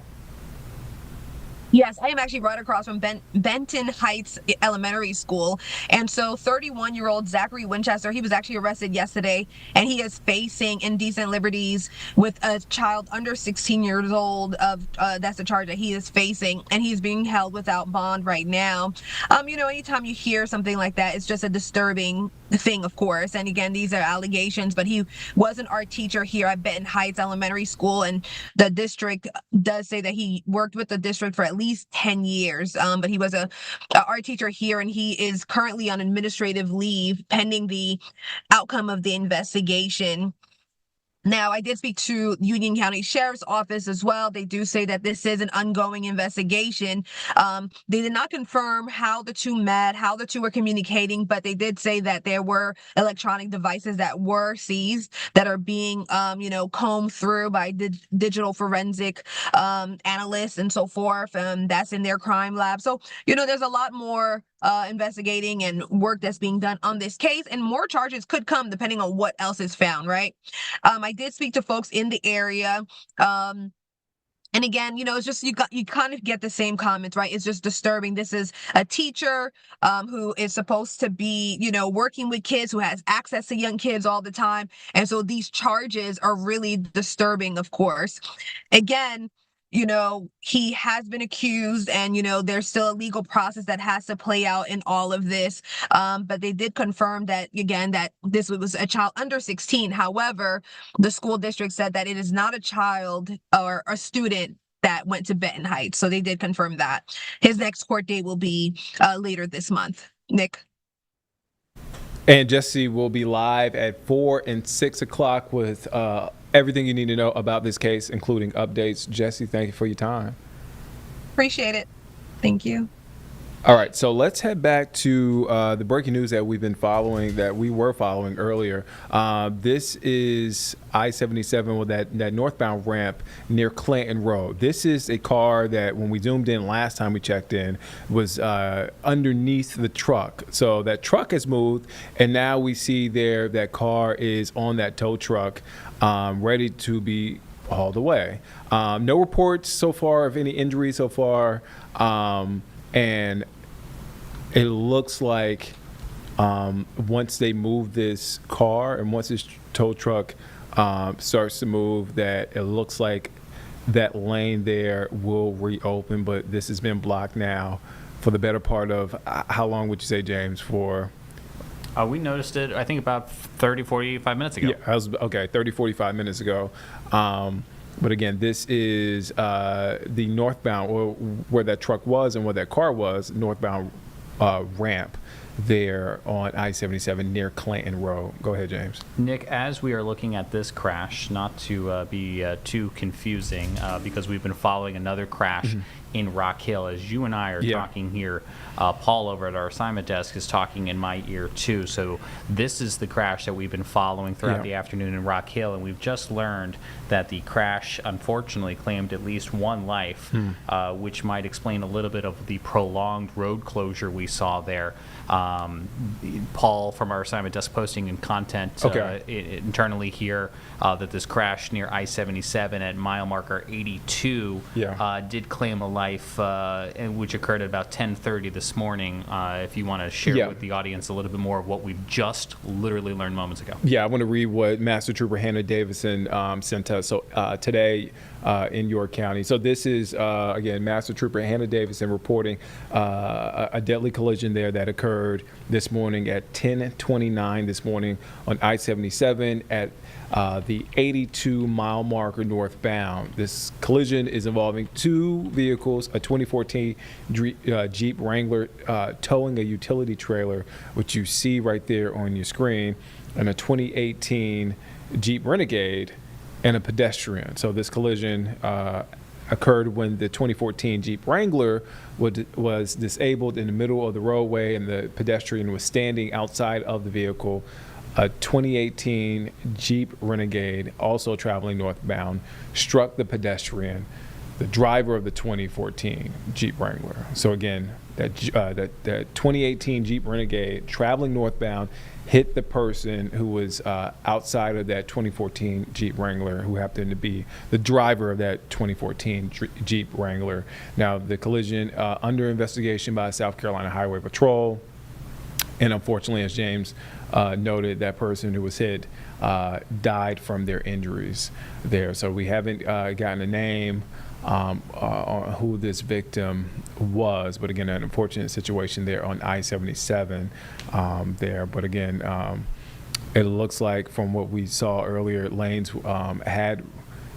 Yes, I am actually right across from Benton Heights Elementary School. And so 31-year-old Zachary Winchester, he was actually arrested yesterday, and he is facing indecent liberties with a child under 16 years old. That's the charge that he is facing, and he's being held without bond right now. Anytime you hear something like that, it's just a disturbing thing, of course. And again, these are allegations, but he was an art teacher here at Benton Heights Elementary School, and the district does say that he worked with the district for at least 10 years. But he was a art teacher here, and he is currently on administrative leave pending the outcome of the investigation. Now, I did speak to Union County Sheriff's Office as well. They do say that this is an ongoing investigation. They did not confirm how the two met, how the two were communicating, but they did say that there were electronic devices that were seized that are being, combed through by digital forensic analysts and so forth. That's in their crime lab. So, there's a lot more investigating and work that's being done on this case, and more charges could come depending on what else is found, right? I did speak to folks in the area. And again, it's just you kind of get the same comments, right? It's just disturbing. This is a teacher who is supposed to be, working with kids, who has access to young kids all the time. And so these charges are really disturbing, of course. Again, he has been accused, and, there's still a legal process that has to play out in all of this. But they did confirm that, again, that this was a child under 16. However, the school district said that it is not a child or a student that went to Benton Heights. So they did confirm that. His next court date will be later this month. Nick. And Jesse will be live at 4 and 6 o'clock with everything you need to know about this case, including updates. Jesse, thank you for your time. Appreciate it. Thank you. All right, so let's head back to the breaking news that we were following earlier. This is I-77 with that northbound ramp near Clanton Road. This is a car that, when we zoomed in last time we checked in, was underneath the truck. So that truck has moved, and now we see there that car is on that tow truck, ready to be hauled away. No reports so far of any injuries so far. And it looks like once they move this car and once this tow truck starts to move, that it looks like that lane there will reopen. But this has been blocked now for the better part of, how long would you say, James, for? We noticed it, I think, about 30, 45 minutes ago. Yeah, 30, 45 minutes ago. But again, this is the northbound, or where that truck was and where that car was, northbound ramp there on I-77 near Clanton Road. Go ahead, James. Nick, as we are looking at this crash, not to be too confusing, because we've been following another crash in Rock Hill. As you and I are talking here, Paul over at our assignment desk is talking in my ear too. So this is the crash that we've been following throughout the afternoon in Rock Hill, and we've just learned that the crash unfortunately claimed at least one life, which might explain a little bit of the prolonged road closure we saw there. Paul from our assignment desk posting in content internally here that this crash near I-77 at mile marker 82 did claim a life, which occurred at about 10:30 this morning. If you want to share with the audience a little bit more of what we've just literally learned moments ago. Yeah, I want to read what Master Trooper Hannah Davison sent us today in York County. So this is, again, Master Trooper Hannah Davison reporting a deadly collision there that occurred this morning at 10:29 this morning on I-77 at the 82 mile marker northbound. This collision is involving two vehicles, a 2014 Jeep Wrangler towing a utility trailer, which you see right there on your screen, and a 2018 Jeep Renegade and a pedestrian. So this collision occurred when the 2014 Jeep Wrangler was disabled in the middle of the roadway, and the pedestrian was standing outside of the vehicle. a 2018 Jeep Renegade, also traveling northbound, struck the pedestrian, the driver of the 2014 Jeep Wrangler. So again, that 2018 Jeep Renegade traveling northbound hit the person who was outside of that 2014 Jeep Wrangler, who happened to be the driver of that 2014 Jeep Wrangler. Now, the collision under investigation by South Carolina Highway Patrol. And unfortunately, as James noted, that person who was hit died from their injuries there. So we haven't gotten a name on who this victim was, but again, an unfortunate situation there on I-77 there. But again, it looks like from what we saw earlier, lanes had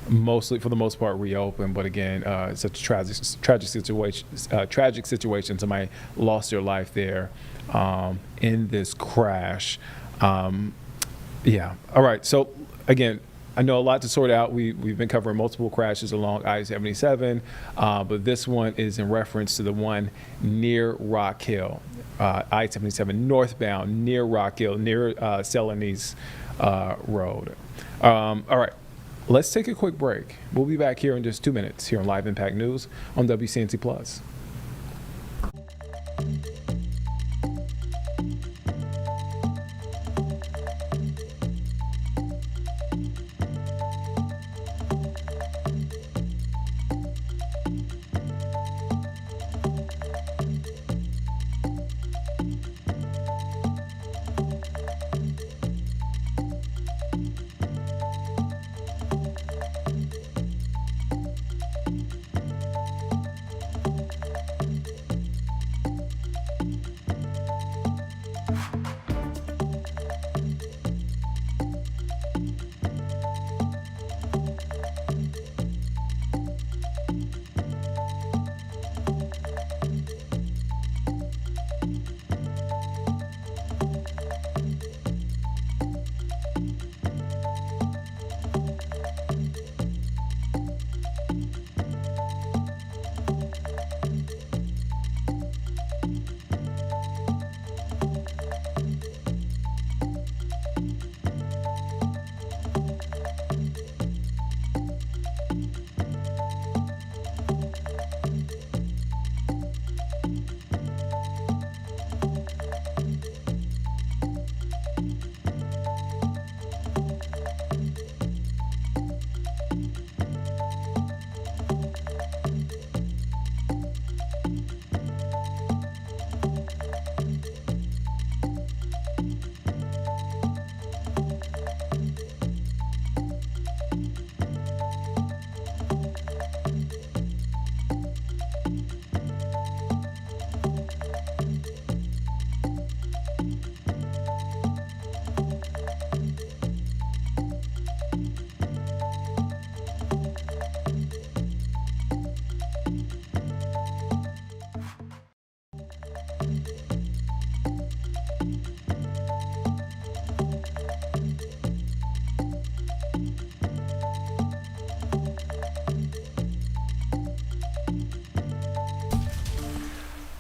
mostly, for the most part, reopened. But again, such a tragic situation. Somebody lost their life there in this crash. Yeah. All right. So again, I know a lot to sort out. We've been covering multiple crashes along I-77, but this one is in reference to the one near Rock Hill, I-77 northbound near Rock Hill, near Celanese Road. All right, let's take a quick break. We'll be back here in just 2 minutes here on Live Impact News on WCNC Plus.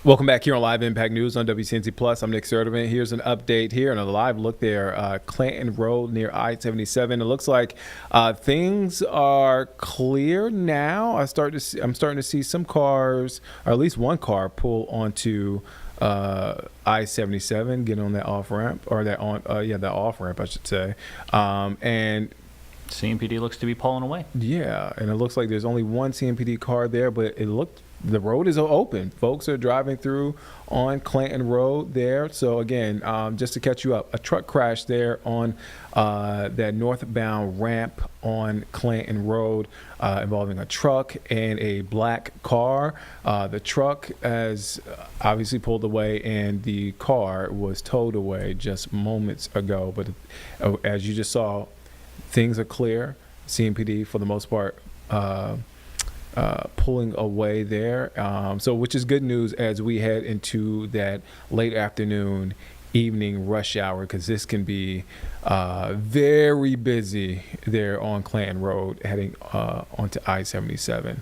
Welcome back here on Live Impact News on WCNC Plus. I'm Nick Sertivant. Here's an update here and a live look there, Clanton Road near I-77. It looks like things are clear now. I'm starting to see some cars, or at least one car, pull onto I-77, get on that off ramp, or that off ramp, I should say, and. CMPD looks to be pulling away. Yeah, and it looks like there's only one CMPD car there, but the road is open. Folks are driving through on Clanton Road there. So again, just to catch you up, a truck crashed there on that northbound ramp on Clanton Road involving a truck and a black car. The truck has obviously pulled away and the car was towed away just moments ago. But as you just saw, things are clear. CMPD, for the most part, pulling away there. So which is good news as we head into that late afternoon, evening rush hour, because this can be very busy there on Clanton Road heading onto I-77.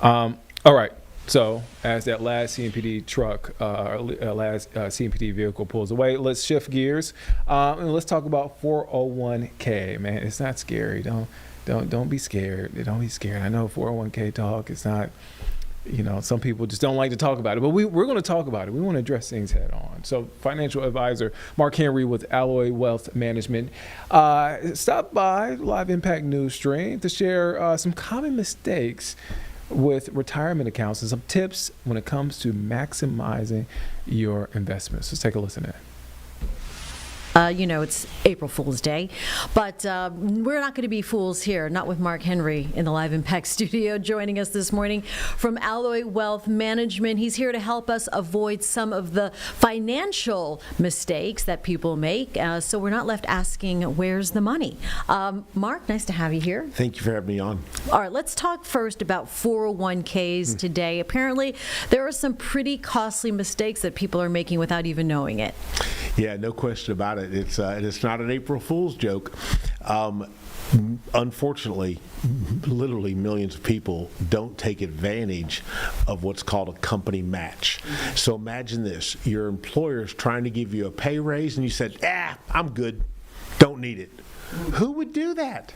All right. So as that last CMPD truck, last CMPD vehicle pulls away, let's shift gears and let's talk about 401k. Man, it's not scary. Don't be scared. Don't be scared. I know 401k talk is not. Some people just don't like to talk about it, but we're going to talk about it. We want to address things head on. So financial advisor Mark Henry with Alloy Wealth Management stopped by Live Impact News Stream to share some common mistakes with retirement accounts and some tips when it comes to maximizing your investments. Let's take a listen to that. It's April Fool's Day, but we're not going to be fools here, not with Mark Henry in the Live Impact studio joining us this morning from Alloy Wealth Management. He's here to help us avoid some of the financial mistakes that people make, so we're not left asking, where's the money? Mark, nice to have you here. Thank you for having me on. All right, let's talk first about 401ks today. Apparently, there are some pretty costly mistakes that people are making without even knowing it. Yeah, no question about it. It's not an April Fool's joke. Unfortunately, literally millions of people don't take advantage of what's called a company match. So imagine this. Your employer's trying to give you a pay raise and you said, I'm good, don't need it. Who would do that?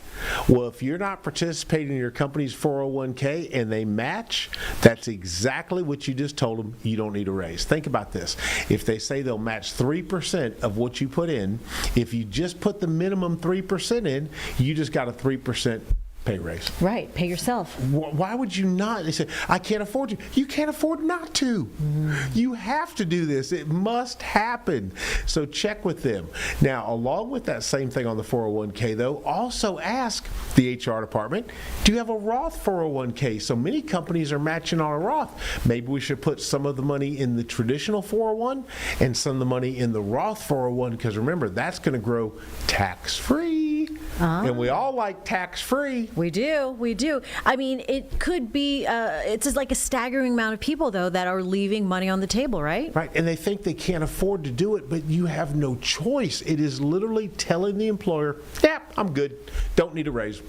Well, if you're not participating in your company's 401k and they match, that's exactly what you just told them you don't need a raise. Think about this. If they say they'll match 3% of what you put in, if you just put the minimum 3% in, you just got a 3% pay raise. Right, pay yourself. Why would you not? They say, I can't afford you. You can't afford not to. You have to do this. It must happen. So check with them. Now, along with that same thing on the 401k, though, also ask the HR department, do you have a Roth 401k? So many companies are matching on a Roth. Maybe we should put some of the money in the traditional 401 and some of the money in the Roth 401, because remember, that's going to grow tax-free. And we all like tax-free. We do. I mean, it could be, it's just like a staggering amount of people, though, that are leaving money on the table, right? Right, and they think they can't afford to do it, but you have no choice. It is literally telling the employer, I'm good, don't need a raise.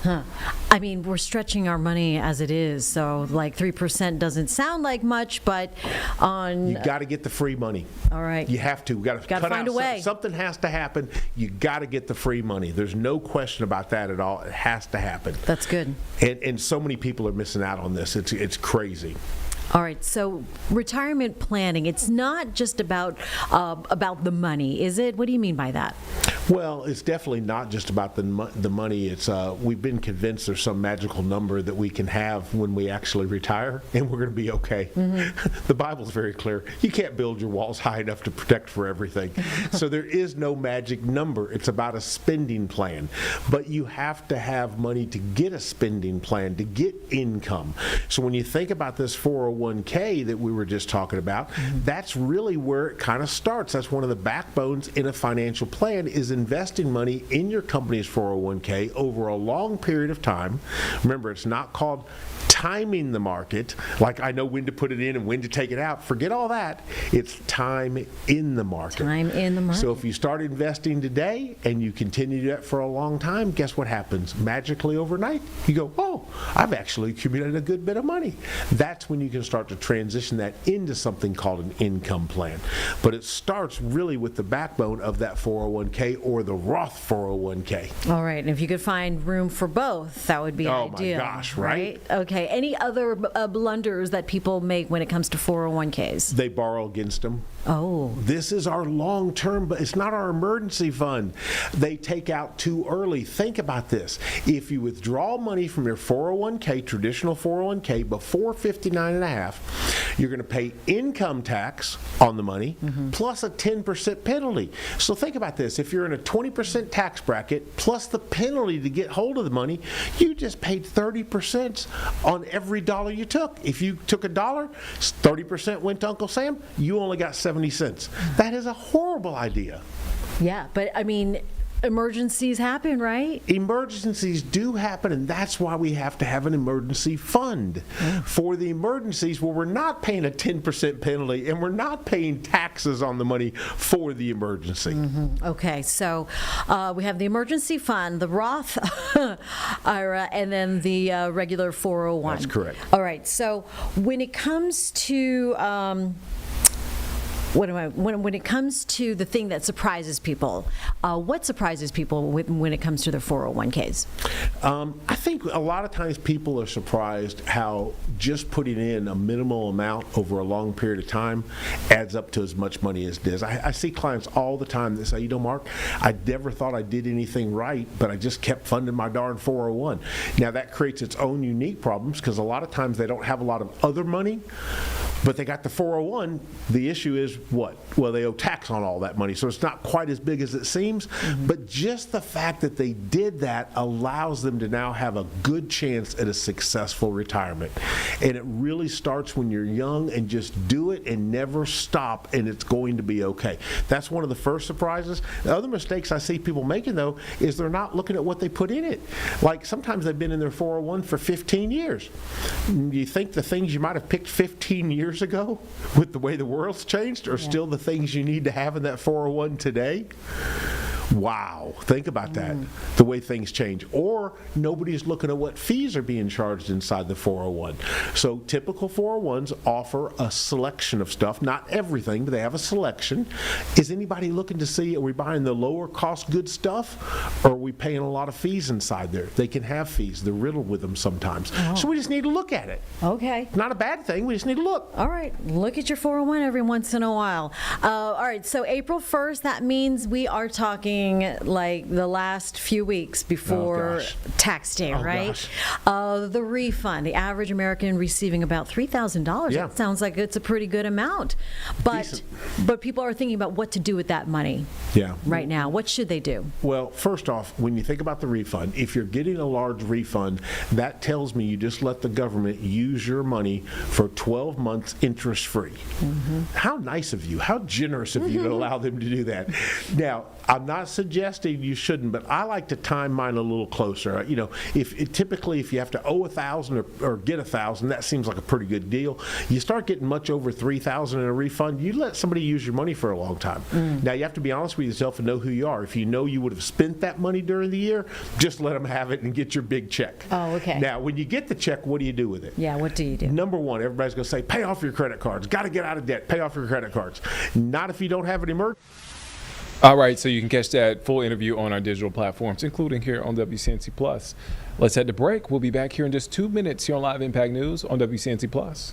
I mean, we're stretching our money as it is, so like 3% doesn't sound like much, but you got to get the free money. All right. You have to. We got to find a way. Something has to happen. You got to get the free money. There's no question about that at all. It has to happen. That's good. And so many people are missing out on this. It's crazy. All right, so retirement planning, it's not just about the money, is it? What do you mean by that? Well, it's definitely not just about the money. It's we've been convinced there's some magical number that we can have when we actually retire, and we're going to be okay. The Bible's very clear. You can't build your walls high enough to protect for everything. So there is no magic number. It's about a spending plan. But you have to have money to get a spending plan, to get income. So when you think about this 401k that we were just talking about, that's really where it kind of starts. That's one of the backbones in a financial plan, is investing money in your company's 401k over a long period of time. Remember, it's not called timing the market, like I know when to put it in and when to take it out. Forget all that. It's time in the market. Time in the market. So if you start investing today and you continue to do that for a long time, guess what happens? Magically overnight, you go, oh, I've actually accumulated a good bit of money. That's when you can start to transition that into something called an income plan. But it starts really with the backbone of that 401k or the Roth 401k. All right, and if you could find room for both, that would be ideal. Oh my gosh, right? Okay, any other blunders that people make when it comes to 401ks? They borrow against them. Oh. This is our long-term, but it's not our emergency fund. They take out too early. Think about this. If you withdraw money from your 401k, traditional 401k, before 59 and a half, you're going to pay income tax on the money plus a 10% penalty. So think about this. If you're in a 20% tax bracket plus the penalty to get hold of the money, you just paid 30% on every dollar you took. If you took $1, 30% went to Uncle Sam, you only got 70 cents. That is a horrible idea. Yeah, but I mean, emergencies happen, right? Emergencies do happen, and that's why we have to have an emergency fund for the emergencies where we're not paying a 10% penalty and we're not paying taxes on the money for the emergency. Okay, so we have the emergency fund, the Roth IRA, and then the regular 401. That's correct. All right, so when it comes to when it comes to the thing that surprises people, what surprises people when it comes to their 401ks? I think a lot of times people are surprised how just putting in a minimal amount over a long period of time adds up to as much money as it is. I see clients all the time that say, you know, Mark, I never thought I did anything right, but I just kept funding my darn 401. Now that creates its own unique problems because a lot of times they don't have a lot of other money, but they got the 401. The issue is what? Well, they owe tax on all that money, so it's not quite as big as it seems, but just the fact that they did that allows them to now have a good chance at a successful retirement. And it really starts when you're young, and just do it and never stop, and it's going to be okay. That's one of the first surprises. The other mistakes I see people making, though, is they're not looking at what they put in it. Like sometimes they've been in their 401 for 15 years. Do you think the things you might have picked 15 years ago with the way the world's changed are still the things you need to have in that 401 today? Wow, think about that, the way things change. Or nobody's looking at what fees are being charged inside the 401. So typical 401s offer a selection of stuff, not everything, but they have a selection. Is anybody looking to see, are we buying the lower cost good stuff, or are we paying a lot of fees inside there? They can have fees, they're riddled with them sometimes. So we just need to look at it. Okay. Not a bad thing, we just need to look. All right, look at your 401 every once in a while. All right, so April 1st, that means we are talking like the last few weeks before tax day, right? The refund, the average American receiving about $3,000. Yeah. That sounds like it's a pretty good amount. But people are thinking about what to do with that money right now. What should they do? Well, first off, when you think about the refund, if you're getting a large refund, that tells me you just let the government use your money for 12 months interest-free. How nice of you. How generous of you to allow them to do that. Now, I'm not suggesting you shouldn't, but I like to time mine a little closer. You know, typically if you have to owe $1,000 or get $1,000, that seems like a pretty good deal. You start getting much over $3,000 in a refund, you let somebody use your money for a long time. Now you have to be honest with yourself and know who you are. If you know you would have spent that money during the year, just let them have it and get your big check. Oh, okay. Now, when you get the check, what do you do with it? Yeah, what do you do? Number one, everybody's going to say, pay off your credit cards. Got to get out of debt. Pay off your credit cards. Not if you don't have an emergency. All right, so you can catch that full interview on our digital platforms, including here on WCNC Plus. Let's head to break. We'll be back here in just 2 minutes here on Live Impact News on WCNC Plus.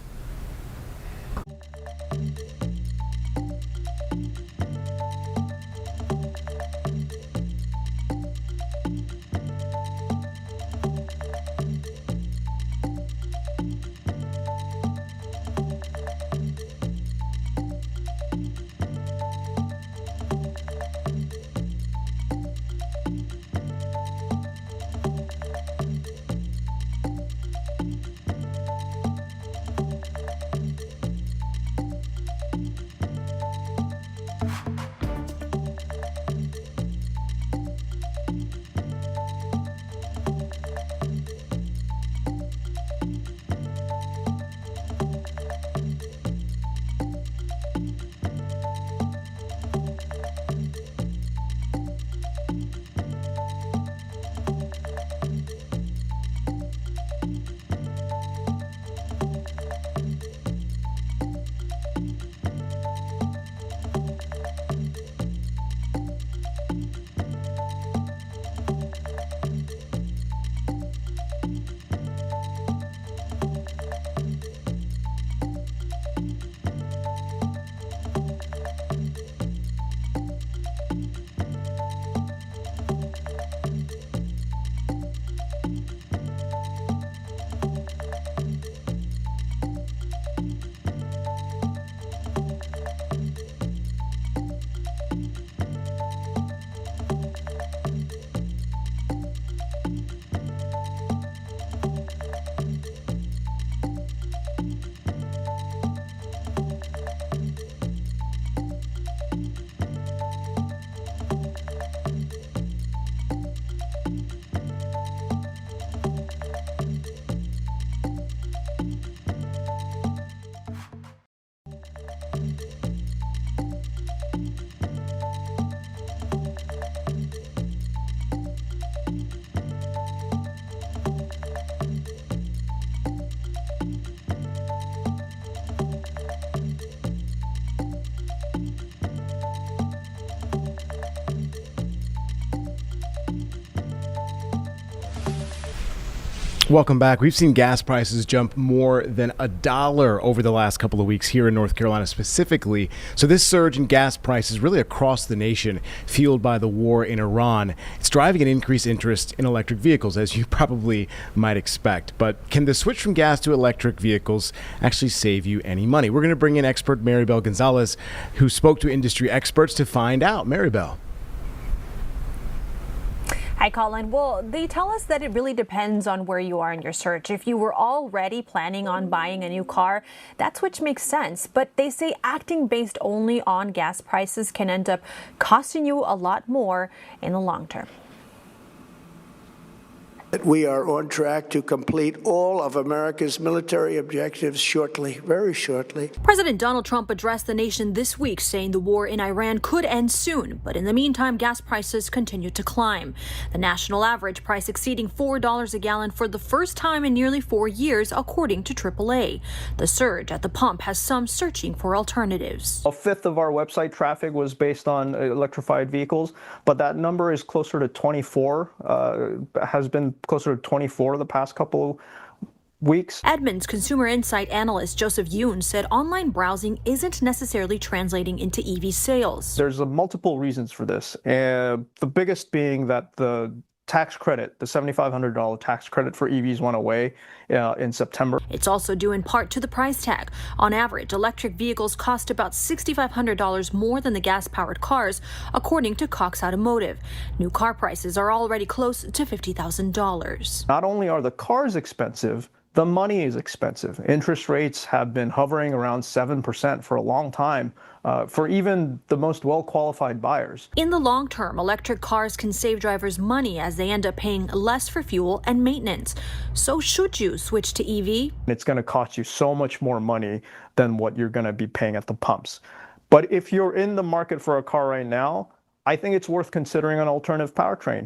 Welcome back. We've seen gas prices jump more than $1 over the last couple of weeks here in North Carolina specifically. So this surge in gas prices really across the nation, fueled by the war in Iran, it's driving an increased interest in electric vehicles, as you probably might expect. But can the switch from gas to electric vehicles actually save you any money? We're going to bring in expert Maribel Gonzalez, who spoke to industry experts to find out. Maribel. Hi, Colin. Well, they tell us that it really depends on where you are in your search. If you were already planning on buying a new car, that switch makes sense. But they say acting based only on gas prices can end up costing you a lot more in the long term. We are on track to complete all of America's military objectives shortly, very shortly. President Donald Trump addressed the nation this week, saying the war in Iran could end soon. But in the meantime, gas prices continue to climb. The national average price exceeding $4 a gallon for the first time in nearly 4 years, according to AAA. The surge at the pump has some searching for alternatives. A fifth of our website traffic was based on electrified vehicles, but that number is closer to 24, has been closer to 24 the past couple weeks. Edmunds consumer insight analyst Joseph Yoon said online browsing isn't necessarily translating into EV sales. There's multiple reasons for this. The biggest being that the tax credit, the $7,500 tax credit for EVs went away in September. It's also due in part to the price tag. On average, electric vehicles cost about $6,500 more than the gas-powered cars, according to Cox Automotive. New car prices are already close to $50,000. Not only are the cars expensive, the money is expensive. Interest rates have been hovering around 7% for a long time for even the most well-qualified buyers. In the long term, electric cars can save drivers money as they end up paying less for fuel and maintenance. So should you switch to EV? It's going to cost you so much more money than what you're going to be paying at the pumps. But if you're in the market for a car right now, I think it's worth considering an alternative powertrain.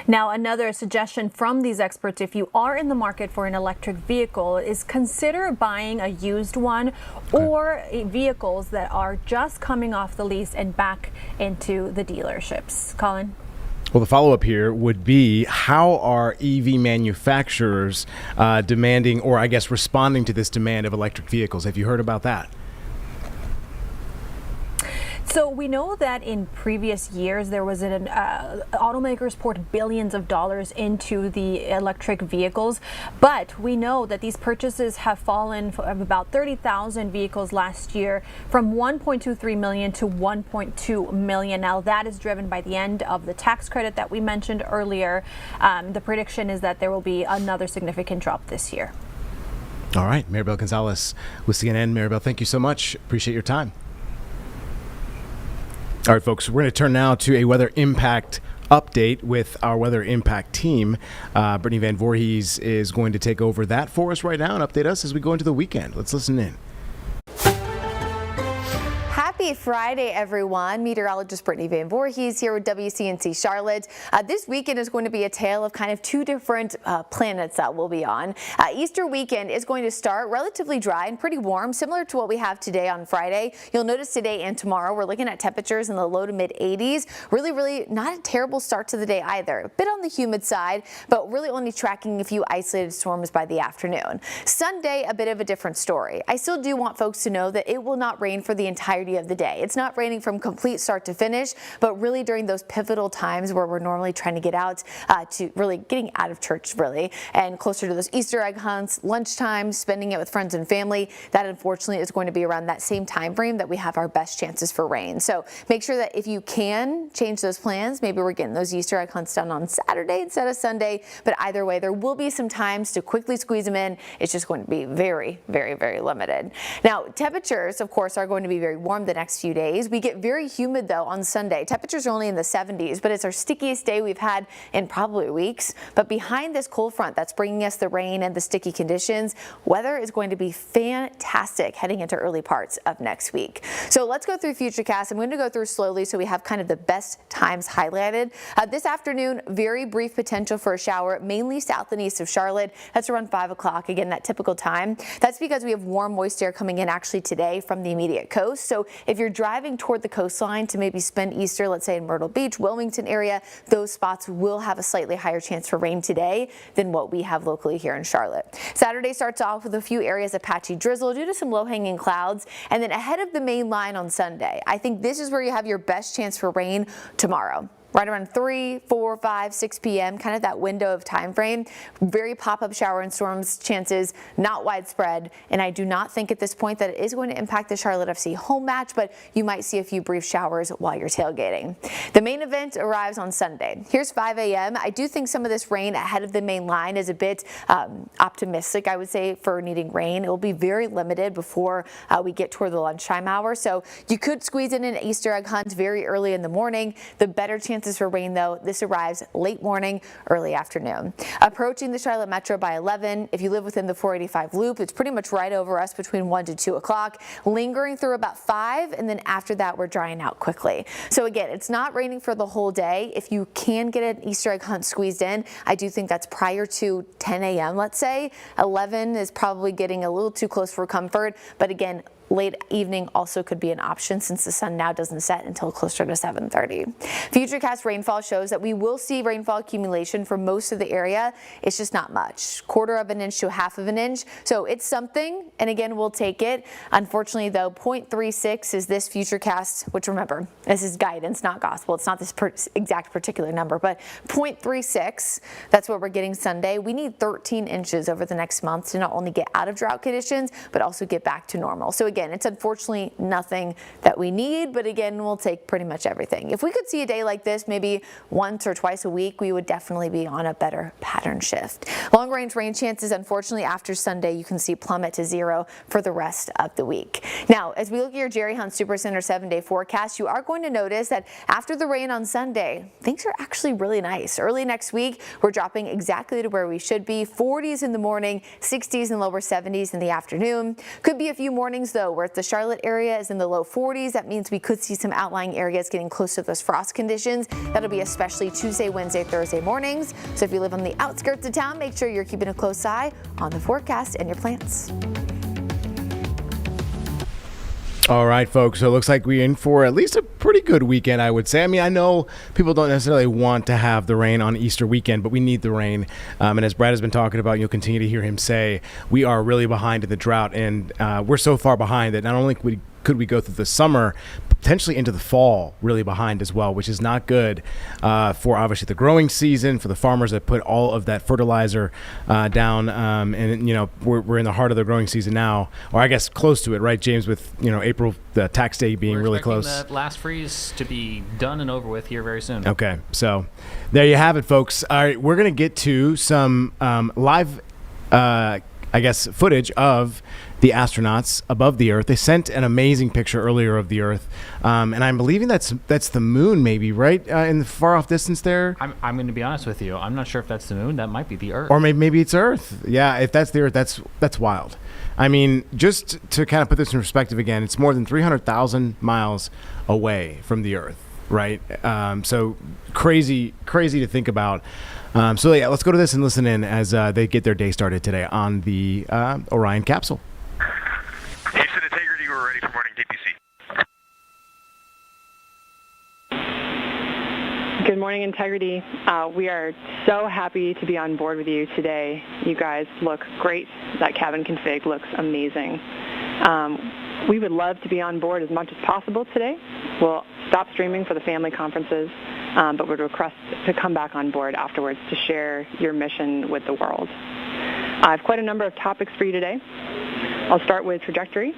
Now, another suggestion from these experts, if you are in the market for an electric vehicle, is consider buying a used one or vehicles that are just coming off the lease and back into the dealerships. Colin? Well, the follow-up here would be, how are EV manufacturers demanding, or I guess responding to this demand of electric vehicles? Have you heard about that? So we know that in previous years there was automakers poured billions of dollars into the electric vehicles, but we know that these purchases have fallen from about 30,000 vehicles last year from 1.23 million to 1.2 million. Now that is driven by the end of the tax credit that we mentioned earlier. The prediction is that there will be another significant drop this year. All right, Maribel Gonzalez with CNN. Maribel, thank you so much. Appreciate your time. All right, folks, we're going to turn now to a weather impact update with our weather impact team. Brittany Van Voorhees is going to take over that for us right now and update us as we go into the weekend. Let's listen in. Happy Friday, everyone. Meteorologist Brittany Van Voorhees here with WCNC Charlotte. This weekend is going to be a tale of kind of two different planets that we'll be on. Easter weekend is going to start relatively dry and pretty warm, similar to what we have today on Friday. You'll notice today and tomorrow we're looking at temperatures in the low to mid 80s. Really not a terrible start to the day either. A bit on the humid side, but really only tracking a few isolated storms by the afternoon. Sunday, a bit of a different story. I still do want folks to know that it will not rain for the entirety of the day. It's not raining from complete start to finish, but really during those pivotal times where we're normally trying to get out to really getting out of church and closer to those Easter egg hunts, lunchtime, spending it with friends and family. That unfortunately is going to be around that same time frame that we have our best chances for rain. So make sure that if you can change those plans, maybe we're getting those Easter egg hunts done on Saturday instead of Sunday, but either way there will be some times to quickly squeeze them in. It's just going to be very limited. Now temperatures of course are going to be very warm the next few days. We get very humid though on Sunday. Temperatures are only in the 70s, but it's our stickiest day we've had in probably weeks. But behind this cold front that's bringing us the rain and the sticky conditions, weather is going to be fantastic heading into early parts of next week. So let's go through Futurecast. I'm going to go through slowly so we have kind of the best times highlighted. This afternoon, very brief potential for a shower, mainly south and east of Charlotte. That's around 5 o'clock, again, that typical time. That's because we have warm, moist air coming in actually today from the immediate coast. So if If you're driving toward the coastline to maybe spend Easter, let's say in Myrtle Beach, Wilmington area, those spots will have a slightly higher chance for rain today than what we have locally here in Charlotte. Saturday starts off with a few areas of patchy drizzle due to some low-hanging clouds, and then ahead of the main line on Sunday, I think this is where you have your best chance for rain tomorrow. Right around 3, 4, 5, 6 p.m., kind of that window of time frame. Very pop-up shower and storms chances, not widespread, and I do not think at this point that it is going to impact the Charlotte FC home match, but you might see a few brief showers while you're tailgating. The main event arrives on Sunday. Here's 5 a.m. I do think some of this rain ahead of the main line is a bit optimistic, I would say, for needing rain. It will be very limited before we get toward the lunchtime hour, so you could squeeze in an Easter egg hunt very early in the morning. The better chances for rain, though, this arrives late morning, early afternoon. Approaching the Charlotte Metro by 11. If you live within the 485 loop, it's pretty much right over us between 1 to 2 o'clock, lingering through about 5, and then after that, we're drying out quickly. So again, it's not raining for the whole day. If you can get an Easter egg hunt squeezed in, I do think that's prior to 10 a.m., let's say. 11 is probably getting a little too close for comfort, but again, late evening also could be an option since the sun now doesn't set until closer to 7:30. Futurecast rainfall shows that we will see rainfall accumulation for most of the area. It's just not much, 1/4 of an inch to 1/2 of an inch. So it's something, and again, we'll take it. Unfortunately, though, 0.36 is this Futurecast, which remember, this is guidance, not gospel. It's not this exact particular number, but 0.36, that's what we're getting Sunday. We need 13 inches over the next month to not only get out of drought conditions, but also get back to normal. So again, it's unfortunately nothing that we need, but again, we'll take pretty much everything. If we could see a day like this maybe once or twice a week, we would definitely be on a better pattern shift. Long-range rain chances, unfortunately, after Sunday, you can see plummet to 0 for the rest of the week. Now, as we look at your Jerry Hunt Supercenter 7-day forecast, you are going to notice that after the rain on Sunday, things are actually really nice. Early next week, we're dropping exactly to where we should be. 40s in the morning, 60s and lower 70s in the afternoon. Could be a few mornings, though, where the Charlotte area is in the low 40s. That means we could see some outlying areas getting close to those frost conditions. That'll be especially Tuesday, Wednesday, Thursday mornings. So if you live on the outskirts of town, make sure you're keeping a close eye on the forecast and your plants. All right, folks. So it looks like we're in for at least a pretty good weekend, I would say. I mean, I know people don't necessarily want to have the rain on Easter weekend, but we need the rain. And as Brad has been talking about, you'll continue to hear him say, we are really behind in the drought. And we're so far behind that not only could we go through the summer, potentially into the fall, really behind as well, which is not good for obviously the growing season, for the farmers that put all of that fertilizer down. And, you know, we're in the heart of the growing season now, or I guess close to it, right, James, with, you know, April, the tax day being really close. We're expecting the last freeze to be done and over with here very soon. Okay, so there you have it, folks. All right, we're going to get to some live, I guess, footage of the astronauts above the Earth. They sent an amazing picture earlier of the Earth, and I'm believing that's the moon, maybe, right, in the far off distance there. I'm going to be honest with you. I'm not sure if that's the moon. That might be the Earth. Or maybe it's Earth. Yeah, if that's the Earth, that's wild. I mean, just to kind of put this in perspective again, it's more than 300,000 miles away from the Earth, right? So crazy to think about. So yeah, let's go to this and listen in as they get their day started today on the Orion capsule. Houston Integrity, we're ready for morning DPC. Good morning, Integrity. We are so happy to be on board with you today. You guys look great. That cabin config looks amazing. We would love to be on board as much as possible today. We'll stop streaming for the family conferences, but would request to come back on board afterwards to share your mission with the world. I have quite a number of topics for you today. I'll start with trajectory.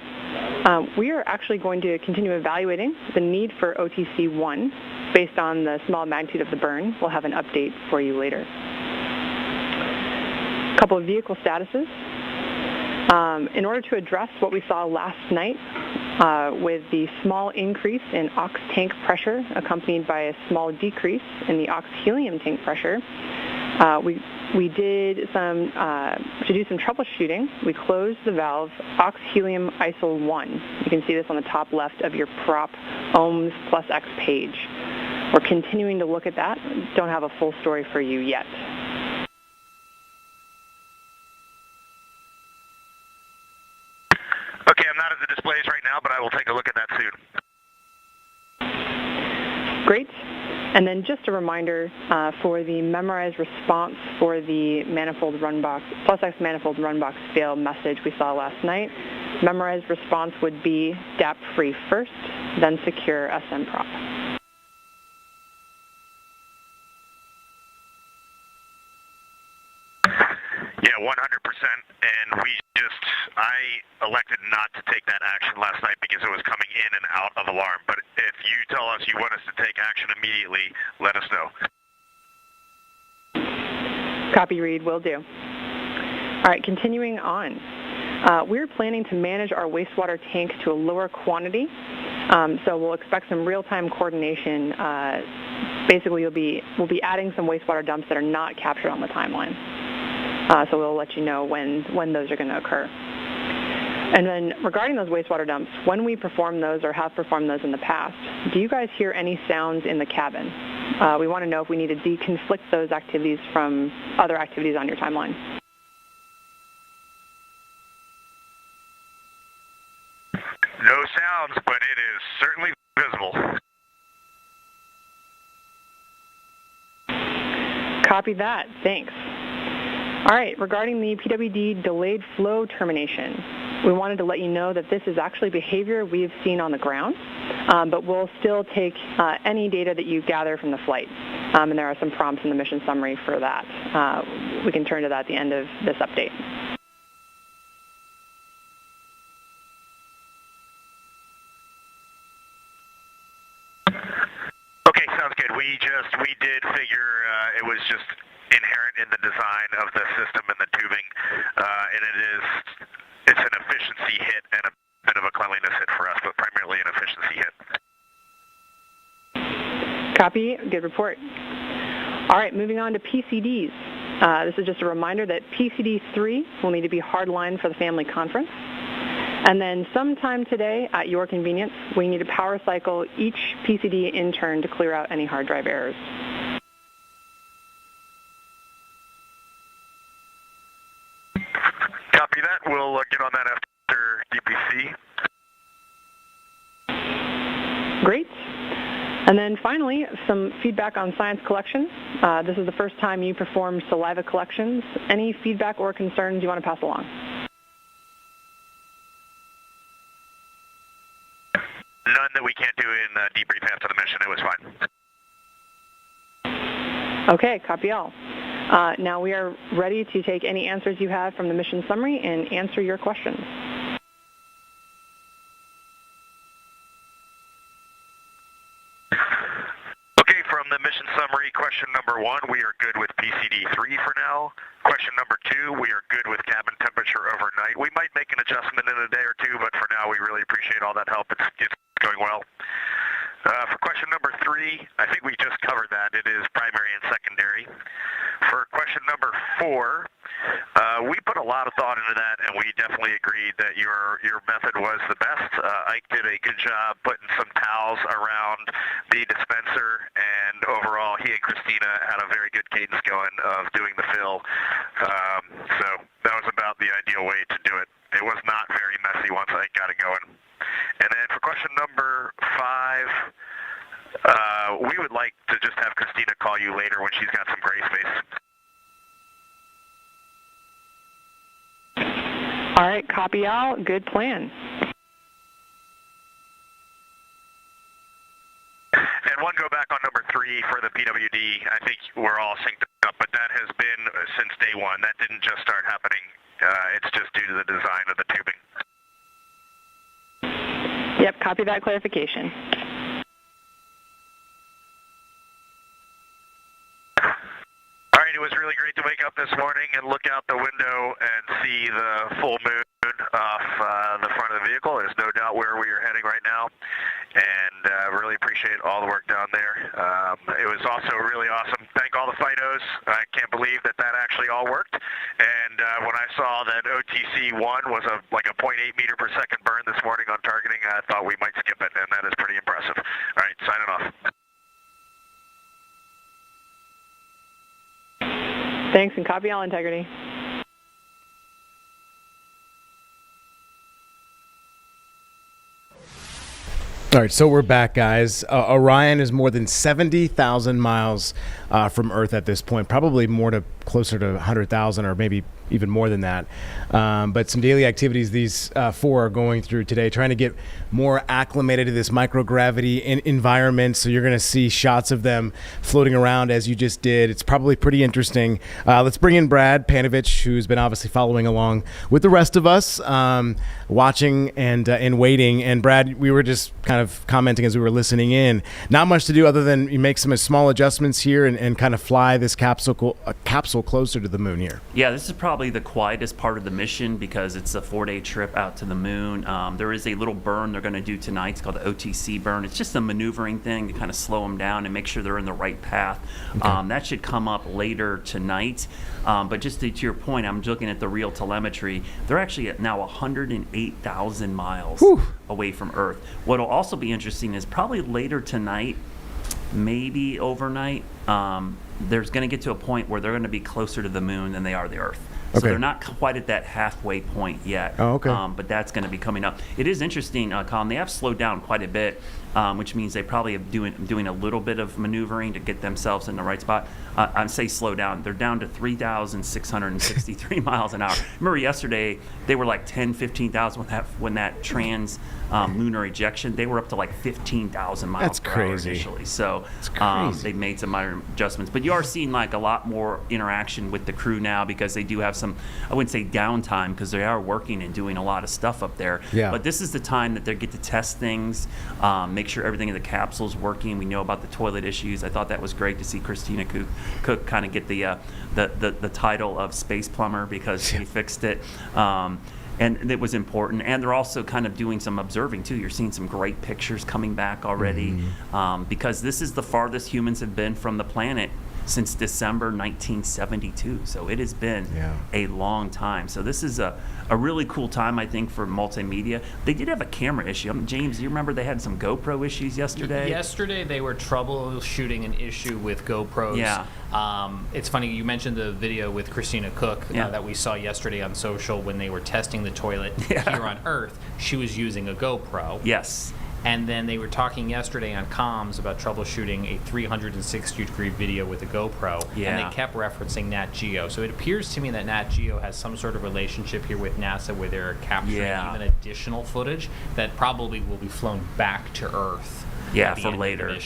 We are actually going to continue evaluating the need for OTC-1 based on the small magnitude of the burn. We'll have an update for you later. A couple of vehicle statuses. In order to address what we saw last night with the small increase in ox tank pressure accompanied by a small decrease in the ox helium tank pressure, we did some to do some troubleshooting. We closed the valve ox helium ISO 1. You can see this on the top left of your prop ohms plus X page. We're continuing to look at that. Don't have a full story for you yet. Okay, I'm not at the displays right now, but I will take a look at that soon. Great. And then just a reminder for the memorized response for the manifold run box, +X manifold run box fail message we saw last night. Memorized response would be DAP free first, then secure SM prop. Yeah, 100%. And I elected not to take that action last night because it was coming in and out of alarm. But if you tell us you want us to take action immediately, let us know. Copy, Reed, will do. All right, continuing on. We're planning to manage our wastewater tank to a lower quantity, so we'll expect some real-time coordination. Basically, we'll be adding some wastewater dumps that are not captured on the timeline. So we'll let you know when those are going to occur. And then regarding those wastewater dumps, when we perform those or have performed those in the past, do you guys hear any sounds in the cabin? We want to know if we need to deconflict those activities from other activities on your timeline. No sounds, but it is certainly visible. Copy that. Thanks. All right, regarding the PWD delayed flow termination, we wanted to let you know that this is actually behavior we've seen on the ground, but we'll still take any data that you gather from the flight. And there are some prompts in the mission summary for that. We can turn to that at the end of this update. Okay, sounds good. We did figure it was just inherent in the design of the system and the tubing, and it's an efficiency hit and a bit of a cleanliness hit for us, but primarily an efficiency hit. Copy. Good report. All right, moving on to PCDs. This is just a reminder that PCD 3 will need to be hardlined for the family conference. And then sometime today, at your convenience, we need to power cycle each PCD in turn to clear out any hard drive errors. Copy that. We'll get on that after DPC. Great. And then finally, some feedback on science collection. This is the first time you performed saliva collections. Any feedback or concerns you want to pass along? None that we can't do in debrief after the mission. It was fine. Okay, copy all. Now we are ready to take any answers you have from the mission summary and answer your questions. Okay, from the mission summary, question number 1, we are good with PCD 3 for now. Question number 2, we are good with cabin temperature overnight. We might make an adjustment in a day or two, but for now we really appreciate all that help. It's going well. For question number 3, I think we just covered that. It is primary and secondary. For question number 4, we put a lot of thought into that, and we definitely agreed that your method was the best. Ike did a good job putting some towels around the dispenser, and overall, he and Christina had a very good cadence going of doing the fill. So that was about the ideal way to do it. It was not very messy once Ike got it going. And then for question number 5, we would like to just have Christina call you later when she's got some gray space. All right, copy all. Good plan. And one go back on number 3 for the PWD. I think we're all synced up, but that has been since day 1. That didn't just start happening. It's just due to the design of the tubing. Yep, copy that clarification. All right, it was really great to wake up this morning and look out the window and see the full moon off the front of the vehicle. There's no doubt where we are heading right now, and really appreciate all the work down there. It was also really awesome. Thank all the FIDOs. I can't believe that actually all worked. And when I saw that OTC-1 was like a 0.8 meter per second burn this morning on targeting, I thought we might skip it, and that is pretty impressive. All right, signing off. Thanks, and copy all integrity. All right, so we're back, guys. Orion is more than 70,000 miles from Earth at this point, probably closer to 100,000 or maybe even more than that. But some daily activities these four are going through today, trying to get more acclimated to this microgravity environment. So you're going to see shots of them floating around as you just did. It's probably pretty interesting. Let's bring in Brad Panovich, who's been obviously following along with the rest of us, watching and waiting. And Brad, we were just kind of commenting as we were listening in. Not much to do other than you make some small adjustments here and kind of fly this capsule closer to the moon here. Yeah, this is probably the quietest part of the mission because it's a 4-day trip out to the moon. There is a little burn they're going to do tonight. It's called the OTC burn. It's just a maneuvering thing to kind of slow them down and make sure they're in the right path. Okay. That should come up later tonight. But just to your point, I'm looking at the real telemetry. They're actually at now 108,000 miles away from Earth. What'll also be interesting is probably later tonight, maybe overnight, there's going to get to a point where they're going to be closer to the moon than they are the Earth. So they're not quite at that halfway point yet. Oh, okay. But that's going to be coming up. It is interesting, Colin. They have slowed down quite a bit, which means they probably have doing a little bit of maneuvering to get themselves in the right spot. I'd say slow down. They're down to 3,663 miles an hour. Remember yesterday they were like 10, 15,000 when that trans lunar ejection. They were up to like 15,000 miles per hour initially. So they made some minor adjustments. But you are seeing like a lot more interaction with the crew now because they do have some, I wouldn't say downtime because they are working and doing a lot of stuff up there. Yeah. But this is the time that they get to test things, make sure everything in the capsule is working. We know about the toilet issues. I thought that was great to see Christina Cook kind of get the title of space plumber because she fixed it. And it was important. And they're also kind of doing some observing, too. You're seeing some great pictures coming back already because this is the farthest humans have been from the planet since December 1972. So it has been a long time. So this is a really cool time, I think, for multimedia. They did have a camera issue. James, you remember they had some GoPro issues yesterday? Yesterday they were troubleshooting an issue with GoPros. Yeah. It's funny, you mentioned the video with Christina Cook that we saw yesterday on social when they were testing the toilet here on Earth. She was using a GoPro. Yes. And then they were talking yesterday on comms about troubleshooting a 360-degree video with a GoPro. Yeah. And they kept referencing Nat Geo. So it appears to me that Nat Geo has some sort of relationship here with NASA where they're capturing even additional footage that probably will be flown back to Earth. For later.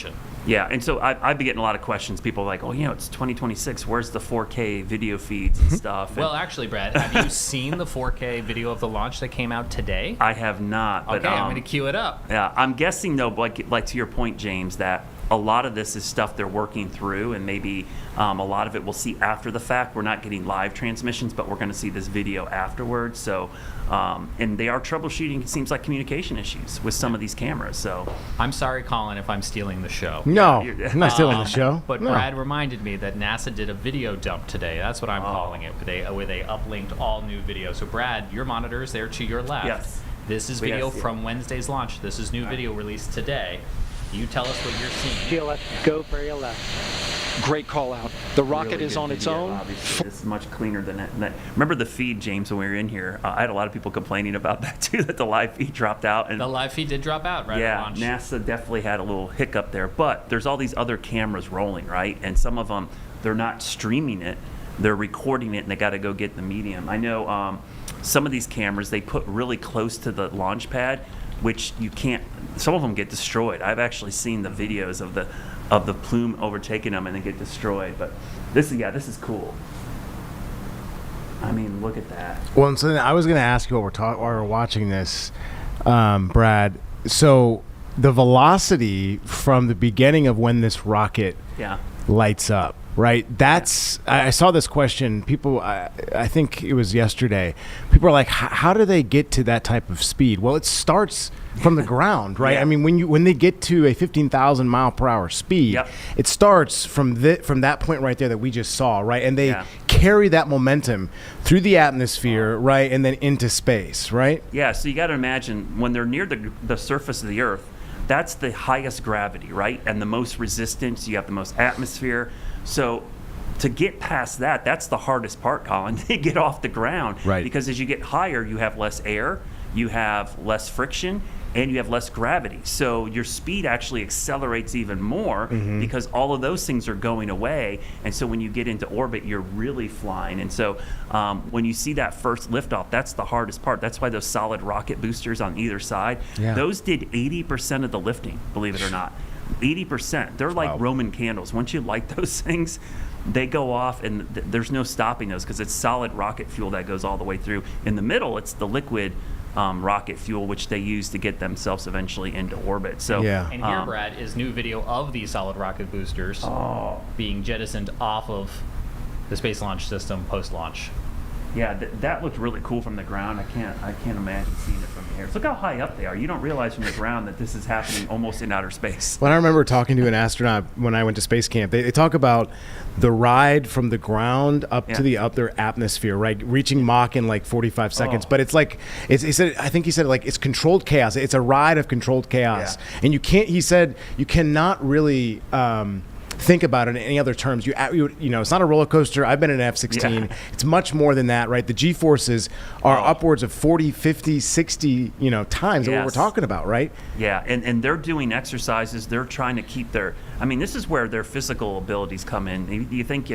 Yeah, and so I've been getting a lot of questions. People are like, oh, it's 2026. Where's the 4K video feeds and stuff? Well, actually, Brad, have you seen the 4K video of the launch that came out today? I have not. But, okay, I'm going to cue it up. Yeah, I'm guessing, though, like to your point, James, that a lot of this is stuff they're working through, and maybe a lot of it we'll see after the fact. We're not getting live transmissions, but we're going to see this video afterwards. So, and they are troubleshooting, it seems like, communication issues with some of these cameras. So, I'm sorry, Colin, if I'm stealing the show. No, I'm not stealing the show. But Brad reminded me that NASA did a video dump today. That's what I'm calling it, where they uplinked all new video. So, Brad, your monitor is there to your left. Yes. This is video from Wednesday's launch. This is new video released today. You tell us what you're seeing. GLS, go for your left. Great call out. The rocket really is on its own. Obviously, it's much cleaner than that. Remember the feed, James, when we were in here? I had a lot of people complaining about that too, that the live feed dropped out. And the live feed did drop out, right? Yeah, at launch. NASA definitely had a little hiccup there. But there's all these other cameras rolling, right? And some of them, they're not streaming it. They're recording it, and they got to go get the medium. I know some of these cameras, they put really close to the launch pad, which you can't, some of them get destroyed. I've actually seen the videos of the plume overtaking them and they get destroyed. But this is cool. I mean, look at that. Well, so I was going to ask you while we're watching this, Brad. So the velocity from the beginning of when this rocket lights up, right? That's I saw this question. People, I think it was yesterday. People are like, how do they get to that type of speed? Well, it starts from the ground, right? I mean, when they get to a 15,000 mile per hour speed, it starts from that point right there that we just saw, right? And they carry that momentum through the atmosphere, right, and then into space, right? Yeah. So you got to imagine when they're near the surface of the Earth, that's the highest gravity, right, and the most resistance. You have the most atmosphere. So to get past that, that's the hardest part, Colin, to get off the ground. Right. Because as you get higher, you have less air, you have less friction, and you have less gravity. So your speed actually accelerates even more because all of those things are going away. And so when you get into orbit, you're really flying. And so when you see that first liftoff, that's the hardest part. That's why those solid rocket boosters on either side, those did 80% of the lifting, believe it or not. 80%. They're like Roman candles. Once you light those things, they go off, and there's no stopping those because it's solid rocket fuel that goes all the way through. In the middle, it's the liquid rocket fuel, which they use to get themselves eventually into orbit. So, and here, Brad, is new video of these solid rocket boosters being jettisoned off of the Space Launch System post-launch. Yeah, that looked really cool from the ground. I can't imagine seeing it from here. Look how high up they are. You don't realize from the ground that this is happening almost in outer space. When I remember talking to an astronaut when I went to space camp, they talk about the ride from the ground up to the upper atmosphere, right? Reaching Mach in like 45 seconds. But it's like, he said it's controlled chaos. It's a ride of controlled chaos. And he said you cannot really think about it in any other terms. You know, it's not a roller coaster. I've been in an F-16. It's much more than that, right? The G-forces are upwards of 40, 50, 60, times what we're talking about, right? Yeah, and they're doing exercises. They're trying to keep this is where their physical abilities come in. You think,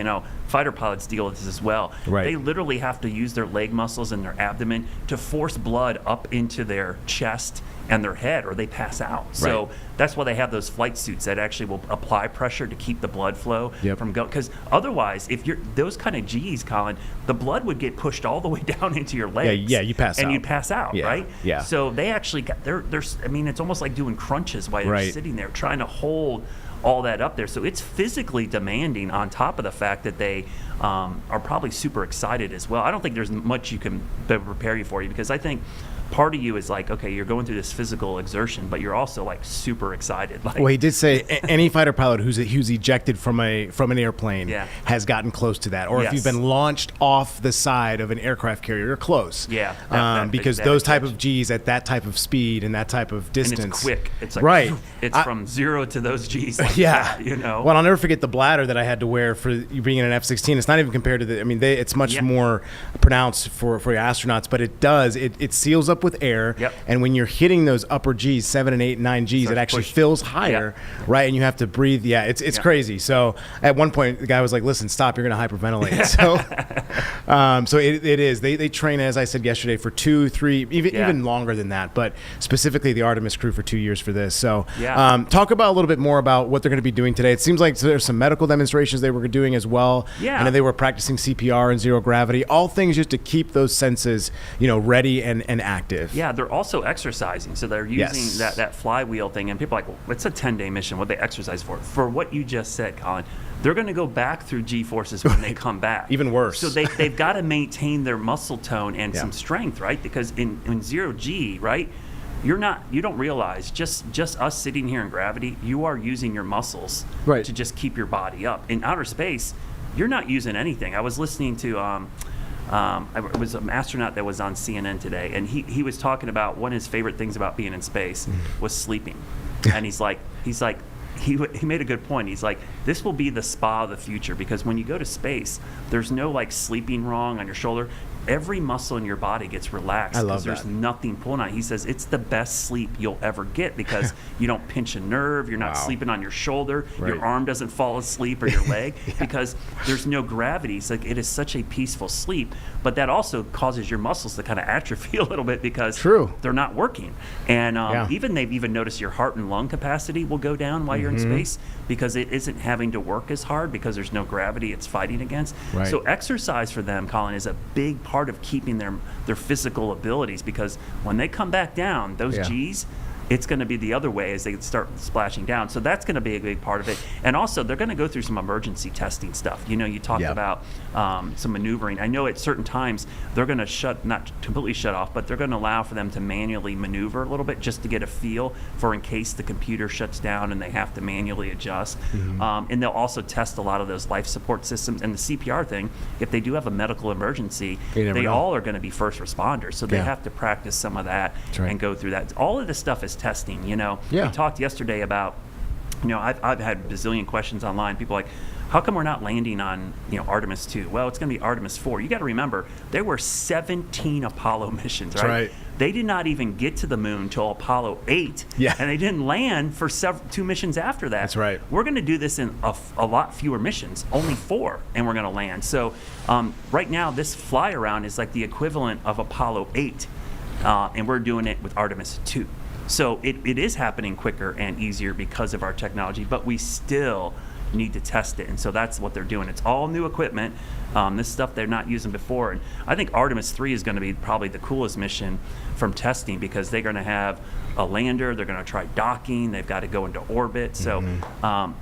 fighter pilots deal with this as well. Right. They literally have to use their leg muscles and their abdomen to force blood up into their chest and their head, or they pass out. So that's why they have those flight suits that actually will apply pressure to keep the blood flow from going. Because otherwise, if you're those kind of G's, Colin, the blood would get pushed all the way down into your legs. Yeah, you pass out. And you'd pass out, right? Yeah. So they actually got, it's almost like doing crunches while you're sitting there trying to hold all that up there. So it's physically demanding, on top of the fact that they are probably super excited as well. I don't think there's much you can prepare you for, because I think part of you is like, okay, you're going through this physical exertion, but you're also like super excited. Like, well, he did say any fighter pilot who's ejected from an airplane has gotten close to that, or if you've been launched off the side of an aircraft carrier, you're close. Yeah, because those type of G's at that type of speed and that type of distance, and it's quick. It's like it's from 0 to those G's. Like that, Well, I'll never forget the bladder that I had to wear for being in an F-16. It's not even compared to it's much more pronounced for your astronauts, but it seals up with air, and when you're hitting those upper G's, 7 and 8 and 9 G's, it actually fills higher, right? And you have to breathe. It's crazy. So at one point, the guy was like, "Listen, stop! You're going to hyperventilate." So it is. They train, as I said yesterday, for 2, 3, even longer than that. But specifically, the Artemis crew for 2 years for this. So talk about a little bit more about what they're going to be doing today. It seems like there's some medical demonstrations they were doing as well. And then they were practicing CPR and zero gravity. All things just to keep those senses, ready and active. Yeah, they're also exercising. So they're using that flywheel thing. And people are like, well, it's a 10-day mission. What they exercise for? For what you just said, Colin, they're going to go back through G-forces when they come back. Even worse. So they've got to maintain their muscle tone and some strength, right? Because in 0 G, right, you don't realize just us sitting here in gravity, you are using your muscles to just keep your body up. In outer space, you're not using anything. I was listening to it was an astronaut that was on CNN today, and he was talking about one of his favorite things about being in space was sleeping. And he made a good point. He's like, this will be the spa of the future, because when you go to space, there's no like sleeping wrong on your shoulder. Every muscle in your body gets relaxed because there's nothing pulling on it. He says it's the best sleep you'll ever get, because you don't pinch a nerve, you're not sleeping on your shoulder, your arm doesn't fall asleep, or your leg, because there's no gravity. It's like, it is such a peaceful sleep, but that also causes your muscles to kind of atrophy a little bit because they're not working. And they've even noticed your heart and lung capacity will go down while you're in space, because it isn't having to work as hard because there's no gravity it's fighting against. So exercise for them, Colin, is a big part of keeping their physical abilities, because when they come back down, those G's, it's going to be the other way as they start splashing down. So that's going to be a big part of it. And also, they're going to go through some emergency testing stuff. You talked about some maneuvering. I know at certain times they're going to not completely shut off, but they're going to allow for them to manually maneuver a little bit, just to get a feel for in case the computer shuts down and they have to manually adjust. And they'll also test a lot of those life support systems. And the CPR thing, if they do have a medical emergency, they all are going to be first responders. So they have to practice some of that and go through that. All of this stuff is testing. We talked yesterday about I've had a bazillion questions online. People are like, how come we're not landing on, Artemis 2? Well, it's going to be Artemis 4. You got to remember, there were 17 Apollo missions, right? That's right. They did not even get to the moon till Apollo 8. Yeah. And they didn't land for 2 missions after that. That's right. We're going to do this in a lot fewer missions, only 4, and we're going to land. So right now, this fly around is like the equivalent of Apollo 8, and we're doing it with Artemis 2. So it is happening quicker and easier because of our technology, but we still need to test it, and so that's what they're doing. It's all new equipment. This stuff they're not using before, and I think Artemis 3 is going to be probably the coolest mission from testing, because they're going to have a lander, they're going to try docking, they've got to go into orbit. So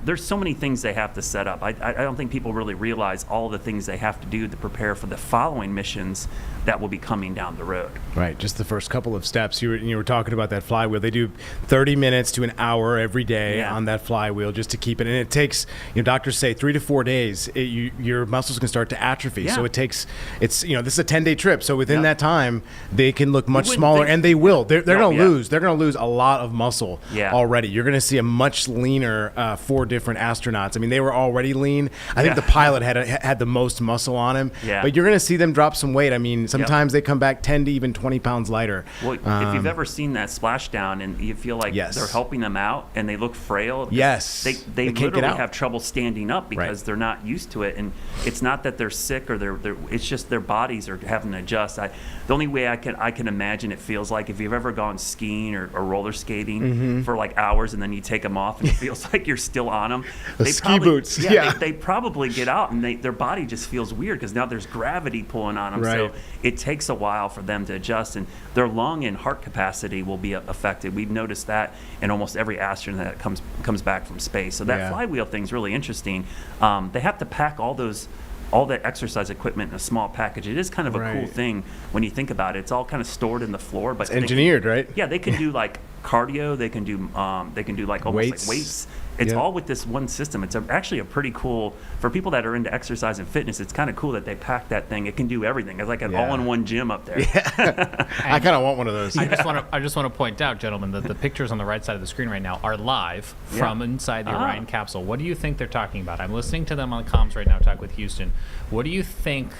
there's so many things they have to set up. I don't think people really realize all the things they have to do to prepare for the following missions that will be coming down the road. Right, just the first couple of steps. You were talking about that flywheel. They do 30 minutes to an hour every day on that flywheel just to keep it. And it takes, doctors say 3 to 4 days, your muscles can start to atrophy. So this is a 10-day trip. So within that time, they can look much smaller, and they will. They're going to lose. They're going to lose a lot of muscle already. You're going to see a much leaner 4 different astronauts. I mean, they were already lean. I think the pilot had the most muscle on him. But you're going to see them drop some weight. I mean, sometimes they come back 10 to even 20 pounds lighter. Well, if you've ever seen that splashdown and you feel like they're helping them out and they look frail, they literally have trouble standing up because they're not used to it. And it's not that they're sick or it's just their bodies are having to adjust. The only way I can imagine it feels like, if you've ever gone skiing or roller skating for like hours and then you take them off and it feels like you're still on them. Ski boots. They probably get out and their body just feels weird because now there's gravity pulling on them. So it takes a while for them to adjust, and their lung and heart capacity will be affected. We've noticed that in almost every astronaut that comes back from space. So that flywheel thing's really interesting. They have to pack all that exercise equipment in a small package. It is kind of a cool thing when you think about it. It's all kind of stored in the floor, but it's engineered, right? Yeah, they can do like cardio. They can do like almost like weights. It's all with this one system. It's actually a pretty cool, for people that are into exercise and fitness, it's kind of cool that they pack that thing. It can do everything. It's like an all-in-one gym up there. I kind of want one of those. I just want to point out, gentlemen, that the pictures on the right side of the screen right now are live from inside the Orion capsule. What do you think they're talking about? I'm listening to them on the comms right now talk with Houston. What do you think?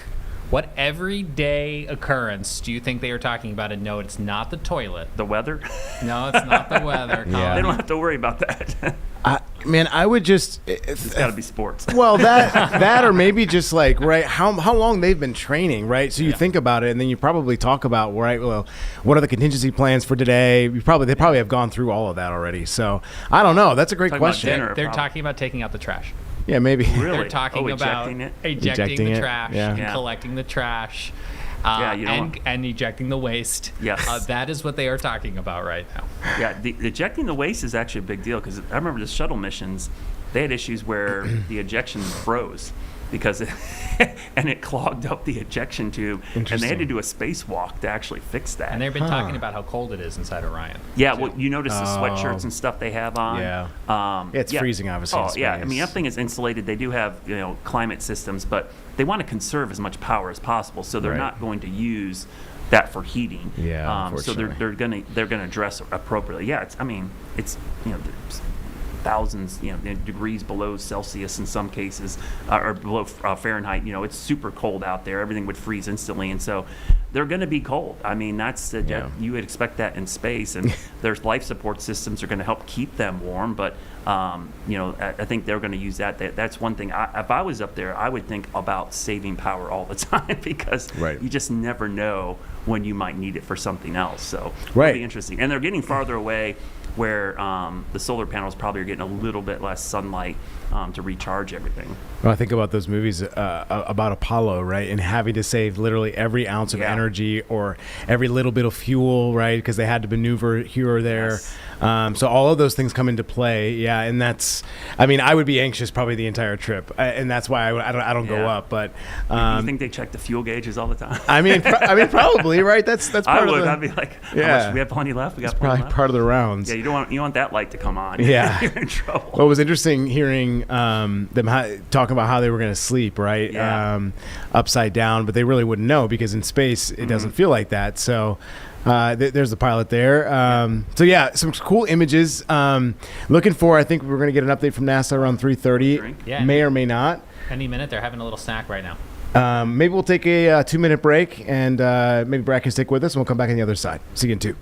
What everyday occurrence do you think they are talking about? And no, it's not the toilet. The weather? No, it's not the weather. They don't have to worry about that. Man, I would just. It's got to be sports. Well, that or maybe just like how long they've been training, right? So you think about it, and then you probably talk about well, what are the contingency plans for today? They probably have gone through all of that already. So I don't know. That's a great question. They're talking about taking out the trash. Yeah, maybe. Really? They're talking about ejecting the trash and collecting the trash. And ejecting the waste. Yes. That is what they are talking about right now. Yeah, the ejecting the waste is actually a big deal, because I remember the shuttle missions, they had issues where the ejection froze because it clogged up the ejection tube, and they had to do a spacewalk to actually fix that. And they've been talking about how cold it is inside Orion. Yeah, well, you notice the sweatshirts and stuff they have on. Yeah, it's freezing, obviously. Oh, yeah. I mean, that thing is insulated. They do have climate systems, but they want to conserve as much power as possible, so they're not going to use that for heating. Yeah, so they're gonna dress appropriately. Yeah, it's thousands degrees below Celsius in some cases, or below Fahrenheit. It's super cold out there. Everything would freeze instantly, and so they're going to be cold. I mean, you would expect that in space, and their life support systems are going to help keep them warm. But I think they're going to use that. That's one thing. If I was up there, I would think about saving power all the time, because you just never know when you might need it for something else. So it'll be interesting. And they're getting farther away, where the solar panels probably are getting a little bit less sunlight to recharge everything. Well, I think about those movies about Apollo, right? And having to save literally every ounce of energy or every little bit of fuel, right? Because they had to maneuver here or there. So all of those things come into play. Yeah, and I would be anxious probably the entire trip. And that's why I don't go up. But you think they check the fuel gauges all the time? I mean, probably, right? That's part I of would. the... I'd be like, how much? We have plenty left? We got plenty left? Part of the rounds. Yeah, you want that light to come on. Yeah. You're in trouble. Well, it was interesting hearing them talking about how they were going to sleep, right? Yeah. Upside down, but they really wouldn't know, because in space it doesn't feel like that. So There's the pilot there. So yeah, some cool images. Looking for, I think we're going to get an update from NASA around 3:30. Yeah. May or may not. Any minute, they're having a little snack right now. Maybe we'll take a 2-minute break, and maybe Brad can stick with us, and we'll come back on the other side. See you in 2.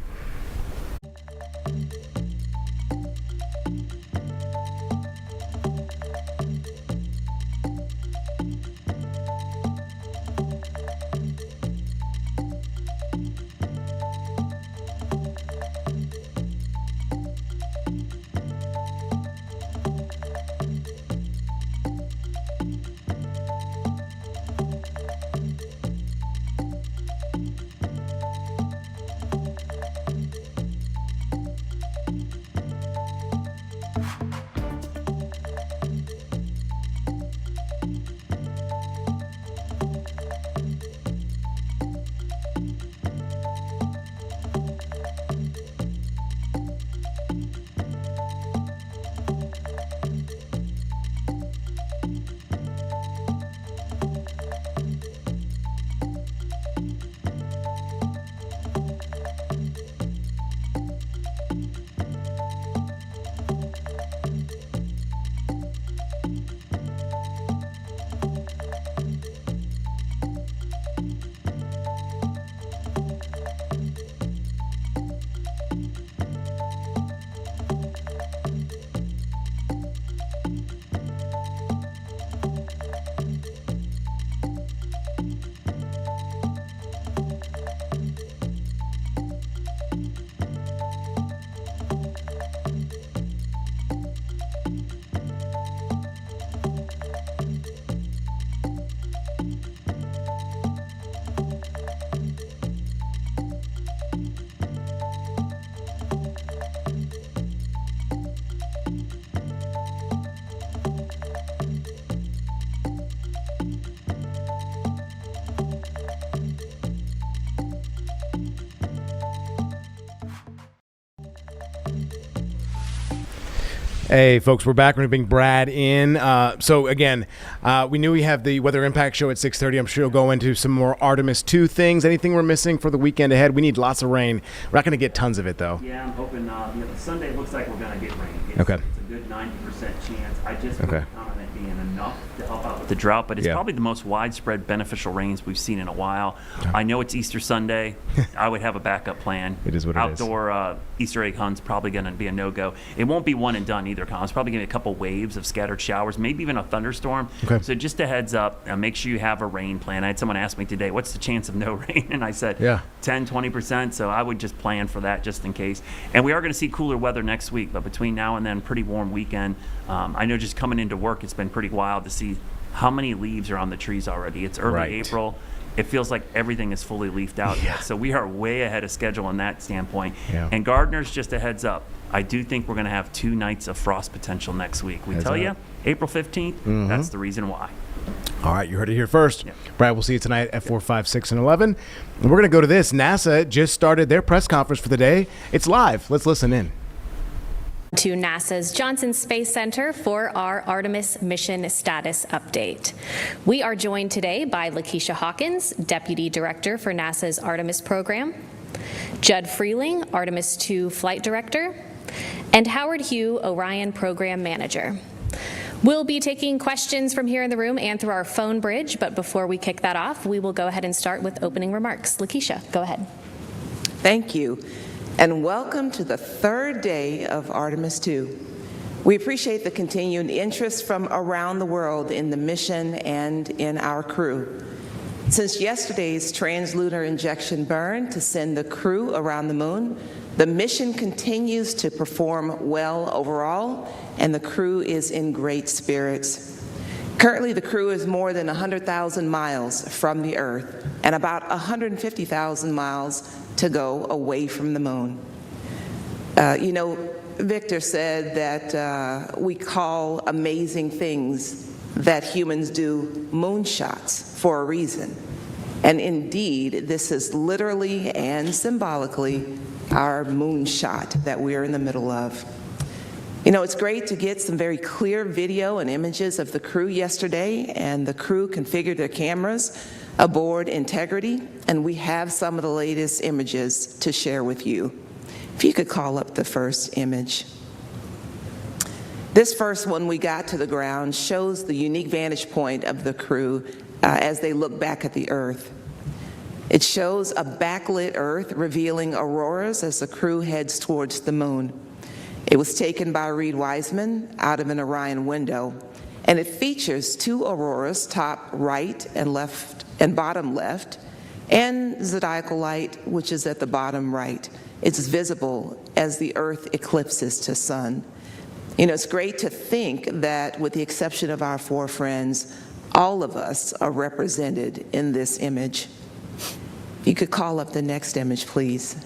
Hey, folks, we're back. We're going to bring Brad in. So, again, we knew we have the Weather Impact Show at 6:30. I'm sure we'll go into some more Artemis 2 things. Anything we're missing for the weekend ahead? We need lots of rain. We're not going to get tons of it, though. Yeah, I'm hoping Sunday looks like we're going to get rain. It's a good 90% chance. I just don't count on it being enough to help out with the drought, but it's probably the most widespread beneficial rains we've seen in a while. I know it's Easter Sunday. I would have a backup plan. It is what it is. Outdoor Easter egg hunt's probably going to be a no-go. It won't be one and done either, Colin. It's probably going to be a couple waves of scattered showers, maybe even a thunderstorm. Okay. So just a heads up, make sure you have a rain plan. I had someone ask me today, what's the chance of no rain? And I said 10, 20%. So I would just plan for that just in case. And we are going to see cooler weather next week, but between now and then, pretty warm weekend. I know just coming into work, it's been pretty wild to see how many leaves are on the trees already. It's early April. It feels like everything is fully leafed out yet. So we are way ahead of schedule on that standpoint. And gardeners, just a heads up, I do think we're going to have 2 nights of frost potential next week. We tell you, April 15th, that's the reason why. All right, you heard it here first. Brad, we'll see you tonight at 4, 5, 6, and 11. And we're going to go to this. NASA just started their press conference for the day. It's live. Let's listen in. To NASA's Johnson Space Center for our Artemis mission status update. We are joined today by Lakeisha Hawkins, Deputy Director for NASA's Artemis program, Judd Freeling, Artemis II Flight Director, and Howard Hugh, Orion Program Manager. We'll be taking questions from here in the room and through our phone bridge, but before we kick that off, we will go ahead and start with opening remarks. Lakeisha, go ahead. Thank you. And welcome to the 3rd day of Artemis II. We appreciate the continued interest from around the world in the mission and in our crew. Since yesterday's translunar injection burn to send the crew around the moon, the mission continues to perform well overall, and the crew is in great spirits. Currently, the crew is more than 100,000 miles from the Earth and about 150,000 miles to go away from the moon. Victor said that we call amazing things that humans do moonshots for a reason. And indeed, this is literally and symbolically our moonshot that we're in the middle of. You know, it's great to get some very clear video and images of the crew yesterday, and the crew configured their cameras aboard Integrity, and we have some of the latest images to share with you. If you could call up the first image. This first one we got to the ground shows the unique vantage point of the crew as they look back at the Earth. It shows a backlit Earth revealing auroras as the crew heads towards the moon. It was taken by Reed Wiseman out of an Orion window, and it features two auroras, top right and left and bottom left, and zodiacal light, which is at the bottom right. It's visible as the Earth eclipses to sun. You know, it's great to think that, with the exception of our four friends, all of us are represented in this image. You could call up the next image, please.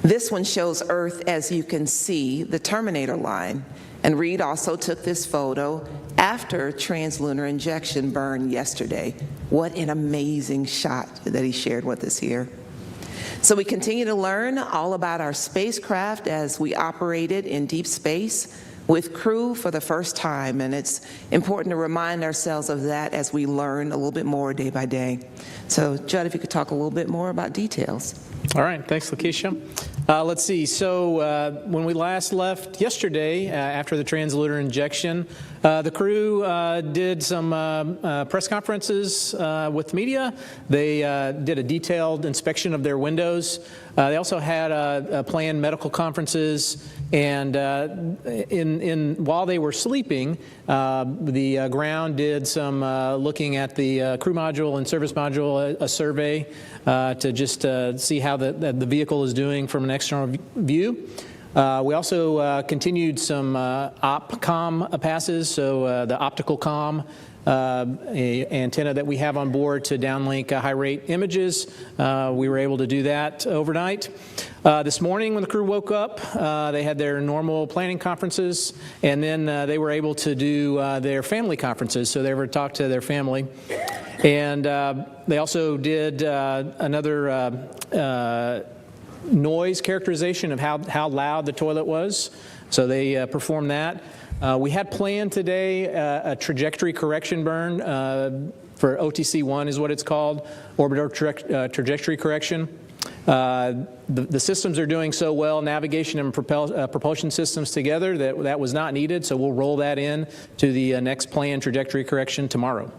This one shows Earth, as you can see, the Terminator line. And Reed also took this photo after translunar injection burn yesterday. What an amazing shot that he shared with us here. So we continue to learn all about our spacecraft as we operated in deep space with crew for the first time, and it's important to remind ourselves of that as we learn a little bit more day by day. So, Judd, if you could talk a little bit more about details. All right, thanks, Lakeisha. Let's see, so when we last left yesterday, after the translunar injection, the crew did some press conferences with the media. They did a detailed inspection of their windows. They also had planned medical conferences, and while they were sleeping, the ground did some looking at the crew module and service module, a survey to just see how the vehicle is doing from an external view. We also continued some OpComm passes, so the optical comm antenna that we have on board to downlink high-rate images. We were able to do that overnight. This morning when the crew woke up, they had their normal planning conferences, and then they were able to do their family conferences, so they were to talk to their family. And they also did another noise characterization of how loud the toilet was, so they performed that. We had planned today a trajectory correction burn for OTC-1 is what it's called, orbital trajectory correction. The systems are doing so well, navigation and propulsion systems together, that was not needed, so we'll roll that in to the next planned trajectory correction tomorrow.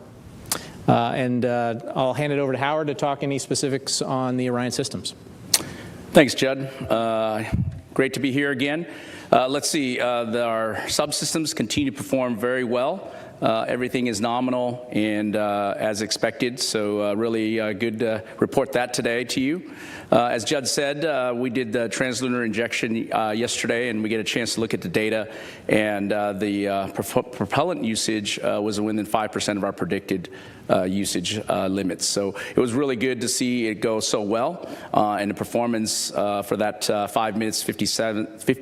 And I'll hand it over to Howard to talk any specifics on the Orion systems. Thanks, Judd. Great to be here again. Let's see, our subsystems continue to perform very well. Everything is nominal and as expected, so really good to report that today to you. As Judd said, we did the translunar injection yesterday, and we get a chance to look at the data, and the propellant usage was within 5% of our predicted usage limits. So it was really good to see it go so well, and the performance for that 5 minutes, 50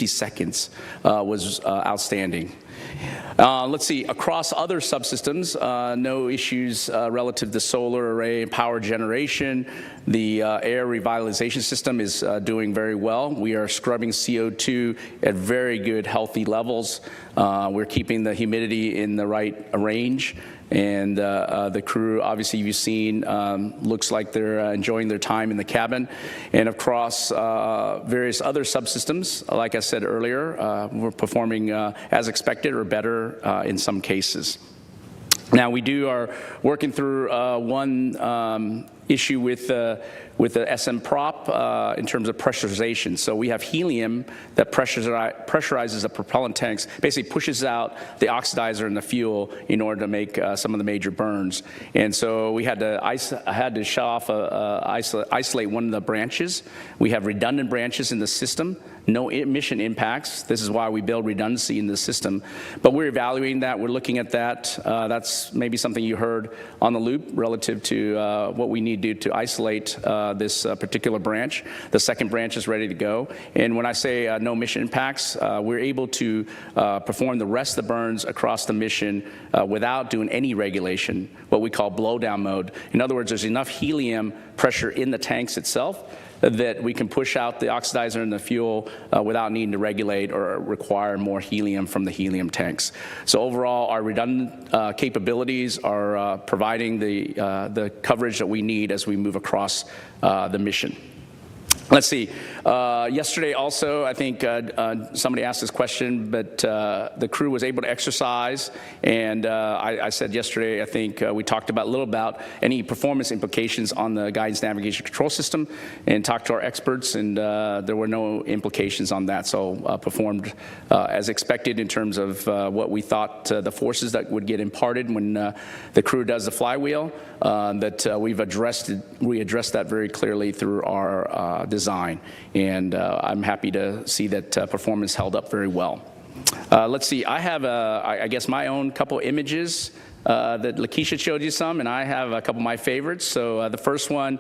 seconds was outstanding. Let's see, across other subsystems, no issues relative to solar array and power generation. The air revitalization system is doing very well. We are scrubbing CO2 at very good, healthy levels. We're keeping the humidity in the right range. And the crew, obviously you've seen, looks like they're enjoying their time in the cabin. And across various other subsystems, like I said earlier, we're performing as expected or better in some cases. Now we are working through one issue with the SM prop in terms of pressurization. So we have helium that pressurizes the propellant tanks, basically pushes out the oxidizer and the fuel in order to make some of the major burns. And so we had to shut off, isolate one of the branches. We have redundant branches in the system. No emission impacts. This is why we build redundancy in the system. But we're evaluating that. We're looking at that. That's maybe something you heard on the loop relative to what we need to do to isolate this particular branch. The second branch is ready to go. And when I say no emission impacts, we're able to perform the rest of the burns across the mission without doing any regulation, what we call blowdown mode. In other words, there's enough helium pressure in the tanks itself that we can push out the oxidizer and the fuel without needing to regulate or require more helium from the helium tanks. So overall, our redundant capabilities are providing the coverage that we need as we move across the mission. Let's see. Yesterday also, I think somebody asked this question, but the crew was able to exercise. And I said yesterday, I think we talked a little about any performance implications on the guidance navigation control system and talked to our experts, and there were no implications on that. So performed as expected in terms of what we thought the forces that would get imparted when the crew does the flywheel. That we addressed that very clearly through our design, and I'm happy to see that performance held up very well. Let's see, I have, I guess, my own couple images that Lakeisha showed you some, and I have a couple of my favorites. So the first one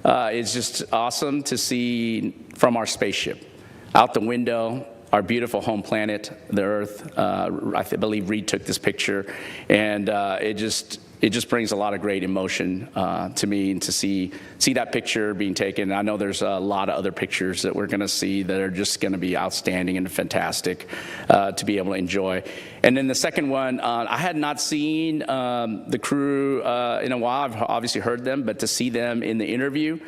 is just awesome to see from our spaceship. Out the window, our beautiful home planet, the Earth. I believe Reed took this picture, and it just brings a lot of great emotion to me, and to see that picture being taken. I know there's a lot of other pictures that we're going to see that are just going to be outstanding and fantastic to be able to enjoy. And then the second one, I had not seen the crew in a while. I've obviously heard them, but to see them in the interview,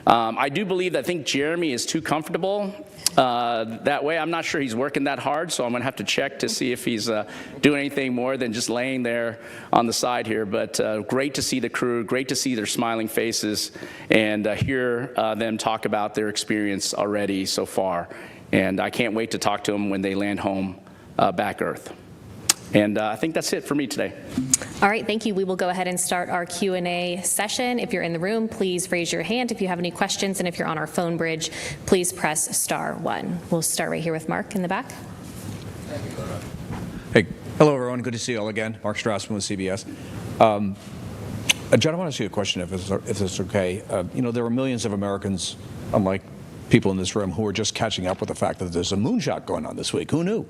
I do believe that I think Jeremy is too comfortable that way. I'm not sure he's working that hard, so I'm going to have to check to see if he's doing anything more than just laying there on the side here. But great to see the crew, great to see their smiling faces, and hear them talk about their experience already so far. And I can't wait to talk to them when they land home back Earth. And I think that's it for me today. All right, thank you. We will go ahead and start our Q&A session. If you're in the room, please raise your hand if you have any questions. And if you're on our phone bridge, please press *1. We'll start right here with Mark in the back. Hey, hello everyone. Good to see you all again. Mark Strassman with CBS. John, I want to ask you a question, if it's okay. You know, there are millions of Americans, unlike people in this room, who are just catching up with the fact that there's a moonshot going on this week. Who knew?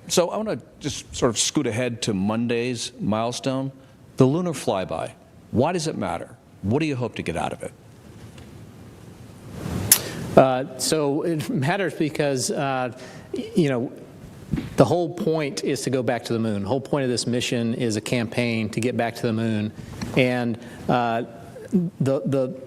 So I want to just sort of scoot ahead to Monday's milestone, the lunar flyby. Why does it matter? What do you hope to get out of it? So it matters because, you know, the whole point is to go back to the moon. The whole point of this mission is a campaign to get back to the moon. And the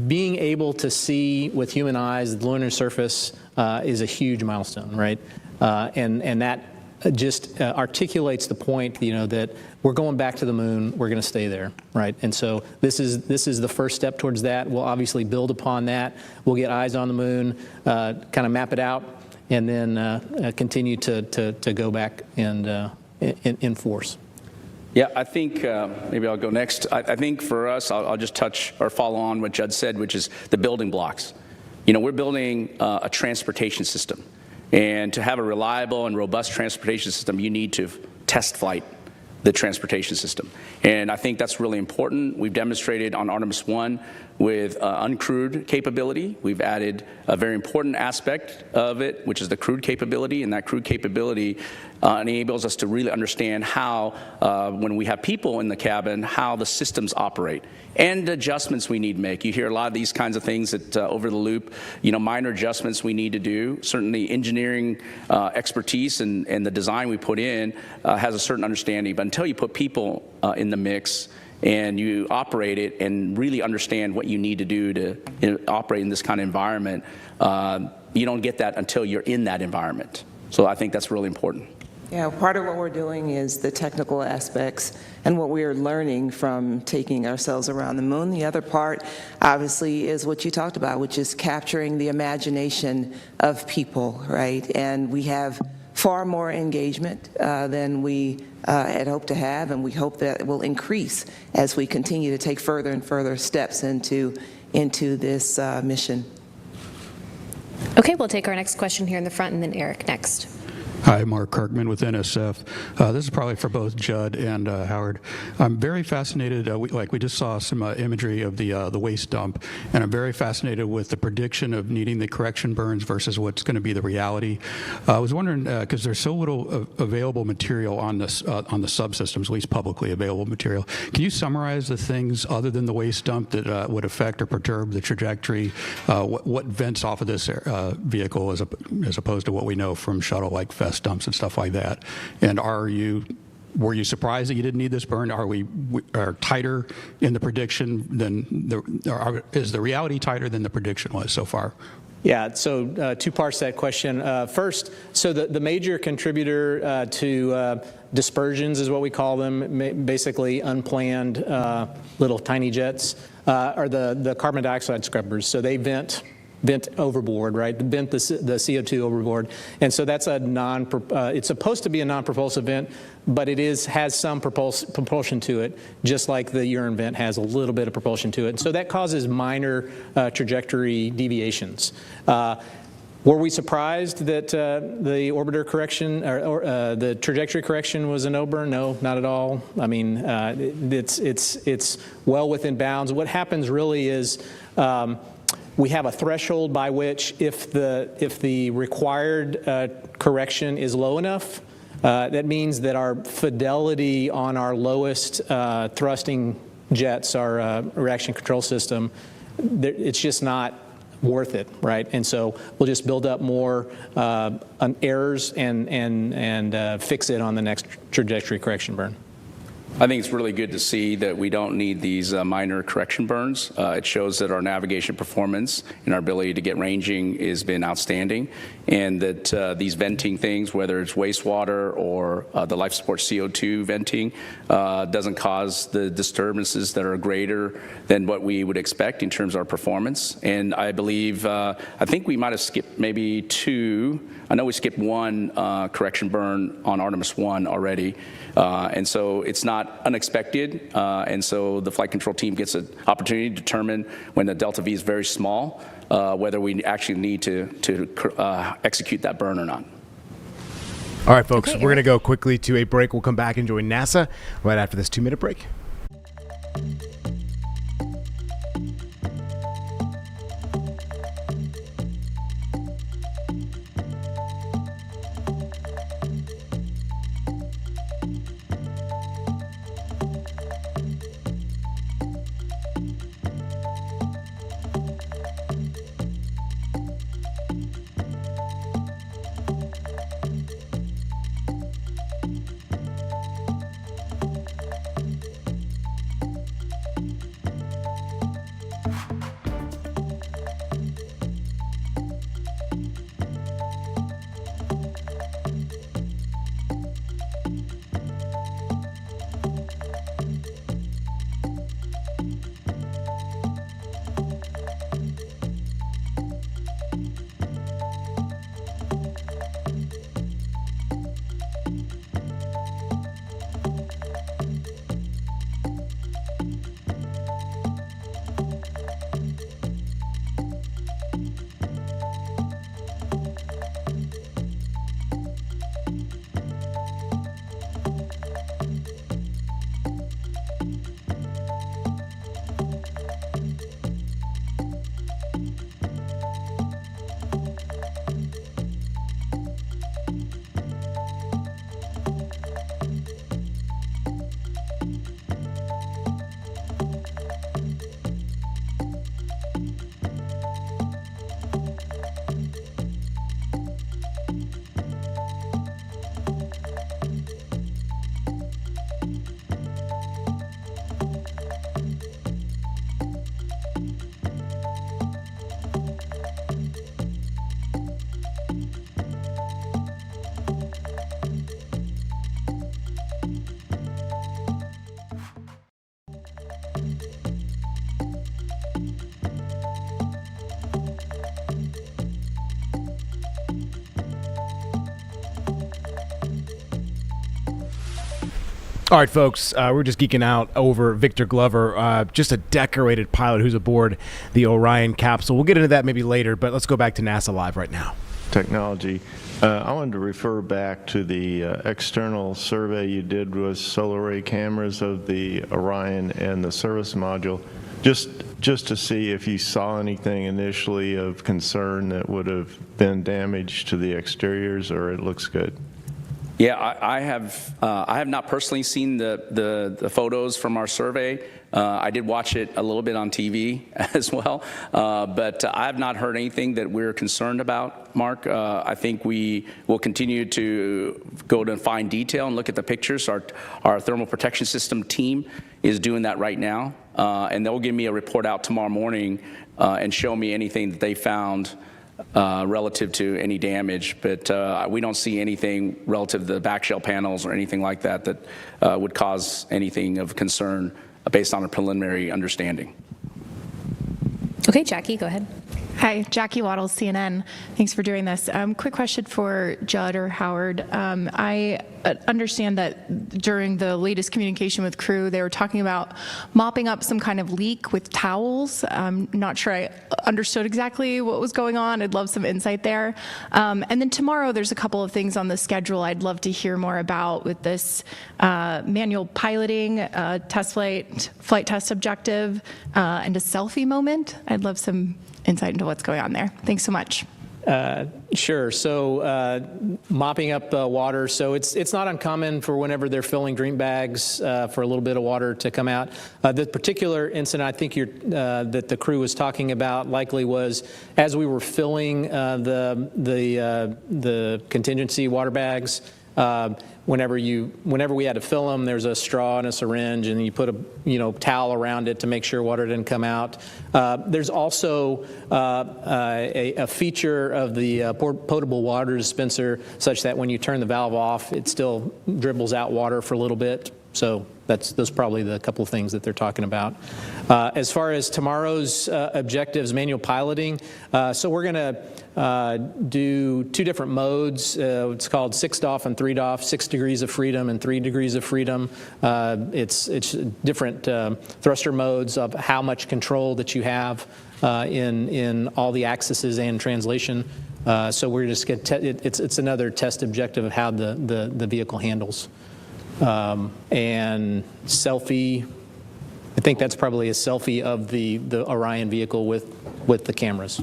being able to see with human eyes the lunar surface is a huge milestone, right? And that just articulates the point, you know, that we're going back to the moon, we're going to stay there, right? And so this is the first step towards that. We'll obviously build upon that. We'll get eyes on the moon, kind of map it out, and then continue to go back and enforce. Yeah, I think maybe I'll go next. I think for us, I'll just touch or follow on what Judd said, which is the building blocks. You know, we're building a transportation system. And to have a reliable and robust transportation system, you need to test flight the transportation system. And I think that's really important. We've demonstrated on Artemis 1 with uncrewed capability. We've added a very important aspect of it, which is the crewed capability, and that crewed capability enables us to really understand how, when we have people in the cabin, how the systems operate and adjustments we need to make. You hear a lot of these kinds of things that over the loop, you know, minor adjustments we need to do. Certainly engineering expertise and the design we put in has a certain understanding, but until you put people in the mix and you operate it and really understand what you need to do to operate in this kind of environment, you don't get that until you're in that environment. So I think that's really important. Yeah, part of what we're doing is the technical aspects and what we are learning from taking ourselves around the moon. The other part, obviously, is what you talked about, which is capturing the imagination of people, right? And we have far more engagement than we had hoped to have, and we hope that it will increase as we continue to take further and further steps into this mission. Okay, we'll take our next question here in the front, and then Eric next. Hi, Mark Kirkman with NSF. This is probably for both Judd and Howard. I'm very fascinated, we just saw some imagery of the waste dump, and I'm very fascinated with the prediction of needing the correction burns versus what's going to be the reality. I was wondering, because there's so little available material on this on the subsystems, at least publicly available material. Can you summarize the things other than the waste dump that would affect or perturb the trajectory? What vents off of this vehicle as opposed to what we know from shuttle like Fest dumps and stuff like that? And were you surprised that you didn't need this burn? Are we tighter in the prediction than is the reality tighter than the prediction was so far? Yeah, so two parts to that question. First, so the major contributor to dispersions is what we call them, basically unplanned little tiny jets, are the carbon dioxide scrubbers. So they vent overboard, right? Vent the CO2 overboard, and so that's it's supposed to be a non-propulsive vent, but it has some propulsion to it, just like the urine vent has a little bit of propulsion to it. And so that causes minor trajectory deviations. Were we surprised that the orbiter correction or the trajectory correction was a no-burn? No, not at all. I mean, it's well within bounds. What happens really is we have a threshold by which, if the required correction is low enough, that means that our fidelity on our lowest thrusting jets, our reaction control system, it's just not worth it, right? And so we'll just build up more errors and fix it on the next trajectory correction burn. I think it's really good to see that we don't need these minor correction burns. It shows that our navigation performance and our ability to get ranging has been outstanding, and that these venting things, whether it's wastewater or the life support CO2 venting, doesn't cause the disturbances that are greater than what we would expect in terms of our performance. And I believe, I think we might have skipped maybe two. I know we skipped one correction burn on Artemis 1 already. And so it's not unexpected, and so the flight control team gets an opportunity to determine when the delta V is very small, whether we actually need to execute that burn or not. All right, folks, we're going to go quickly to a break. We'll come back and join NASA right after this 2-minute break. All right, folks, we're just geeking out over Victor Glover, just a decorated pilot who's aboard the Orion capsule. We'll get into that maybe later, but let's go back to NASA Live right now. technology. I wanted to refer back to the external survey you did with solar array cameras of the Orion and the service module, just to see if you saw anything initially of concern that would have been damage to the exteriors, or it looks good. Yeah, I have not personally seen the photos from our survey. I did watch it a little bit on TV as well, but I have not heard anything that we're concerned about, Mark. I think we will continue to go to fine detail and look at the pictures. Our thermal protection system team is doing that right now, and they'll give me a report out tomorrow morning and show me anything that they found relative to any damage, but we don't see anything relative to the back shell panels or anything like that that would cause anything of concern based on a preliminary understanding. Okay, Jackie, go ahead. Hi, Jackie Waddles, CNN. Thanks for doing this. Quick question for Judd or Howard. I understand that during the latest communication with crew, they were talking about mopping up some kind of leak with towels. I'm not sure I understood exactly what was going on. I'd love some insight there. And then tomorrow, there's a couple of things on the schedule I'd love to hear more about with this manual piloting, test flight test objective, and a selfie moment. I'd love some insight into what's going on there. Thanks so much. Sure. So mopping up water. So it's not uncommon for whenever they're filling drink bags for a little bit of water to come out. The particular incident I think that the crew was talking about likely was as we were filling the contingency water bags. Whenever we had to fill them, there's a straw and a syringe, and you put a towel around it to make sure water didn't come out. There's also a feature of the potable water dispenser such that when you turn the valve off, it still dribbles out water for a little bit. So those are probably the couple of things that they're talking about. As far as tomorrow's objectives, manual piloting, so we're going to do two different modes. It's called 6DOF and 3DOF, 6 degrees of freedom and 3 degrees of freedom. It's different thruster modes of how much control that you have in all the axes and translation. So we're just going to it's another test objective of how the vehicle handles. And selfie, I think that's probably a selfie of the Orion vehicle with the cameras.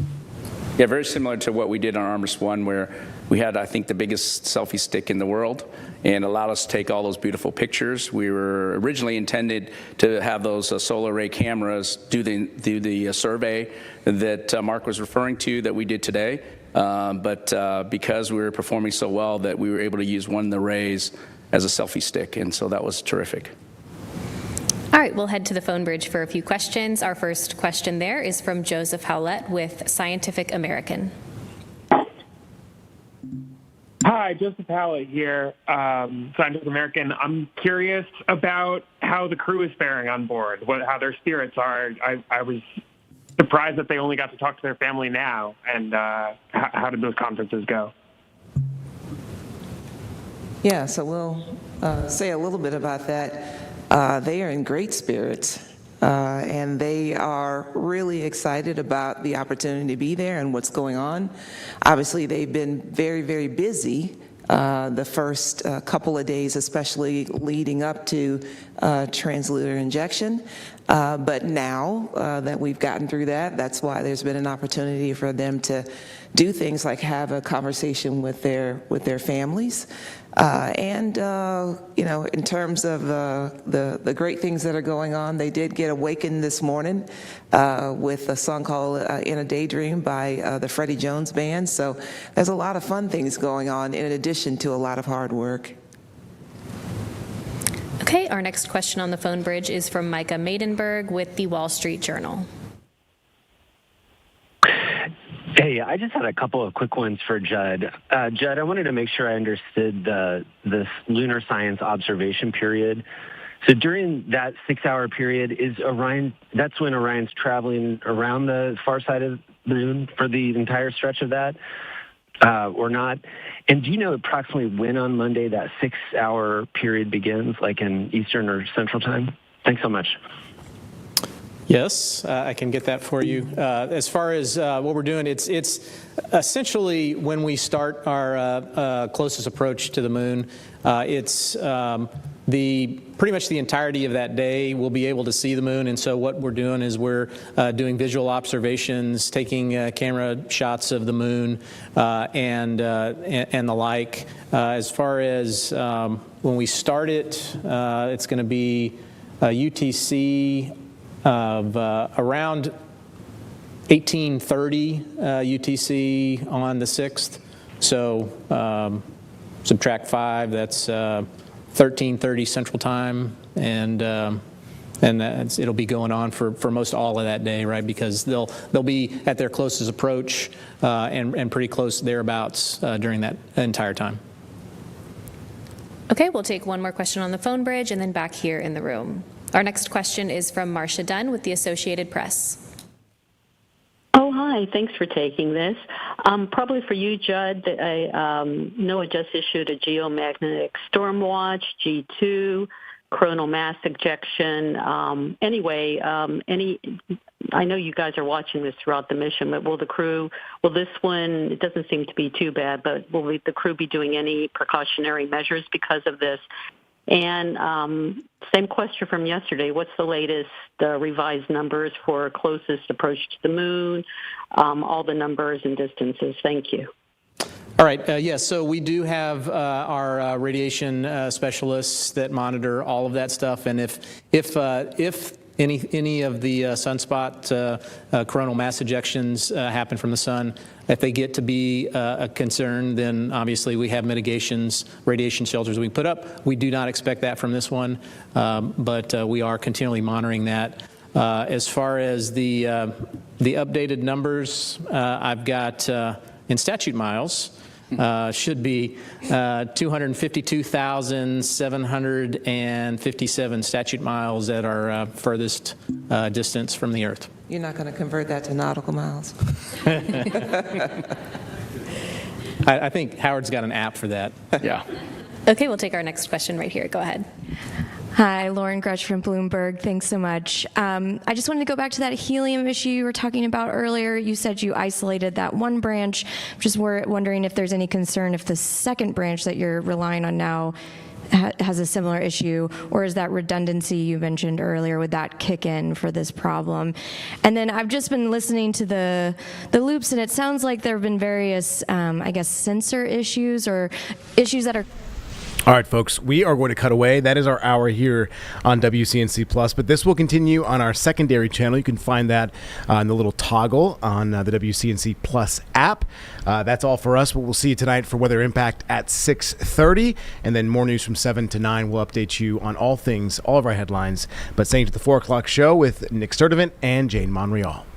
Yeah, very similar to what we did on Artemis 1, where we had, I think, the biggest selfie stick in the world and allowed us to take all those beautiful pictures. We were originally intended to have those solar array cameras do the survey that Mark was referring to that we did today, but because we were performing so well that we were able to use one of the arrays as a selfie stick, and so that was terrific. All right, we'll head to the phone bridge for a few questions. Our first question there is from Joseph Howlett with Scientific American. Hi, Joseph Howlett here, Scientific American. I'm curious about how the crew is faring on board, how their spirits are. I was surprised that they only got to talk to their family now, and how did those conferences go? Yeah, so we'll say a little bit about that. They are in great spirits, and they are really excited about the opportunity to be there and what's going on. Obviously, they've been very, very busy the first couple of days, especially leading up to translunar injection. But now that we've gotten through that, that's why there's been an opportunity for them to do things like have a conversation with their families. And in terms of the great things that are going on, they did get awakened this morning with a song called In a Daydream by the Freddie Jones Band. So there's a lot of fun things going on in addition to a lot of hard work. Okay, our next question on the phone bridge is from Micah Maidenberg with the Wall Street Journal. Hey, I just had a couple of quick ones for Judd. Judd, I wanted to make sure I understood this lunar science observation period. So during that 6-hour period, that's when Orion's traveling around the far side of the moon for the entire stretch of that, or not? And do you know approximately when on Monday that 6-hour period begins, like in Eastern or Central Time? Thanks so much. Yes, I can get that for you. As far as what we're doing, it's essentially when we start our closest approach to the moon, it's pretty much the entirety of that day we'll be able to see the moon. And so what we're doing is we're doing visual observations, taking camera shots of the moon and the like. As far as when we start it, it's going to be UTC of around 1830 UTC on the 6th. So subtract 5, that's 1330 Central Time, and it'll be going on for most all of that day, right? Because they'll be at their closest approach and pretty close thereabouts during that entire time. Okay, we'll take one more question on the phone bridge and then back here in the room. Our next question is from Marcia Dunn with the Associated Press. Oh, hi. Thanks for taking this. Probably for you, Judd. NOAA just issued a geomagnetic storm watch, G2, coronal mass ejection. I know you guys are watching this throughout the mission, but will this one, it doesn't seem to be too bad, but will the crew be doing any precautionary measures because of this? And same question from yesterday. What's the latest revised numbers for closest approach to the moon, all the numbers and distances? Thank you. All right. Yes. So we do have our radiation specialists that monitor all of that stuff. And if any of the sunspot coronal mass ejections happen from the sun, if they get to be a concern, then obviously we have mitigations, radiation shelters we put up. We do not expect that from this one, but we are continually monitoring that. As far as the updated numbers, I've got in statute miles. Should be 252,757 statute miles at our furthest distance from the Earth. You're not going to convert that to nautical miles? I think Howard's got an app for that. Yeah. Okay, we'll take our next question right here. Go ahead. Hi, Lauren Grutch from Bloomberg. Thanks so much. I just wanted to go back to that helium issue you were talking about earlier. You said you isolated that one branch. Just wondering if there's any concern if the second branch that you're relying on now has a similar issue, or is that redundancy you mentioned earlier, would that kick in for this problem? And then I've just been listening to the loops, and it sounds like there have been various, I guess, sensor issues or issues that are... All right, folks, we are going to cut away. That is our hour here on WCNC Plus, but this will continue on our secondary channel. You can find that in the little toggle on the WCNC Plus app. That's all for us, but we'll see you tonight for Weather Impact at 6:30, and then more news from 7 to 9. We'll update you on all things, all of our headlines, but staying to the 4 o'clock show with Nick Sturdivant and Jane Monreal.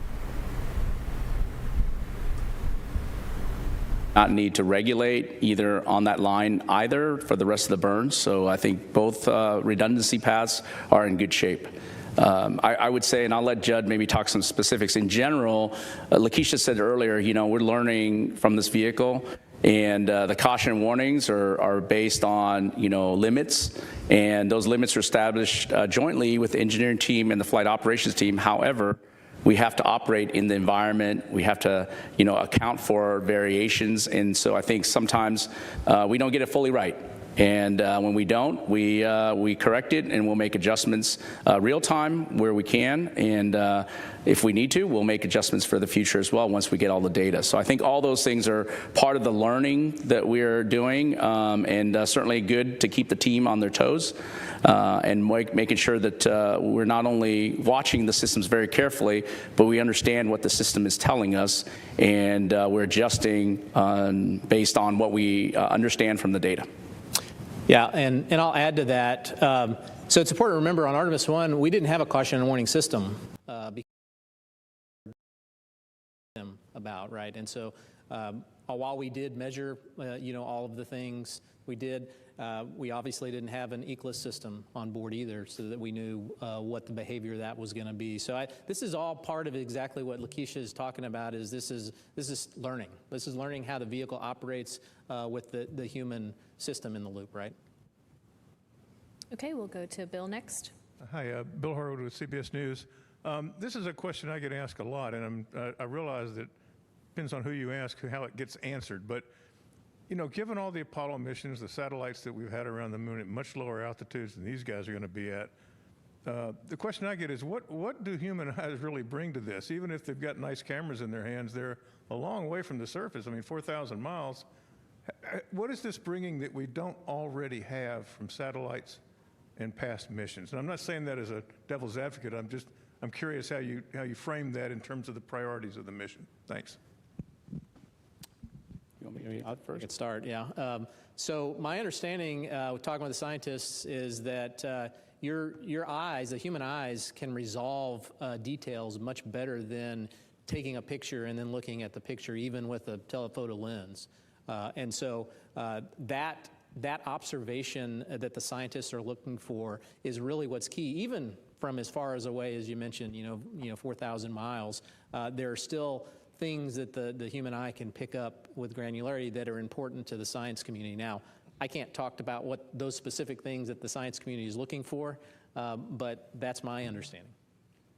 Not need to regulate either on that line either for the rest of the burns. So I think both redundancy paths are in good shape. I would say, and I'll let Judd maybe talk some specifics. In general, Lakeisha said earlier, we're learning from this vehicle, and the caution and warnings are based on, limits, and those limits are established jointly with the engineering team and the flight operations team. However, we have to operate in the environment. We have to, account for variations. And so I think sometimes we don't get it fully right. And when we don't, we correct it, and we'll make adjustments real time where we can. And if we need to, we'll make adjustments for the future as well once we get all the data. So I think all those things are part of the learning that we're doing, and certainly good to keep the team on their toes. And making sure that we're not only watching the systems very carefully, but we understand what the system is telling us, and we're adjusting based on what we understand from the data. Yeah, and I'll add to that. So it's important to remember on Artemis 1, we didn't have a caution and warning system about, right? And so while we did measure, all of the things we did, we obviously didn't have an ECLIS system on board either, so that we knew what the behavior of that was going to be. So this is all part of exactly what Lakeisha is talking about. This is learning. This is learning how the vehicle operates with the human system in the loop, right? Okay, we'll go to Bill next. Hi, Bill Harwood with CBS News. This is a question I get asked a lot, and I realize that it depends on who you ask how it gets answered. But, you know, given all the Apollo missions, the satellites that we've had around the moon at much lower altitudes than these guys are going to be at, the question I get is what do human eyes really bring to this? Even if they've got nice cameras in their hands, they're a long way from the surface. I mean, 4,000 miles. What is this bringing that we don't already have from satellites and past missions? And I'm not saying that as a devil's advocate. I'm curious how you frame that in terms of the priorities of the mission. Thanks. You want me to first? I can start, yeah. So my understanding, talking with the scientists, is that your eyes, the human eyes, can resolve details much better than taking a picture and then looking at the picture, even with a telephoto lens. And so that observation that the scientists are looking for is really what's key, even from as far as away as you mentioned, 4,000 miles. There are still things that the human eye can pick up with granularity that are important to the science community. Now, I can't talk about what those specific things that the science community is looking for, but that's my understanding.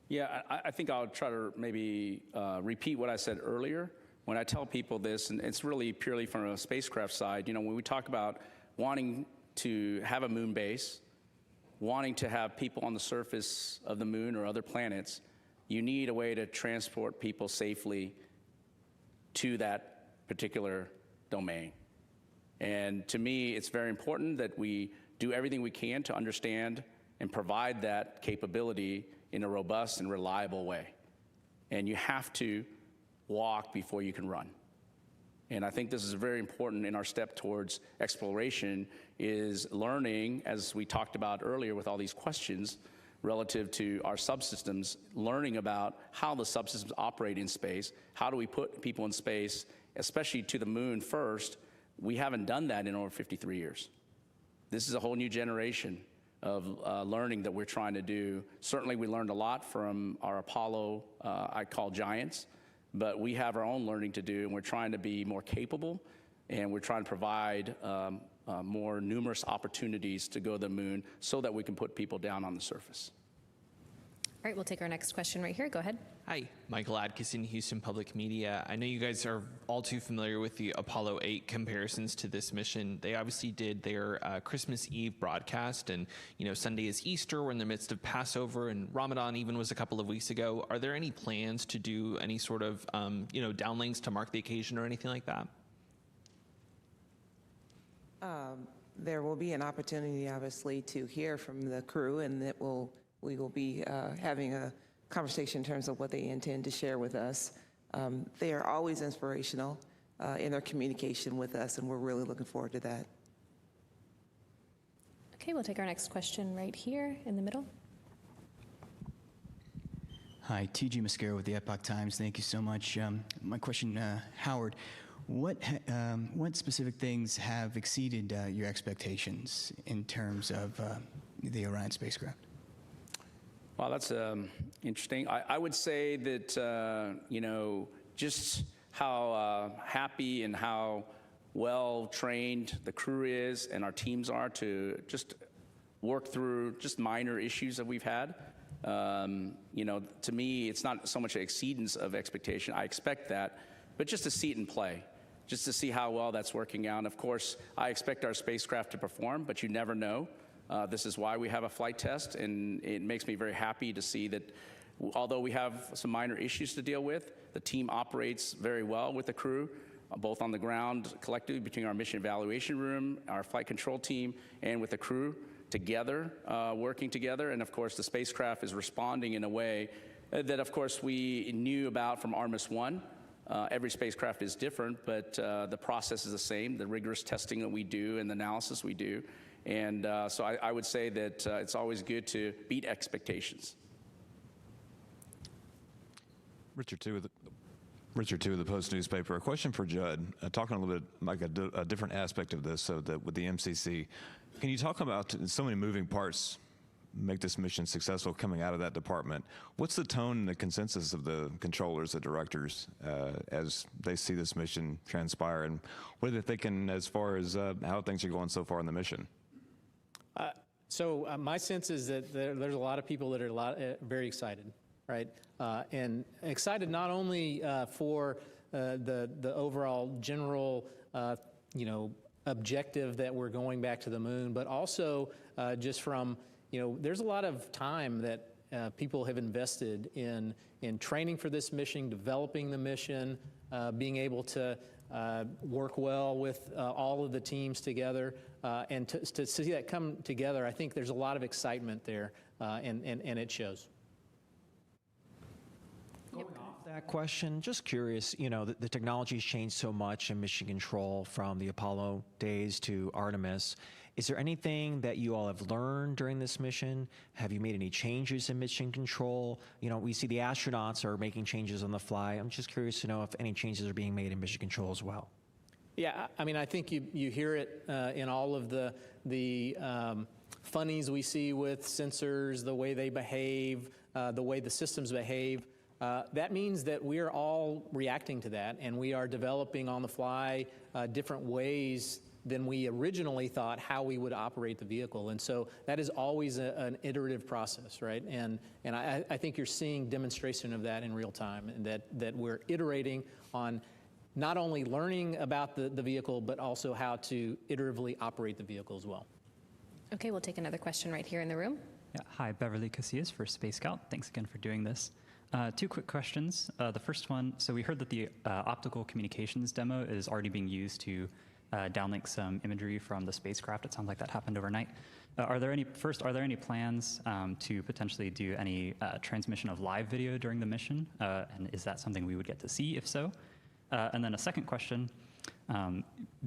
Yeah, I think I'll try to maybe repeat what I said earlier. When I tell people this, and it's really purely from a spacecraft side, when we talk about wanting to have a moon base, wanting to have people on the surface of the moon or other planets, you need a way to transport people safely to that particular domain. And to me, it's very important that we do everything we can to understand and provide that capability in a robust and reliable way. And you have to walk before you can run. And I think this is very important in our step towards exploration, is learning, as we talked about earlier with all these questions relative to our subsystems, learning about how the subsystems operate in space. How do we put people in space, especially to the moon first? We haven't done that in over 53 years. This is a whole new generation of learning that we're trying to do. Certainly we learned a lot from our Apollo, I call giants, but we have our own learning to do, and we're trying to be more capable, and we're trying to provide more numerous opportunities to go to the moon so that we can put people down on the surface. All right, we'll take our next question right here. Go ahead. Hi, Michael Adkison, Houston Public Media. I know you guys are all too familiar with the Apollo 8 comparisons to this mission. They obviously did their Christmas Eve broadcast, and Sunday is Easter. We're in the midst of Passover, and Ramadan even was a couple of weeks ago. Are there any plans to do any sort of downlinks to mark the occasion or anything like that? There will be an opportunity, obviously, to hear from the crew, and we will be having a conversation in terms of what they intend to share with us. They are always inspirational in their communication with us, and we're really looking forward to that. Okay, we'll take our next question right here in the middle. Hi, T.G. Mascaro with the Epoch Times. Thank you so much. My question, Howard, what specific things have exceeded your expectations in terms of the Orion spacecraft? Well, that's interesting. I would say that, just how happy and how well trained the crew is and our teams are to just work through just minor issues that we've had. To me, it's not so much an exceedance of expectation. I expect that, but just to see it in play, just to see how well that's working out. And of course, I expect our spacecraft to perform, but you never know. This is why we have a flight test, and it makes me very happy to see that although we have some minor issues to deal with, the team operates very well with the crew, both on the ground collectively between our mission evaluation room, our flight control team, and with the crew together, working together. And of course, the spacecraft is responding in a way that, of course, we knew about from Artemis 1. Every spacecraft is different, but the process is the same, the rigorous testing that we do and the analysis we do. And so I would say that it's always good to beat expectations. Richard Two of the Post newspaper. A question for Judd. Talking a little bit like a different aspect of this, so that with the MCC, can you talk about so many moving parts make this mission successful coming out of that department? What's the tone and the consensus of the controllers, the directors, as they see this mission transpire, and what are they thinking as far as how things are going so far in the mission? So my sense is that there's a lot of people that are very excited right? And excited not only for the overall general, objective that we're going back to the moon, but also just from, there's a lot of time that people have invested in training for this mission, developing the mission, being able to work well with all of the teams together, and to see that come together, I think there's a lot of excitement there, and it shows. Going off that question, just curious, the technology's changed so much in mission control from the Apollo days to Artemis. Is there anything that you all have learned during this mission? Have you made any changes in mission control? We see the astronauts are making changes on the fly. I'm just curious to know if any changes are being made in mission control as well. Yeah, I mean, I think you hear it in all of the funnies we see with sensors, the way they behave, the way the systems behave. That means that we are all reacting to that, and we are developing on the fly different ways than we originally thought how we would operate the vehicle. And so that is always an iterative process, right? And I think you're seeing demonstration of that in real time, and that we're iterating on not only learning about the vehicle, but also how to iteratively operate the vehicle as well. Okay, we'll take another question right here in the room. Yeah, hi, Beverly Casillas for Space Scout. Thanks again for doing this. Two quick questions. The first one, so we heard that the optical communications demo is already being used to downlink some imagery from the spacecraft. It sounds like that happened overnight. Are there any plans to potentially do any transmission of live video during the mission? And is that something we would get to see, if so? And then a second question,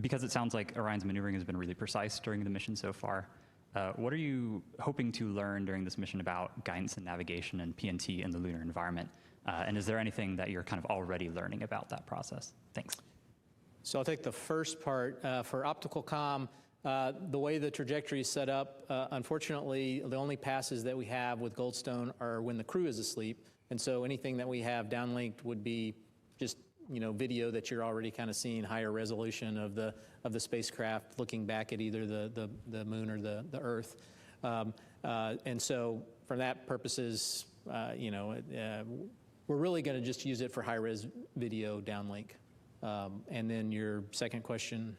because it sounds like Orion's maneuvering has been really precise during the mission so far, what are you hoping to learn during this mission about guidance and navigation and PNT in the lunar environment? And is there anything that you're kind of already learning about that process? Thanks. So I'll take the first part. For optical comm, the way the trajectory is set up, unfortunately, the only passes that we have with Goldstone are when the crew is asleep. And so anything that we have downlinked would be just video that you're already kind of seeing, higher resolution of the spacecraft looking back at either the moon or the Earth. And so for that purposes, we're really going to just use it for high-res video downlink. And then your second question.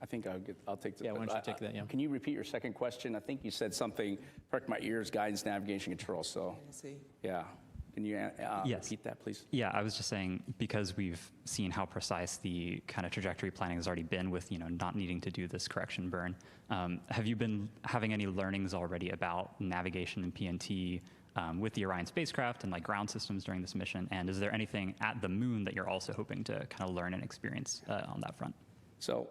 I think I'll take the. Yeah, why don't you take that? Yeah. Can you repeat your second question? I think you said something. Perked my ears. Guidance, navigation, control. So. Yeah. Can you yes. repeat that, please? Yeah, I was just saying, because we've seen how precise the kind of trajectory planning has already been with, not needing to do this correction burn, have you been having any learnings already about navigation and PNT with the Orion spacecraft and like ground systems during this mission? And is there anything at the moon that you're also hoping to kind of learn and experience on that front? So,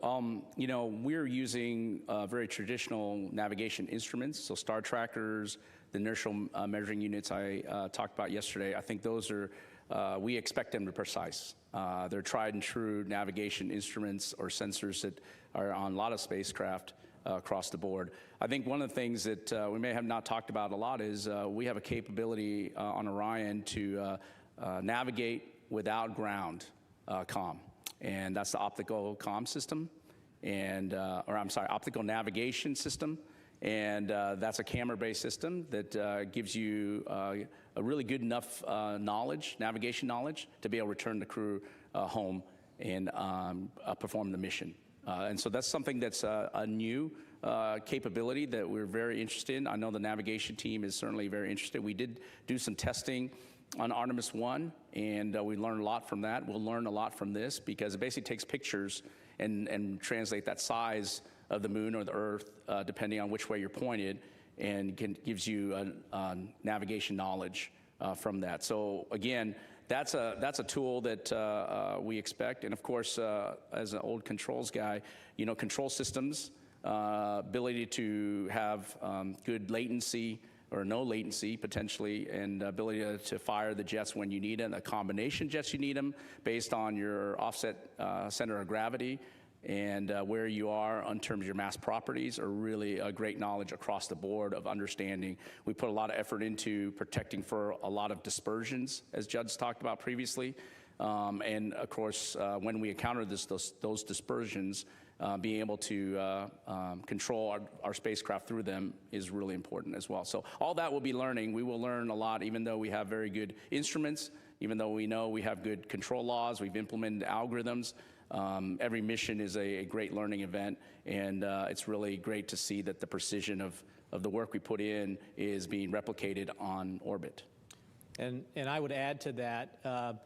we're using very traditional navigation instruments, so star trackers, the inertial measuring units I talked about yesterday. I think those are, we expect them to be precise. They're tried and true navigation instruments or sensors that are on a lot of spacecraft across the board. I think one of the things that we may have not talked about a lot is we have a capability on Orion to navigate without ground comm. And that's the optical comm system, optical navigation system. And that's a camera-based system that gives you a really good enough navigation knowledge, to be able to return the crew home and perform the mission. And so that's something that's a new capability that we're very interested in. I know the navigation team is certainly very interested. We did do some testing on Artemis 1, and we learned a lot from that. We'll learn a lot from this, because it basically takes pictures and translate that size of the moon or the Earth, depending on which way you're pointed, and gives you navigation knowledge from that. So again, that's a tool that we expect. And of course, as an old controls guy, control systems, ability to have good latency or no latency potentially, and ability to fire the jets when you need them, a combination jets you need them based on your offset center of gravity and where you are in terms of your mass properties, are really a great knowledge across the board of understanding. We put a lot of effort into protecting for a lot of dispersions, as Judd's talked about previously. And of course, when we encounter those dispersions, being able to control our spacecraft through them is really important as well. So all that we'll be learning. We will learn a lot, even though we have very good instruments, even though we know we have good control laws, we've implemented algorithms. Every mission is a great learning event, and it's really great to see that the precision of the work we put in is being replicated on orbit. And I would add to that,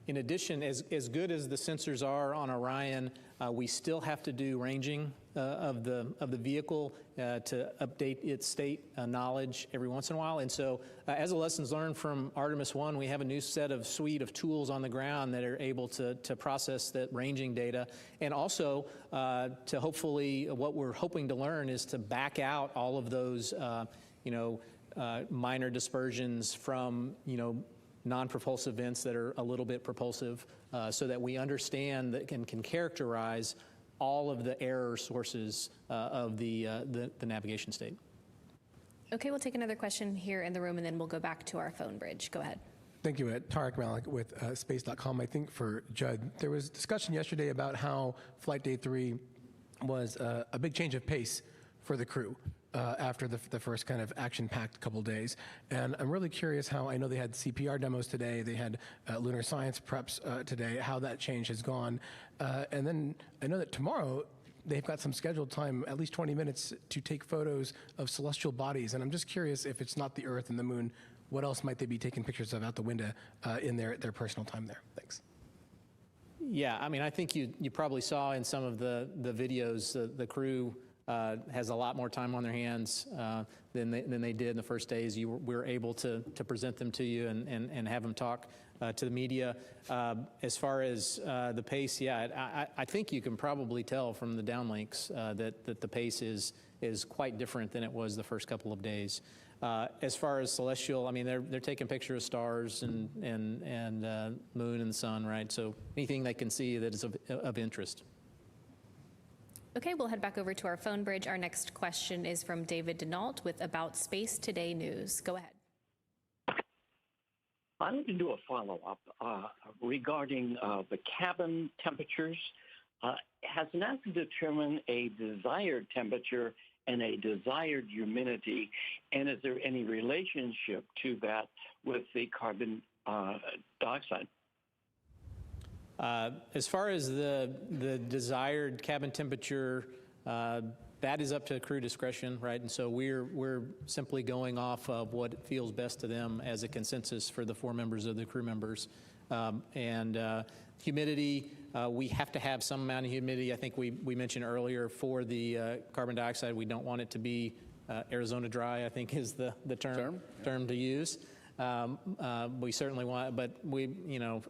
in addition, as good as the sensors are on Orion, we still have to do ranging of the vehicle to update its state knowledge every once in a while. And so as a lessons learned from Artemis 1, we have a new suite of tools on the ground that are able to process that ranging data. And also to hopefully, what we're hoping to learn is to back out all of those, minor dispersions from, non-propulsive events that are a little bit propulsive, so that we understand that can characterize all of the error sources of the navigation state. Okay, we'll take another question here in the room, and then we'll go back to our phone bridge. Go ahead. Thank you. Tarek Malik with Space.com. I think for Judd, there was discussion yesterday about how Flight Day 3 was a big change of pace for the crew. After the first kind of action-packed couple days. And I'm really curious how, I know they had CPR demos today, they had lunar science preps today, how that change has gone. And then I know that tomorrow they've got some scheduled time, at least 20 minutes, to take photos of celestial bodies. And I'm just curious, if it's not the Earth and the Moon, what else might they be taking pictures of out the window in their personal time there? Thanks. Yeah, I mean, I think you probably saw in some of the videos, the crew has a lot more time on their hands than they did in the first days. We were able to present them to you and have them talk to the media. As far as the pace, yeah, I think you can probably tell from the downlinks that the pace is quite different than it was the first couple of days. As far as celestial, I mean, they're taking pictures of stars and moon and the sun, right? So anything they can see that is of interest. Okay, we'll head back over to our phone bridge. Our next question is from David Denault with About Space Today News. Go ahead. I'd like to do a follow-up regarding the cabin temperatures. Has NASA determined a desired temperature and a desired humidity, and is there any relationship to that with the carbon dioxide? As far as the desired cabin temperature, that is up to crew discretion, right? And so we're simply going off of what feels best to them as a consensus for the 4 members of the crew members. And humidity, we have to have some amount of humidity. I think we mentioned earlier for the carbon dioxide, we don't want it to be Arizona dry, I think is the term to use. We certainly want, but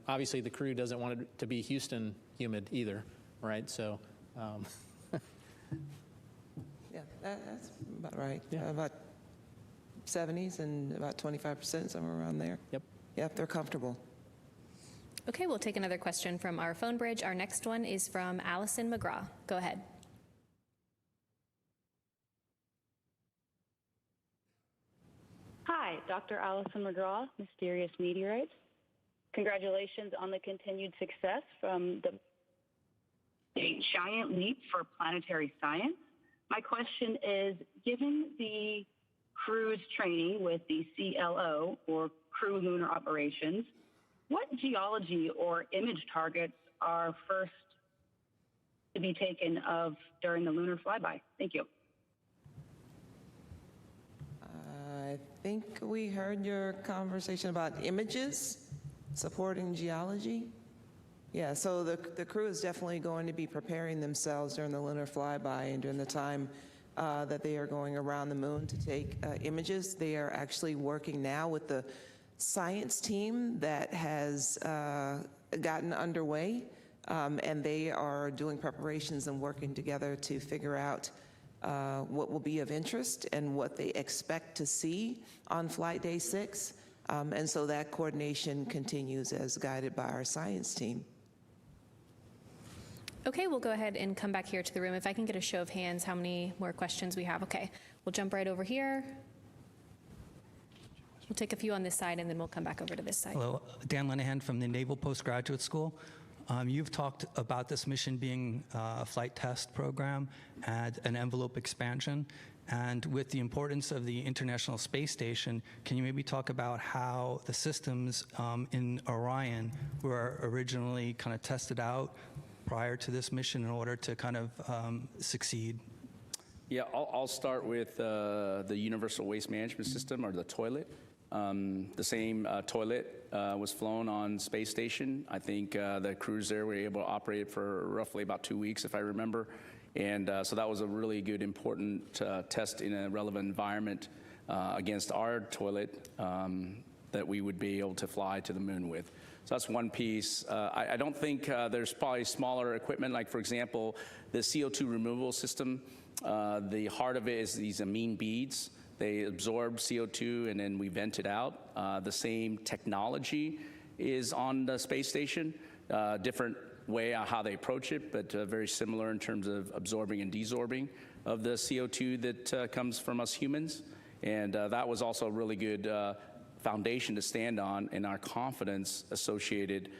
obviously the crew doesn't want it to be Houston humid either, right? So, yeah, that's about right. Yeah. About 70s and about 25%, somewhere around there. Yep. Yep, they're comfortable. Okay, we'll take another question from our phone bridge. Our next one is from Allison McGraw. Go ahead. Hi, Dr. Allison McGraw, Mysterious Meteorites. Congratulations on the continued success from a giant leap for planetary science. My question is, given the crew's training with the CLO, or Crew Lunar Operations, what geology or image targets are first to be taken of during the lunar flyby? Thank you. I think we heard your conversation about images supporting geology. Yeah, so the crew is definitely going to be preparing themselves during the lunar flyby and during the time that they are going around the moon to take images. They are actually working now with the science team that has gotten underway, and they are doing preparations and working together to figure out what will be of interest and what they expect to see on Flight Day 6. And so that coordination continues as guided by our science team. Okay, we'll go ahead and come back here to the room. If I can get a show of hands, how many more questions we have? Okay, we'll jump right over here. We'll take a few on this side, and then we'll come back over to this side. Hello, Dan Lenahan from the Naval Postgraduate School. You've talked about this mission being a flight test program and an envelope expansion. And with the importance of the International Space Station, can you maybe talk about how the systems in Orion were originally kind of tested out prior to this mission in order to kind of succeed? Yeah, I'll start with the Universal Waste Management System, or the toilet. The same toilet was flown on space station. I think the crews there were able to operate it for roughly about 2 weeks, if I remember. And so that was a really good, important test in a relevant environment against our toilet that we would be able to fly to the moon with. So that's one piece. I don't think there's probably smaller equipment, like, for example, the CO2 removal system. The heart of it is these amine beads. They absorb CO2 and then we vent it out. The same technology is on the space station, different way on how they approach it, but very similar in terms of absorbing and desorbing of the CO2 that comes from us humans. And that was also a really good foundation to stand on in our confidence associated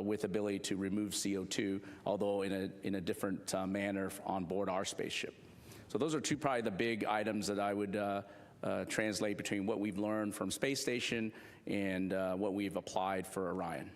with ability to remove CO2, although in a different manner on board our spaceship. So those are two probably the big items that I would translate between what we've learned from space station and what we've applied for Orion.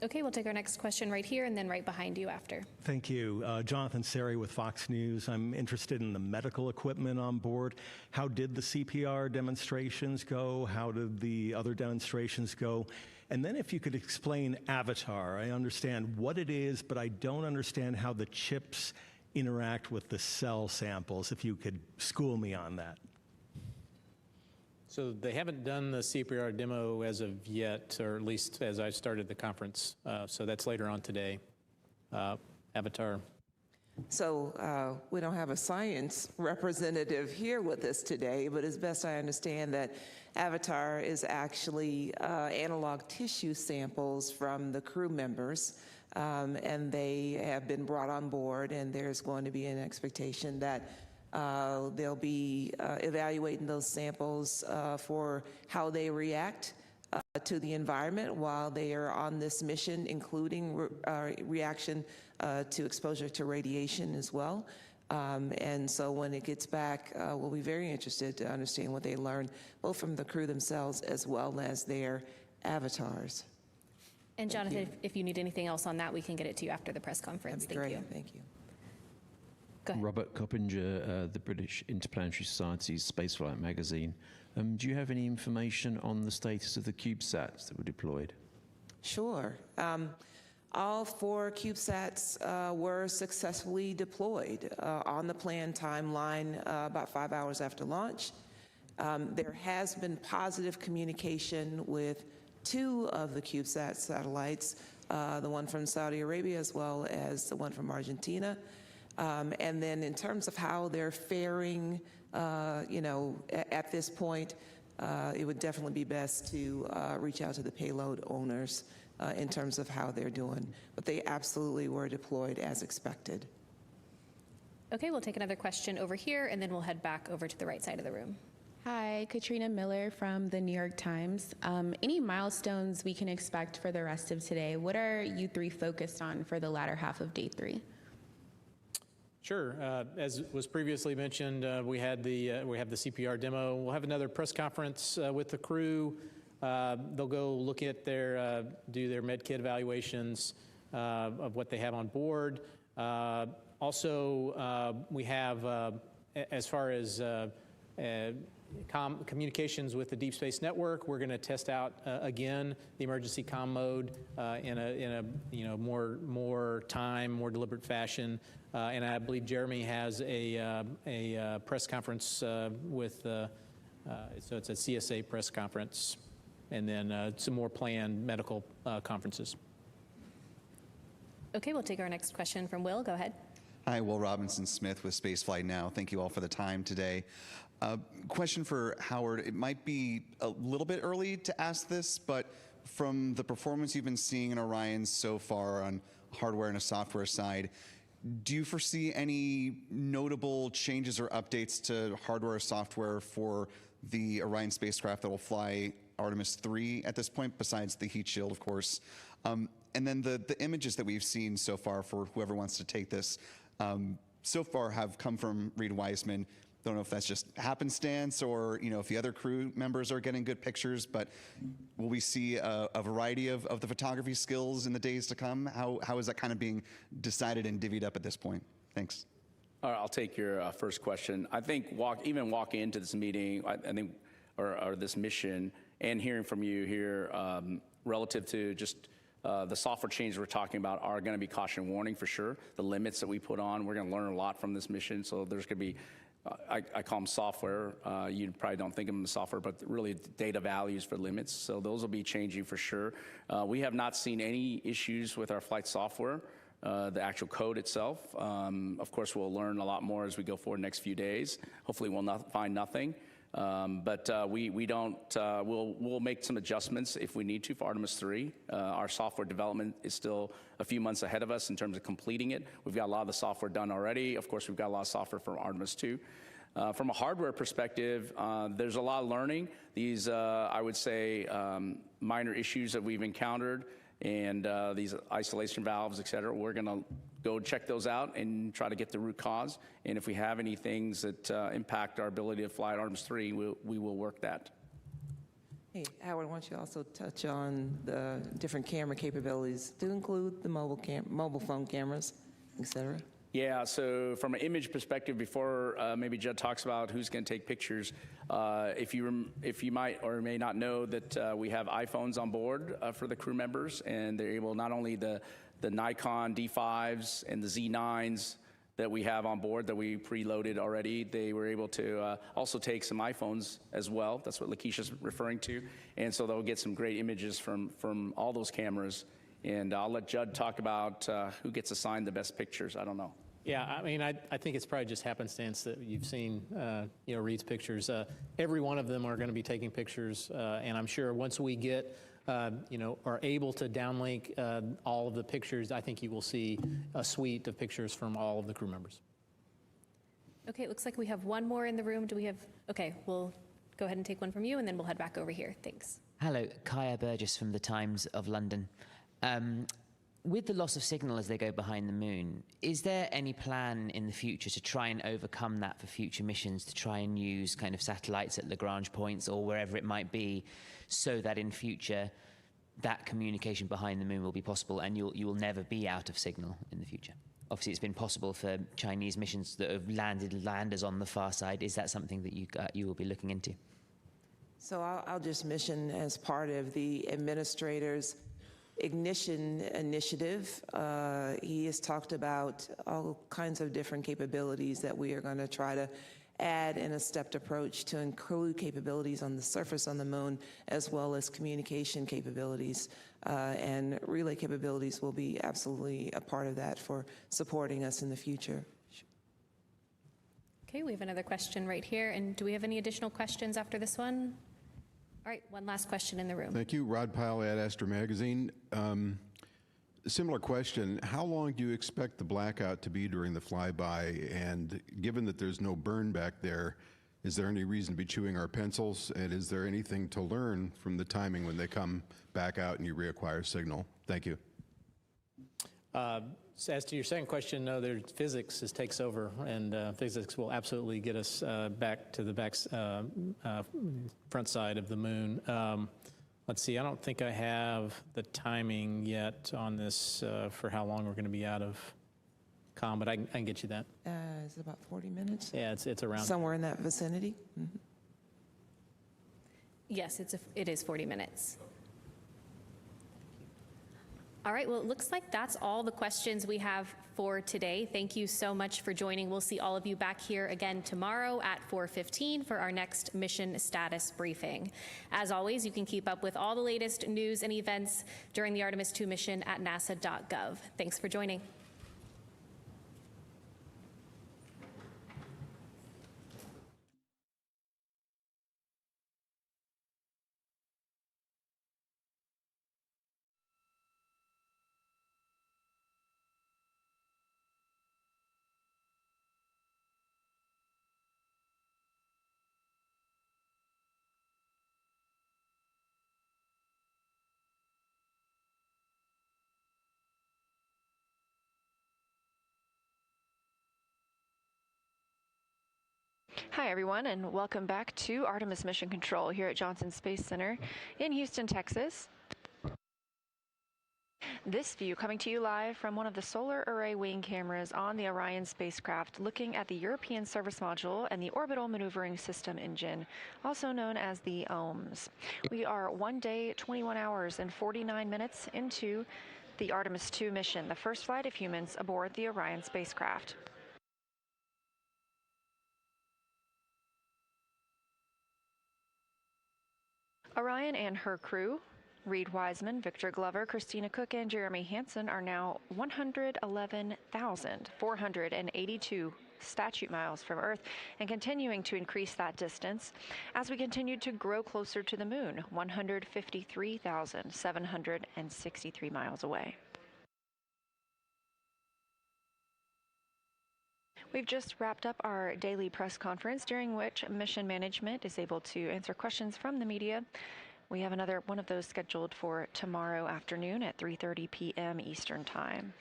Okay, we'll take our next question right here and then right behind you after. Thank you. Jonathan Seri with Fox News. I'm interested in the medical equipment on board. How did the CPR demonstrations go? How did the other demonstrations go? And then if you could explain Avatar. I understand what it is, but I don't understand how the chips interact with the cell samples. If you could school me on that. So they haven't done the CPR demo as of yet, or at least as I started the conference. So that's later on today. Avatar. So we don't have a science representative here with us today, but as best I understand that Avatar is actually analog tissue samples from the crew members, and they have been brought on board, and there's going to be an expectation that they'll be evaluating those samples for how they react to the environment while they are on this mission, including reaction to exposure to radiation as well. And so when it gets back, we'll be very interested to understand what they learned, both from the crew themselves as well as their avatars. And Jonathan, if you need anything else on that, we can get it to you after the press conference. That'd be great. Thank you. Go ahead. Robert Coppinger, the British Interplanetary Society's Spaceflight magazine. Do you have any information on the status of the CubeSats that were deployed? Sure. All 4 CubeSats were successfully deployed on the planned timeline about 5 hours after launch. There has been positive communication with 2 of the CubeSat satellites, the one from Saudi Arabia as well as the one from Argentina. And then in terms of how they're faring, at this point, it would definitely be best to reach out to the payload owners in terms of how they're doing. But they absolutely were deployed as expected. Okay, we'll take another question over here, and then we'll head back over to the right side of the room. Hi, Katrina Miller from the New York Times. Any milestones we can expect for the rest of today? What are you 3 focused on for the latter half of day 3? Sure. As was previously mentioned, we have the CPR demo. We'll have another press conference with the crew. They'll go look at do their med kit evaluations of what they have on board. Also, we have, as far as communications with the Deep Space Network, we're going to test out again the emergency comm mode in a more deliberate fashion. And I believe Jeremy has a press conference with so it's a CSA press conference, and then some more planned medical conferences. Okay, we'll take our next question from Will. Go ahead. Hi, Will Robinson-Smith with Spaceflight Now. Thank you all for the time today. Question for Howard. It might be a little bit early to ask this, but from the performance you've been seeing in Orion so far on hardware and a software side, do you foresee any notable changes or updates to hardware or software for the Orion spacecraft that will fly Artemis 3 at this point, besides the heat shield, of course? And then the images that we've seen so far for whoever wants to take this, so far have come from Reed Wiseman. Don't know if that's just happenstance or, if the other crew members are getting good pictures, but will we see a variety of the photography skills in the days to come? How is that kind of being decided and divvied up at this point? Thanks. All right, I'll take your first question. I think walking into this meeting, I think, or this mission, and hearing from you here relative to just the software changes we're talking about are going to be caution warning for sure. The limits that we put on, we're going to learn a lot from this mission. So there's going to be, I call them software. You probably don't think of them as software, but really data values for limits. So those will be changing for sure. We have not seen any issues with our flight software. The actual code itself. Of course, we'll learn a lot more as we go forward the next few days. Hopefully, we'll find nothing. But we don't. We'll make some adjustments if we need to for Artemis 3. Our software development is still a few months ahead of us in terms of completing it. We've got a lot of the software done already. Of course, we've got a lot of software for Artemis 2. From a hardware perspective, there's a lot of learning. These, I would say, minor issues that we've encountered and these isolation valves, et cetera, we're going to go check those out and try to get the root cause. And if we have any things that impact our ability to fly at Artemis 3, we will work that. Hey, Howard, why don't you also touch on the different camera capabilities to include the mobile phone cameras, et cetera? Yeah, so from an image perspective, before maybe Judd talks about who's going to take pictures, if you might or may not know that we have iPhones on board for the crew members, and they're able not only the Nikon D5s and the Z9s that we have on board that we preloaded already, they were able to also take some iPhones as well. That's what Lakeisha's referring to, and so they'll get some great images from all those cameras. And I'll let Judd talk about who gets assigned the best pictures. I don't know. Yeah, I mean, I think it's probably just happenstance that you've seen, Reed's pictures. Every one of them are going to be taking pictures, and I'm sure once we get, are able to downlink all of the pictures, I think you will see a suite of pictures from all of the crew members. Okay, it looks like we have one more in the room. Do we have, okay, we'll go ahead and take one from you, and then we'll head back over here. Thanks. Hello, Kaya Burgess from the Times of London. With the loss of signal as they go behind the moon, is there any plan in the future to try and overcome that for future missions, to try and use kind of satellites at Lagrange points or wherever it might be, so that in future that communication behind the moon will be possible and you will never be out of signal in the future? Obviously, it's been possible for Chinese missions that have landed landers on the far side. Is that something that you will be looking into? So I'll just mention, as part of the administrator's Ignition initiative, he has talked about all kinds of different capabilities that we are going to try to add in a stepped approach to include capabilities on the surface on the moon, as well as communication capabilities. And relay capabilities will be absolutely a part of that for supporting us in the future. Okay, we have another question right here. And do we have any additional questions after this one? All right, one last question in the room. Thank you. Rod Pyle at Astor Magazine. Similar question. How long do you expect the blackout to be during the flyby? And given that there's no burn back there, is there any reason to be chewing our pencils? And is there anything to learn from the timing when they come back out and you reacquire signal? Thank you. So as to your second question, no, physics takes over, and physics will absolutely get us back to the front side of the moon. Let's see, I don't think I have the timing yet on this for how long we're going to be out of comm, but I can get you that. Is it about 40 minutes? Yeah, it's around. Somewhere in that vicinity? Mm-hmm. Yes, it is 40 minutes. All right, well, it looks like that's all the questions we have for today. Thank you so much for joining. We'll see all of you back here again tomorrow at 4:15 for our next mission status briefing. As always, you can keep up with all the latest news and events during the Artemis II mission at nasa.gov. Thanks for joining. Hi, everyone, and welcome back to Artemis Mission Control here at Johnson Space Center in Houston, Texas. This view coming to you live from one of the solar array wing cameras on the Orion spacecraft, looking at the European Service Module and the Orbital Maneuvering System engine, also known as the OMS. We are 1 day, 21 hours, and 49 minutes into the Artemis II mission, the first flight of humans aboard the Orion spacecraft. Orion and her crew, Reed Wiseman, Victor Glover, Christina Cook, and Jeremy Hansen, are now 111,482 statute miles from Earth and continuing to increase that distance as we continue to grow closer to the moon, 153,763 miles away. We've just wrapped up our daily press conference, during which mission management is able to answer questions from the media. We have another one of those scheduled for tomorrow afternoon at 3:30 p.m. Eastern Time.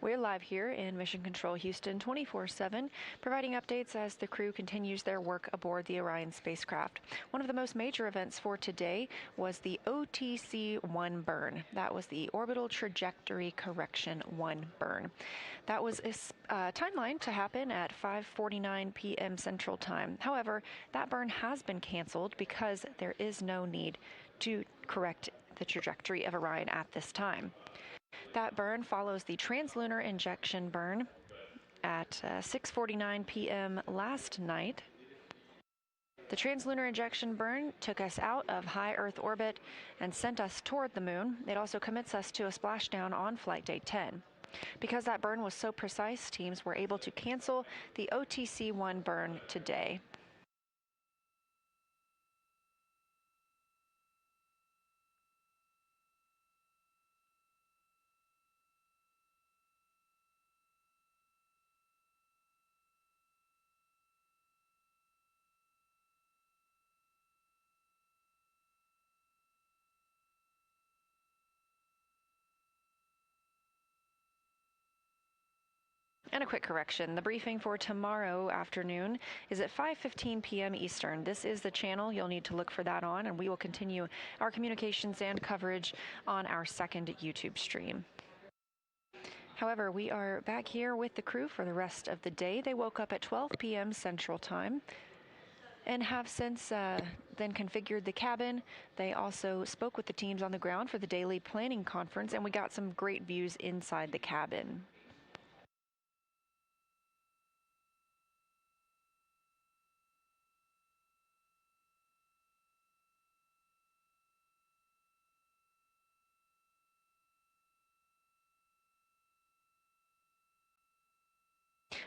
We're live here in Mission Control Houston 24/7, providing updates as the crew continues their work aboard the Orion spacecraft. One of the most major events for today was the OTC-1 burn. That was the Orbital Trajectory Correction 1 burn. That was timeline to happen at 5:49 p.m. Central Time. However, that burn has been canceled because there is no need to correct the trajectory of Orion at this time. That burn follows the translunar injection burn at 6:49 p.m. last night. The translunar injection burn took us out of high Earth orbit and sent us toward the moon. It also commits us to a splashdown on flight day 10. Because that burn was so precise, teams were able to cancel the OTC-1 burn today. And a quick correction, the briefing for tomorrow afternoon is at 5:15 p.m. Eastern. This is the channel you'll need to look for that on, and we will continue our communications and coverage on our second YouTube stream. However, we are back here with the crew for the rest of the day. They woke up at 12 p.m. Central Time and have since then configured the cabin. They also spoke with the teams on the ground for the daily planning conference, and we got some great views inside the cabin.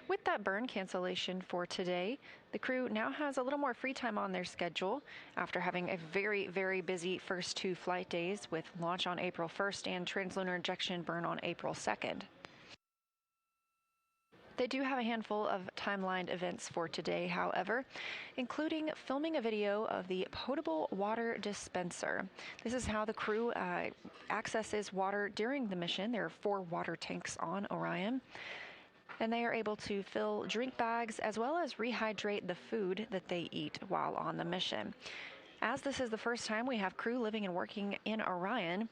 With that burn cancellation for today, the crew now has a little more free time on their schedule after having a very, very busy first 2 flight days with launch on April 1st and translunar injection burn on April 2nd. They do have a handful of timelined events for today, however, including filming a video of the potable water dispenser. This is how the crew accesses water during the mission. There are 4 water tanks on Orion, and they are able to fill drink bags as well as rehydrate the food that they eat while on the mission. As this is the first time we have crew living and working in Orion,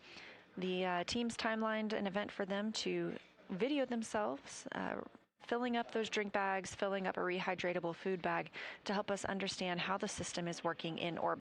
the team's timelined an event for them to video themselves filling up those drink bags, filling up a rehydratable food bag to help us understand how the system is working in orbit.